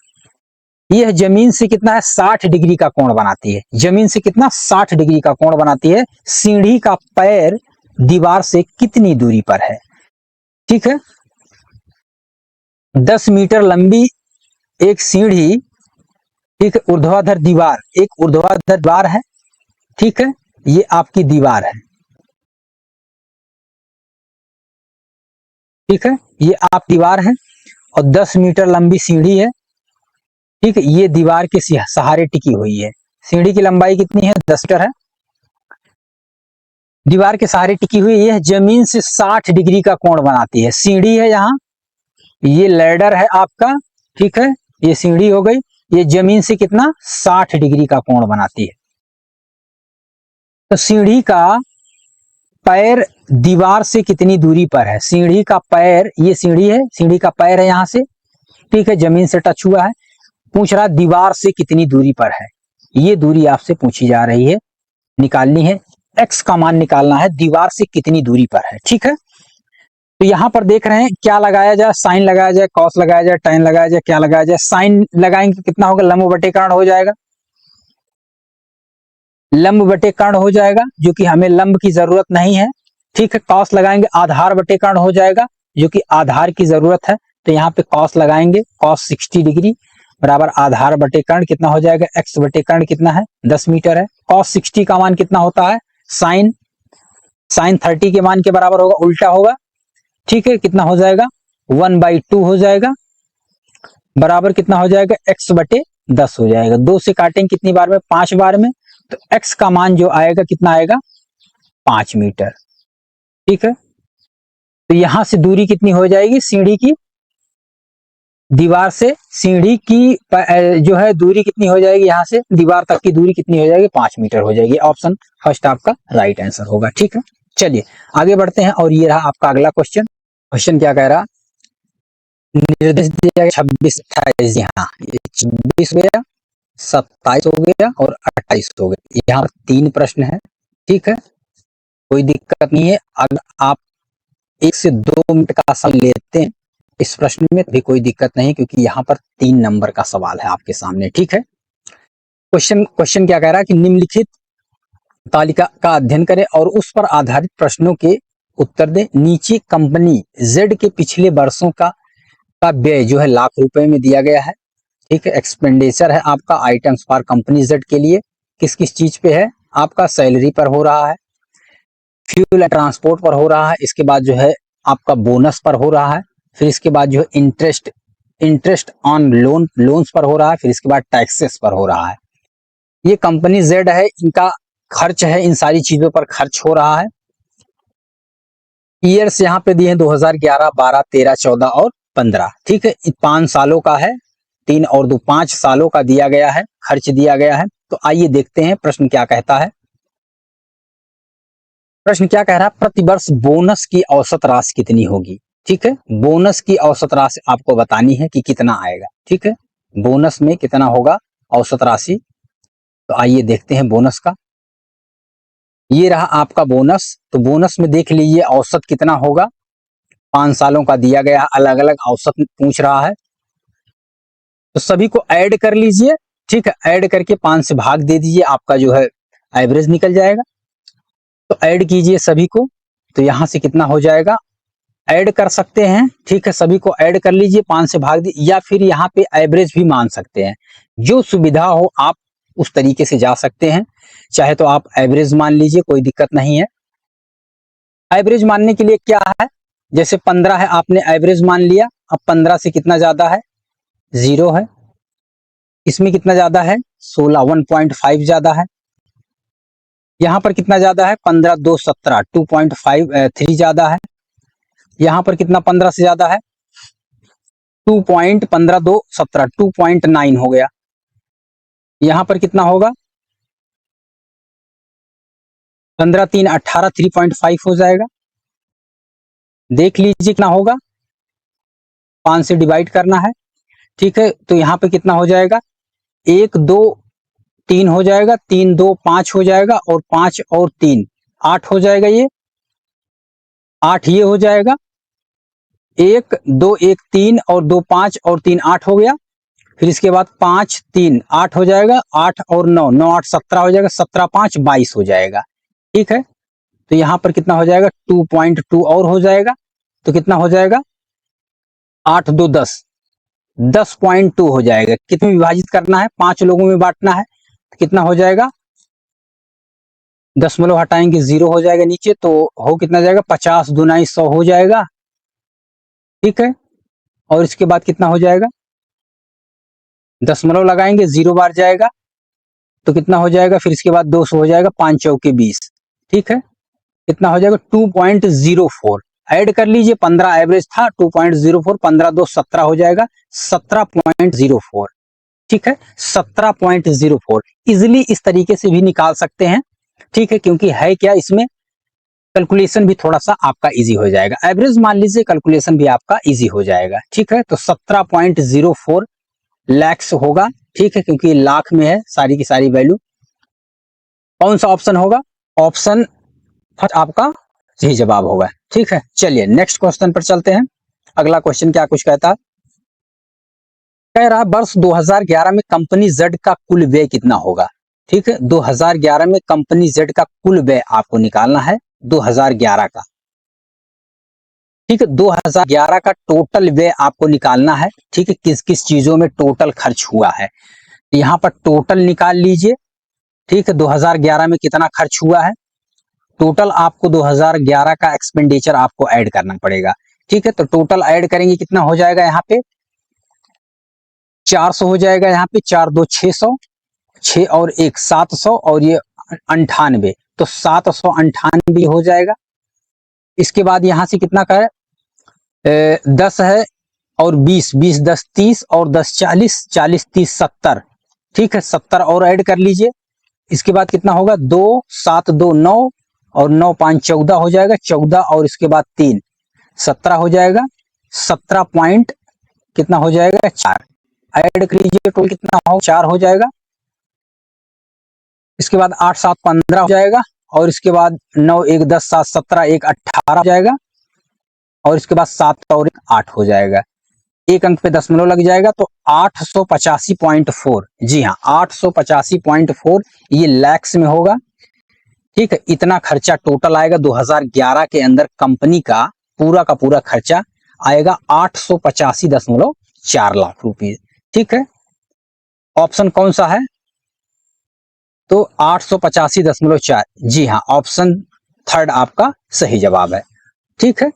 यह जमीन से कितना है, 60 डिग्री का कोण बनाती है, जमीन से कितना, 60 डिग्री का कोण बनाती है, सीढ़ी का पैर दीवार से कितनी दूरी पर है। ठीक है, 10 मीटर लंबी एक सीढ़ी, ठीक है, ऊर्ध्वाधर दीवार, एक ऊर्ध्वाधर दीवार है। ठीक है, ये आपकी दीवार है। ठीक है, ये आप दीवार है, और 10 मीटर लंबी सीढ़ी है। ठीक है, ये दीवार के सहारे टिकी हुई है, सीढ़ी की लंबाई कितनी है, 10 मीटर है, दीवार के सहारे टिकी हुई है, यह जमीन से 60 डिग्री का कोण बनाती है, सीढ़ी है यहाँ, ये लैडर है आपका। ठीक है, ये सीढ़ी हो गई, ये जमीन से कितना, 60 डिग्री का कोण बनाती है, तो सीढ़ी का पैर दीवार से कितनी दूरी पर है, सीढ़ी का पैर, ये सीढ़ी है, सीढ़ी का पैर है यहाँ से, ठीक है, जमीन से टच हुआ है, पूछ रहा दीवार से कितनी दूरी पर है, ये दूरी आपसे पूछी जा रही है, निकालनी है, एक्स का मान निकालना है, दीवार से कितनी दूरी पर है। ठीक है, तो यहां पर देख रहे हैं क्या लगाया जाए, साइन लगाया जाए, कॉस लगाया जाए, tan लगाया जाए, क्या लगाया जाए, साइन लगाएंगे कितना होगा, लंब बटे कर्ण हो जाएगा, लंब बटे कर्ण हो जाएगा, जो कि हमें लंब की जरूरत नहीं है। ठीक है, कॉस लगाएंगे आधार बटे कर्ण हो जाएगा, जो कि आधार की जरूरत है, तो यहाँ पे कॉस लगाएंगे, कॉस 60 डिग्री बराबर आधार बटे कर्ण कितना हो जाएगा, एक्स बटे कर्ण कितना है, 10 मीटर है, कॉस 60 का मान कितना होता है, साइन 30 के मान के बराबर होगा, उल्टा होगा। ठीक है, कितना हो जाएगा, 1/2 हो जाएगा, बराबर कितना हो जाएगा, x/10 हो जाएगा। 2 से काटेंगे कितनी बार में, 5 बार में, तो x का मान जो आएगा कितना आएगा, 5 मीटर। ठीक है, तो यहां से दूरी कितनी हो जाएगी, सीढ़ी की दीवार से सीढ़ी की जो है दूरी कितनी हो जाएगी, यहां से दीवार तक की दूरी कितनी हो जाएगी, 5 मीटर हो जाएगी। ऑप्शन फर्स्ट आपका राइट आंसर होगा। ठीक है, चलिए आगे बढ़ते हैं और ये रहा आपका अगला क्वेश्चन। क्वेश्चन क्या कह रहा, निर्देश दिया गया 26, 28, यहाँ 26 हो गया, 27 हो गया और 28 हो गया। यहाँ 3 प्रश्न है। ठीक है, कोई दिक्कत नहीं है, अगर आप 1 से 2 मिनट का समय लेते हैं इस प्रश्न में भी कोई दिक्कत नहीं, क्योंकि यहाँ पर 3 नंबर का सवाल है आपके सामने। ठीक है, क्वेश्चन क्या कह रहा है कि निम्नलिखित तालिका का अध्ययन करें और उस पर आधारित प्रश्नों के उत्तर दें। नीचे कंपनी जेड के पिछले वर्षों का व्यय जो है लाख रुपए में दिया गया है। ठीक है, एक्सपेंडिचर है आपका आइटम्स फॉर कंपनी जेड के लिए, किस किस चीज पे है, आपका सैलरी पर हो रहा है, फ्यूल एंड ट्रांसपोर्ट पर हो रहा है, इसके बाद जो है आपका बोनस पर हो रहा है, फिर इसके बाद जो है इंटरेस्ट ऑन लोन्स पर हो रहा है, फिर इसके बाद टैक्सेस पर हो रहा है। ये कंपनी जेड है, इनका खर्च है, इन सारी चीजों पर खर्च हो रहा है। ईयर्स यहाँ पे दिए हैं 2011, 12, 13, 14 और 15। ठीक है, 5 सालों का है, 3 और 2 5 सालों का दिया गया है, खर्च दिया गया है। तो आइए देखते हैं प्रश्न क्या कहता है। प्रश्न क्या कह रहा है, प्रतिवर्ष बोनस की औसत राशि कितनी होगी। ठीक है, बोनस की औसत राशि आपको बतानी है कि कितना आएगा। ठीक है, बोनस में कितना होगा औसत राशि, तो आइए देखते हैं बोनस का। ये रहा आपका बोनस, तो बोनस में देख लीजिए औसत कितना होगा, 5 सालों का दिया गया, अलग अलग औसत पूछ रहा है, तो सभी को ऐड कर लीजिए। ठीक है, ऐड करके 5 से भाग दे दीजिए, आपका जो है एवरेज निकल जाएगा। तो ऐड कीजिए सभी को, तो यहां से कितना हो जाएगा, ऐड कर सकते हैं। ठीक है, सभी को ऐड कर लीजिए, 5 से भाग दी, या फिर यहाँ पे एवरेज भी मान सकते हैं, जो सुविधा हो आप उस तरीके से जा सकते हैं। चाहे तो आप एवरेज मान लीजिए, कोई दिक्कत नहीं है। एवरेज मानने के लिए क्या है, जैसे 15 है, आपने एवरेज मान लिया, अब 15 से कितना ज्यादा है, 0 है, इसमें कितना ज्यादा है, 16, 1.5 ज्यादा है, यहां पर कितना ज्यादा है, 15, 2, 17, 2.53 ज्यादा है, यहां पर कितना 15 से ज्यादा है, 2.15, 2, 17, 2.9 हो गया। यहां पर कितना होगा, 15, 3, 18, 3.5 हो जाएगा। देख लीजिए कितना होगा, 5 से डिवाइड करना है। ठीक है, तो यहाँ पे कितना हो जाएगा, 1, 2, 3 हो जाएगा, 3, 2, 5 हो जाएगा, और 5 और 3 8 हो जाएगा, ये 8 ये हो जाएगा, 1, 2, 1, 3 और 2, 5 और 3 8 हो गया। फिर इसके बाद 5, 3 8 हो जाएगा, 8 और 9, 9, 8, 17 हो जाएगा, 17, 5, 22 हो जाएगा। ठीक है, तो यहाँ पर कितना हो जाएगा, 2.2 और हो जाएगा, तो कितना हो जाएगा, 8, 2, 10, 10.2 हो जाएगा। कितने विभाजित करना है, 5 लोगों में बांटना है, तो कितना हो जाएगा, दशमलव हटाएंगे 0 हो जाएगा नीचे, तो हो कितना जाएगा, 50 दूना 100 हो जाएगा। ठीक है, और इसके बाद कितना हो जाएगा, दशमलव लगाएंगे 0 बार जाएगा, तो कितना हो जाएगा, फिर इसके बाद 200 हो जाएगा, 5 चौके 20। ठीक है, कितना हो जाएगा, 2.04 ऐड कर लीजिए, 15 एवरेज था, 2.04, 15, 2, 17 हो जाएगा, 17.04। ठीक है, 17.04 इजिली इस तरीके से भी निकाल सकते हैं। ठीक है, क्योंकि है क्या, इसमें कैलकुलेशन भी थोड़ा सा आपका इजी हो जाएगा, एवरेज मान लीजिए, कैलकुलेशन भी आपका इजी हो जाएगा। ठीक है, तो 17.04 लैक्स होगा। ठीक है, क्योंकि लाख में है सारी की सारी वैल्यू। कौन सा ऑप्शन होगा, ऑप्शन फर्स्ट आपका सही जवाब होगा। ठीक है, चलिए नेक्स्ट क्वेश्चन पर चलते हैं। अगला क्वेश्चन क्या कुछ कहता है, कह रहा वर्ष 2011 में कंपनी जेड का कुल व्यय कितना होगा। ठीक है, 2011 में कंपनी जेड का कुल व्यय आपको निकालना है, 2011 का। ठीक है, 2011 का टोटल व्यय आपको निकालना है। ठीक है, किस किस चीजों में टोटल खर्च हुआ है, यहाँ पर टोटल निकाल लीजिए। ठीक है, 2011 में कितना खर्च हुआ है, टोटल आपको 2011 का एक्सपेंडिचर आपको ऐड करना पड़ेगा। ठीक है, तो टोटल ऐड करेंगे कितना हो जाएगा, यहाँ पे 400 हो जाएगा यहाँ पे, 4 2 600, 6 और 1 700 और ये 98, तो 798 हो जाएगा। इसके बाद यहाँ से कितना का है, 10 है और 20, 20 10 30 और 10 40, 40 30 70, ठीक है 70 और ऐड कर लीजिए। इसके बाद कितना होगा, 2 7 2 9 और 9 5 14 हो जाएगा, 14 और इसके बाद 3 17 हो जाएगा, 17 पॉइंट कितना हो जाएगा 4, ऐड कर लीजिए, टोटल कितना हो 4 हो जाएगा। इसके बाद 8 7 15 हो जाएगा और इसके बाद 9 1 10 7 17 1 18 हो जाएगा और इसके बाद 7 और 1 8 हो जाएगा। एक अंक पे दशमलव लग जाएगा तो 885.4, जी हाँ 885.4 ये लैक्स में होगा, ठीक है। इतना खर्चा टोटल आएगा 2011 के अंदर, कंपनी का पूरा खर्चा आएगा 885.4 लाख रुपए, ठीक है। ऑप्शन कौन सा है, तो 885.4, जी हाँ ऑप्शन थर्ड आपका सही जवाब है, ठीक है।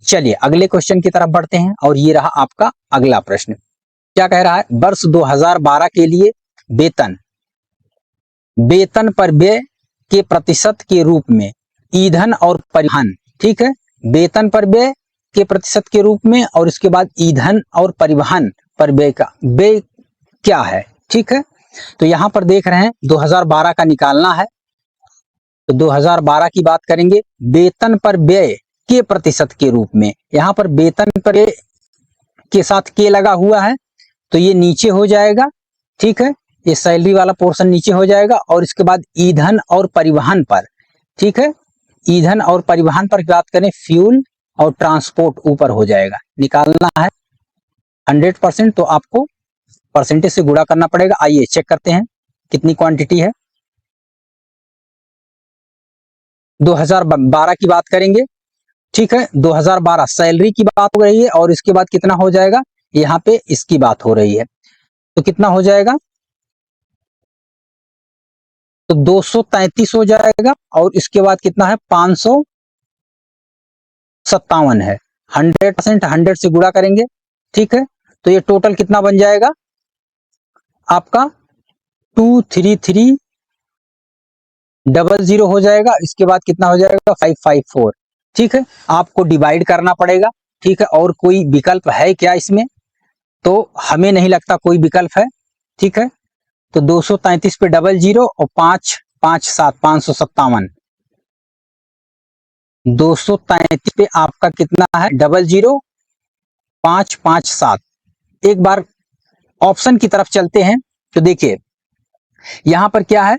चलिए अगले क्वेश्चन की तरफ बढ़ते हैं और ये रहा आपका अगला प्रश्न। क्या कह रहा है, वर्ष 2012 के लिए वेतन पर व्यय के प्रतिशत के रूप में ईंधन और परिवहन, ठीक है, वेतन पर व्यय के प्रतिशत के रूप में और इसके बाद ईंधन और परिवहन पर व्यय क्या है, ठीक है। तो यहां पर देख रहे हैं 2012 का निकालना है, तो 2012 की बात करेंगे, वेतन पर व्यय के प्रतिशत के रूप में, यहां पर वेतन पर के साथ के लगा हुआ है तो ये नीचे हो जाएगा, ठीक है, ये सैलरी वाला पोर्शन नीचे हो जाएगा और इसके बाद ईंधन और परिवहन पर, ठीक है, ईंधन और परिवहन पर बात करें, फ्यूल और ट्रांसपोर्ट ऊपर हो जाएगा। निकालना है 100% तो आपको परसेंटेज से गुणा करना पड़ेगा। आइए चेक करते हैं कितनी क्वांटिटी है। 2012 की बात करेंगे, ठीक है, 2012 सैलरी की बात हो रही है और इसके बाद कितना हो जाएगा, यहाँ पे इसकी बात हो रही है, तो कितना हो जाएगा, तो 233 हो जाएगा और इसके बाद कितना है 557 है, 100% 100 से गुणा करेंगे, ठीक है, तो ये टोटल कितना बन जाएगा आपका 23300 हो जाएगा। इसके बाद कितना हो जाएगा 554, ठीक है, आपको डिवाइड करना पड़ेगा, ठीक है। और कोई विकल्प है क्या इसमें, तो हमें नहीं लगता कोई विकल्प है, ठीक है। तो 233 पे 00 और 5 5 7 557, 233 पे आपका कितना है 00 5 5 7। एक बार ऑप्शन की तरफ चलते हैं तो देखिए यहां पर क्या है,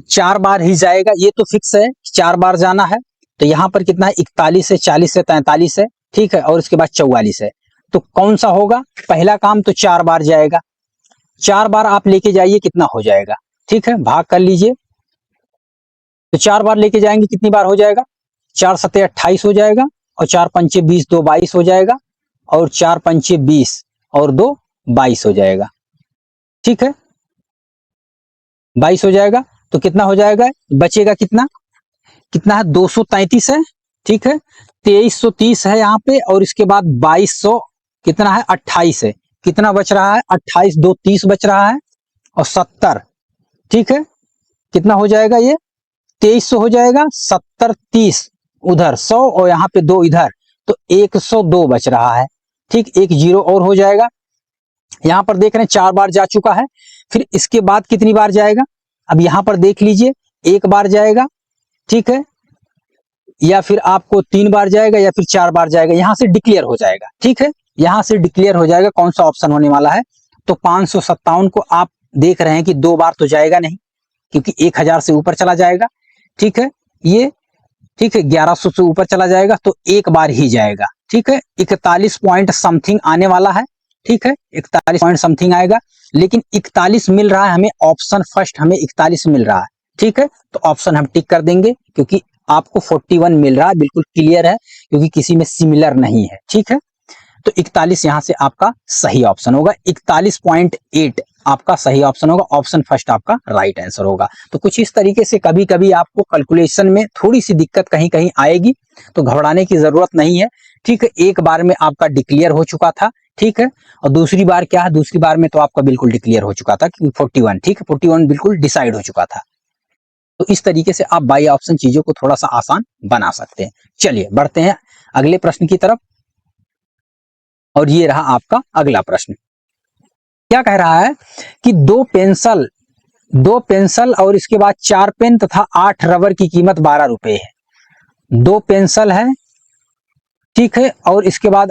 4 बार ही जाएगा, ये तो फिक्स है 4 बार जाना है, तो यहां पर कितना है 41 है, 40 है, 43 है, ठीक है, और इसके बाद 44 है। तो कौन सा होगा, पहला काम तो 4 बार जाएगा, 4 बार आप लेके जाइए कितना हो जाएगा, ठीक है, भाग कर लीजिए, तो 4 बार लेके जाएंगे कितनी बार हो जाएगा, 4 सत्ते 28 हो जाएगा और 4 पंचे 20, 2 22 हो जाएगा और 4 पंचे 20 और 2 22 हो जाएगा, ठीक है, 22 हो जाएगा। तो कितना हो जाएगा, बचेगा कितना, कितना है 233 है, ठीक है, 2330 है यहाँ पे और इसके बाद 2200 कितना है 28 है, कितना बच रहा है 28 2 30 बच रहा है और 70, ठीक है, कितना हो जाएगा ये 2300 हो जाएगा, 70 30 उधर 100 और यहाँ पे 2 इधर, तो 102 बच रहा है, ठीक, एक जीरो और हो जाएगा। यहाँ पर देख रहे हैं 4 बार जा चुका है, फिर इसके बाद कितनी बार जाएगा, अब यहाँ पर देख लीजिए 1 बार जाएगा, ठीक है, या फिर आपको 3 बार जाएगा या फिर 4 बार जाएगा, यहां से डिक्लेयर हो जाएगा, ठीक है, यहां से डिक्लेयर हो जाएगा कौन सा ऑप्शन होने वाला है। तो 557 को आप देख रहे हैं कि 2 बार तो जाएगा नहीं क्योंकि 1000 से ऊपर चला जाएगा, ठीक है, ये ठीक है 1100 से ऊपर चला जाएगा तो 1 बार ही जाएगा, ठीक है, 41 पॉइंट समथिंग आने वाला है, ठीक है, 41 पॉइंट समथिंग आएगा, लेकिन 41 मिल रहा है हमें, ऑप्शन फर्स्ट हमें 41 मिल रहा है, ठीक है, तो ऑप्शन हम टिक कर देंगे क्योंकि आपको 41 मिल रहा है, बिल्कुल क्लियर है क्योंकि किसी में सिमिलर नहीं है, ठीक है, तो 41 यहां से आपका सही ऑप्शन होगा, 41.8 आपका सही ऑप्शन होगा, ऑप्शन फर्स्ट आपका राइट आंसर होगा। तो कुछ इस तरीके से कभी कभी आपको कैलकुलेशन में थोड़ी सी दिक्कत कहीं कहीं आएगी, तो घबराने की जरूरत नहीं है, ठीक है, एक बार में आपका डिक्लेयर हो चुका था ठीक है। और दूसरी बार क्या है, दूसरी बार में तो आपका बिल्कुल डिक्लेयर हो चुका था कि 41, ठीक है, 41 बिल्कुल डिसाइड हो चुका था। तो इस तरीके से आप बाई ऑप्शन चीजों को थोड़ा सा आसान बना सकते हैं। चलिए बढ़ते हैं अगले प्रश्न की तरफ। और ये रहा आपका अगला प्रश्न। क्या कह रहा है कि दो पेंसिल और इसके बाद 4 पेन तथा 8 रबर की कीमत 12 रुपए है। 2 पेंसिल है, ठीक है, और इसके बाद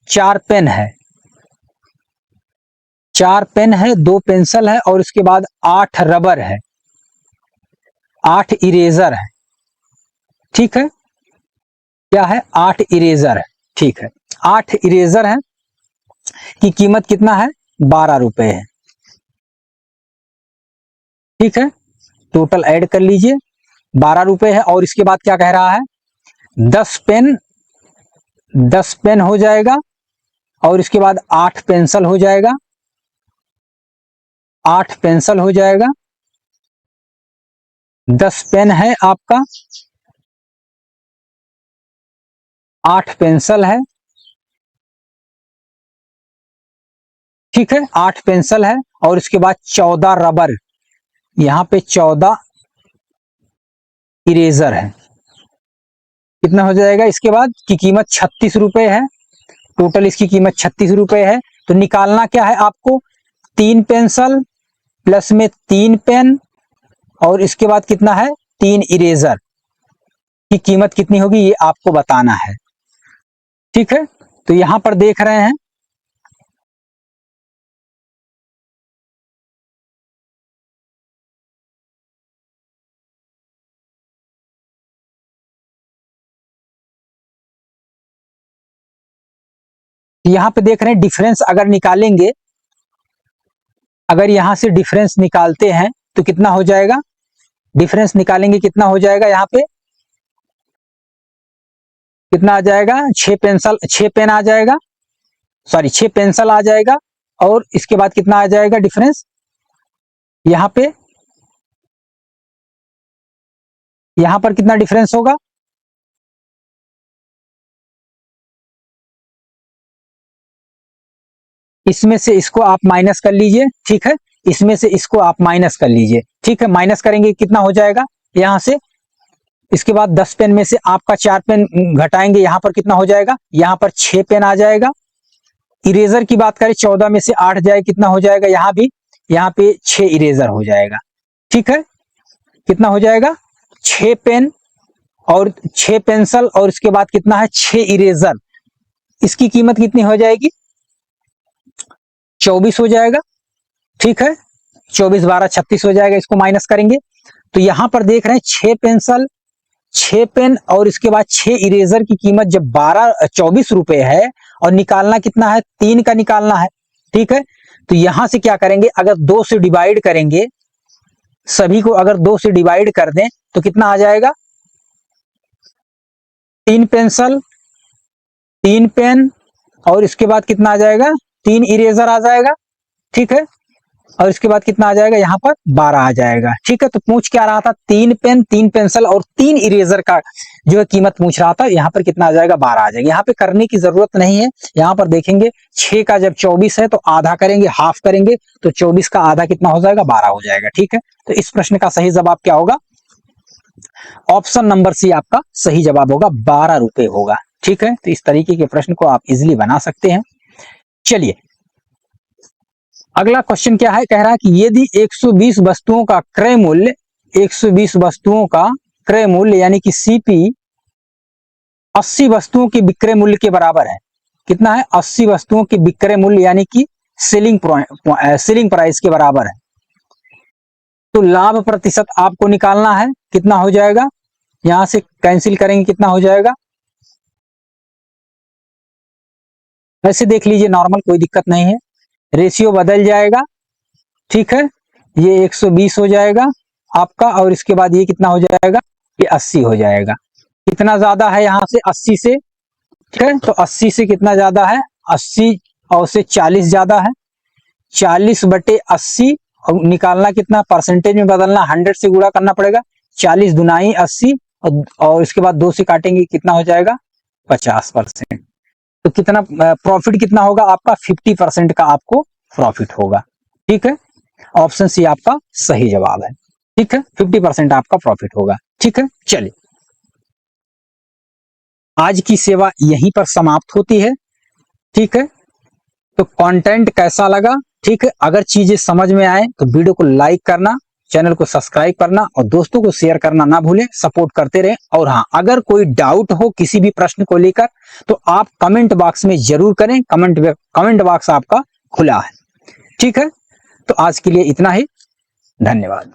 4 पेन है, 4 पेन है, 2 पेंसिल है और इसके बाद 8 रबर है, 8 इरेजर है, ठीक है। क्या है, 8 इरेजर है, ठीक है। 8 इरेजर है की कीमत कितना है, 12 रुपए है, ठीक है। टोटल ऐड कर लीजिए, 12 रुपए है। और इसके बाद क्या कह रहा है, 10 पेन हो जाएगा और इसके बाद 8 पेंसिल हो जाएगा, 8 पेंसिल हो जाएगा, 10 पेन है आपका, 8 पेंसिल है, ठीक है, 8 पेंसिल है और इसके बाद 14 रबर, यहां पे 14 इरेजर है। कितना हो जाएगा, इसके बाद की कीमत 36 रुपए है, टोटल इसकी कीमत 36 रुपए है। तो निकालना क्या है आपको, 3 पेंसिल प्लस में 3 पेन और इसके बाद कितना है, 3 इरेजर की कीमत कितनी होगी ये आपको बताना है, ठीक है। तो यहां पर देख रहे हैं यहां पे देख रहे हैं डिफरेंस अगर निकालेंगे, अगर यहां से डिफरेंस निकालते हैं तो कितना हो जाएगा, डिफरेंस निकालेंगे कितना हो जाएगा, यहाँ पे कितना आ जाएगा, 6 पेन आ जाएगा, सॉरी 6 पेंसिल आ जाएगा और इसके बाद कितना आ जाएगा डिफरेंस, यहाँ पे यहां पर कितना डिफरेंस होगा, इसमें से इसको आप माइनस कर लीजिए, ठीक है, इसमें से इसको आप माइनस कर लीजिए, ठीक है। माइनस करेंगे कितना हो जाएगा यहां से, इसके बाद 10 पेन में से आपका 4 पेन घटाएंगे, यहां पर कितना हो जाएगा, यहां पर 6 पेन आ जाएगा। इरेजर की बात करें 14 में से 8 जाए कितना हो जाएगा, यहां भी यहाँ पे 6 इरेजर हो जाएगा, ठीक है। कितना हो जाएगा, 6 पेन और 6 पेंसिल और इसके बाद कितना है, 6 इरेजर, इसकी कीमत कितनी हो जाएगी, 24 हो जाएगा, ठीक है। 24 12 36 हो जाएगा, इसको माइनस करेंगे तो यहां पर देख रहे हैं 6 पेंसिल 6 पेन और इसके बाद 6 इरेजर की कीमत जब 24 रुपए है और निकालना कितना है, 3 का निकालना है, ठीक है। तो यहां से क्या करेंगे, अगर 2 से डिवाइड करेंगे, सभी को अगर 2 से डिवाइड कर दें तो कितना आ जाएगा, 3 पेंसिल 3 पेन और इसके बाद कितना आ जाएगा, 3 इरेजर आ जाएगा, ठीक है। और इसके बाद कितना आ जाएगा, यहाँ पर 12 आ जाएगा, ठीक है। तो पूछ क्या रहा था, 3 पेन 3 पेंसिल और 3 इरेजर का जो है कीमत पूछ रहा था, यहाँ पर कितना आ जाएगा, 12 आ जाएगा। यहाँ पे करने की जरूरत नहीं है, यहाँ पर देखेंगे 6 का जब 24 है तो आधा करेंगे, हाफ करेंगे तो 24 का आधा कितना हो जाएगा, 12 हो जाएगा, ठीक है। तो इस प्रश्न का सही जवाब क्या होगा, ऑप्शन नंबर सी आपका सही जवाब होगा, 12 रुपए होगा, ठीक है। तो इस तरीके के प्रश्न को आप इजिली बना सकते हैं। चलिए अगला क्वेश्चन क्या है, कह रहा है कि यदि 120 वस्तुओं का क्रय मूल्य 120 वस्तुओं का क्रय मूल्य यानी कि सीपी 80 वस्तुओं के विक्रय मूल्य के बराबर है, कितना है, 80 वस्तुओं के विक्रय मूल्य यानी कि सेलिंग प्राइस के बराबर है, तो लाभ प्रतिशत आपको निकालना है, कितना हो जाएगा, यहां से कैंसिल करेंगे कितना हो जाएगा, वैसे देख लीजिए नॉर्मल, कोई दिक्कत नहीं है, रेशियो बदल जाएगा, ठीक है। ये 120 हो जाएगा आपका और इसके बाद ये कितना हो जाएगा, ये 80 हो जाएगा। कितना ज्यादा है यहाँ से 80 से, ठीक है, तो 80 से कितना ज्यादा है, 80 और से 40 ज्यादा है, 40/80 और निकालना कितना, परसेंटेज में बदलना, 100 से गुणा करना पड़ेगा, 40 दुनाई 80 और इसके बाद 2 से काटेंगे कितना हो जाएगा, 50%। तो कितना प्रॉफिट कितना होगा आपका? 50% का आपको प्रॉफिट होगा। ठीक है, ऑप्शन सी आपका सही जवाब है। ठीक है, 50% आपका प्रॉफिट होगा। ठीक है, चलिए आज की सेवा यहीं पर समाप्त होती है। ठीक है, तो कंटेंट कैसा लगा? ठीक है, अगर चीजें समझ में आए तो वीडियो को लाइक करना, चैनल को सब्सक्राइब करना और दोस्तों को शेयर करना ना भूलें। सपोर्ट करते रहें। और हाँ, अगर कोई डाउट हो किसी भी प्रश्न को लेकर तो आप कमेंट बॉक्स में जरूर करें। कमेंट बॉक्स आपका खुला है। ठीक है, तो आज के लिए इतना ही। धन्यवाद।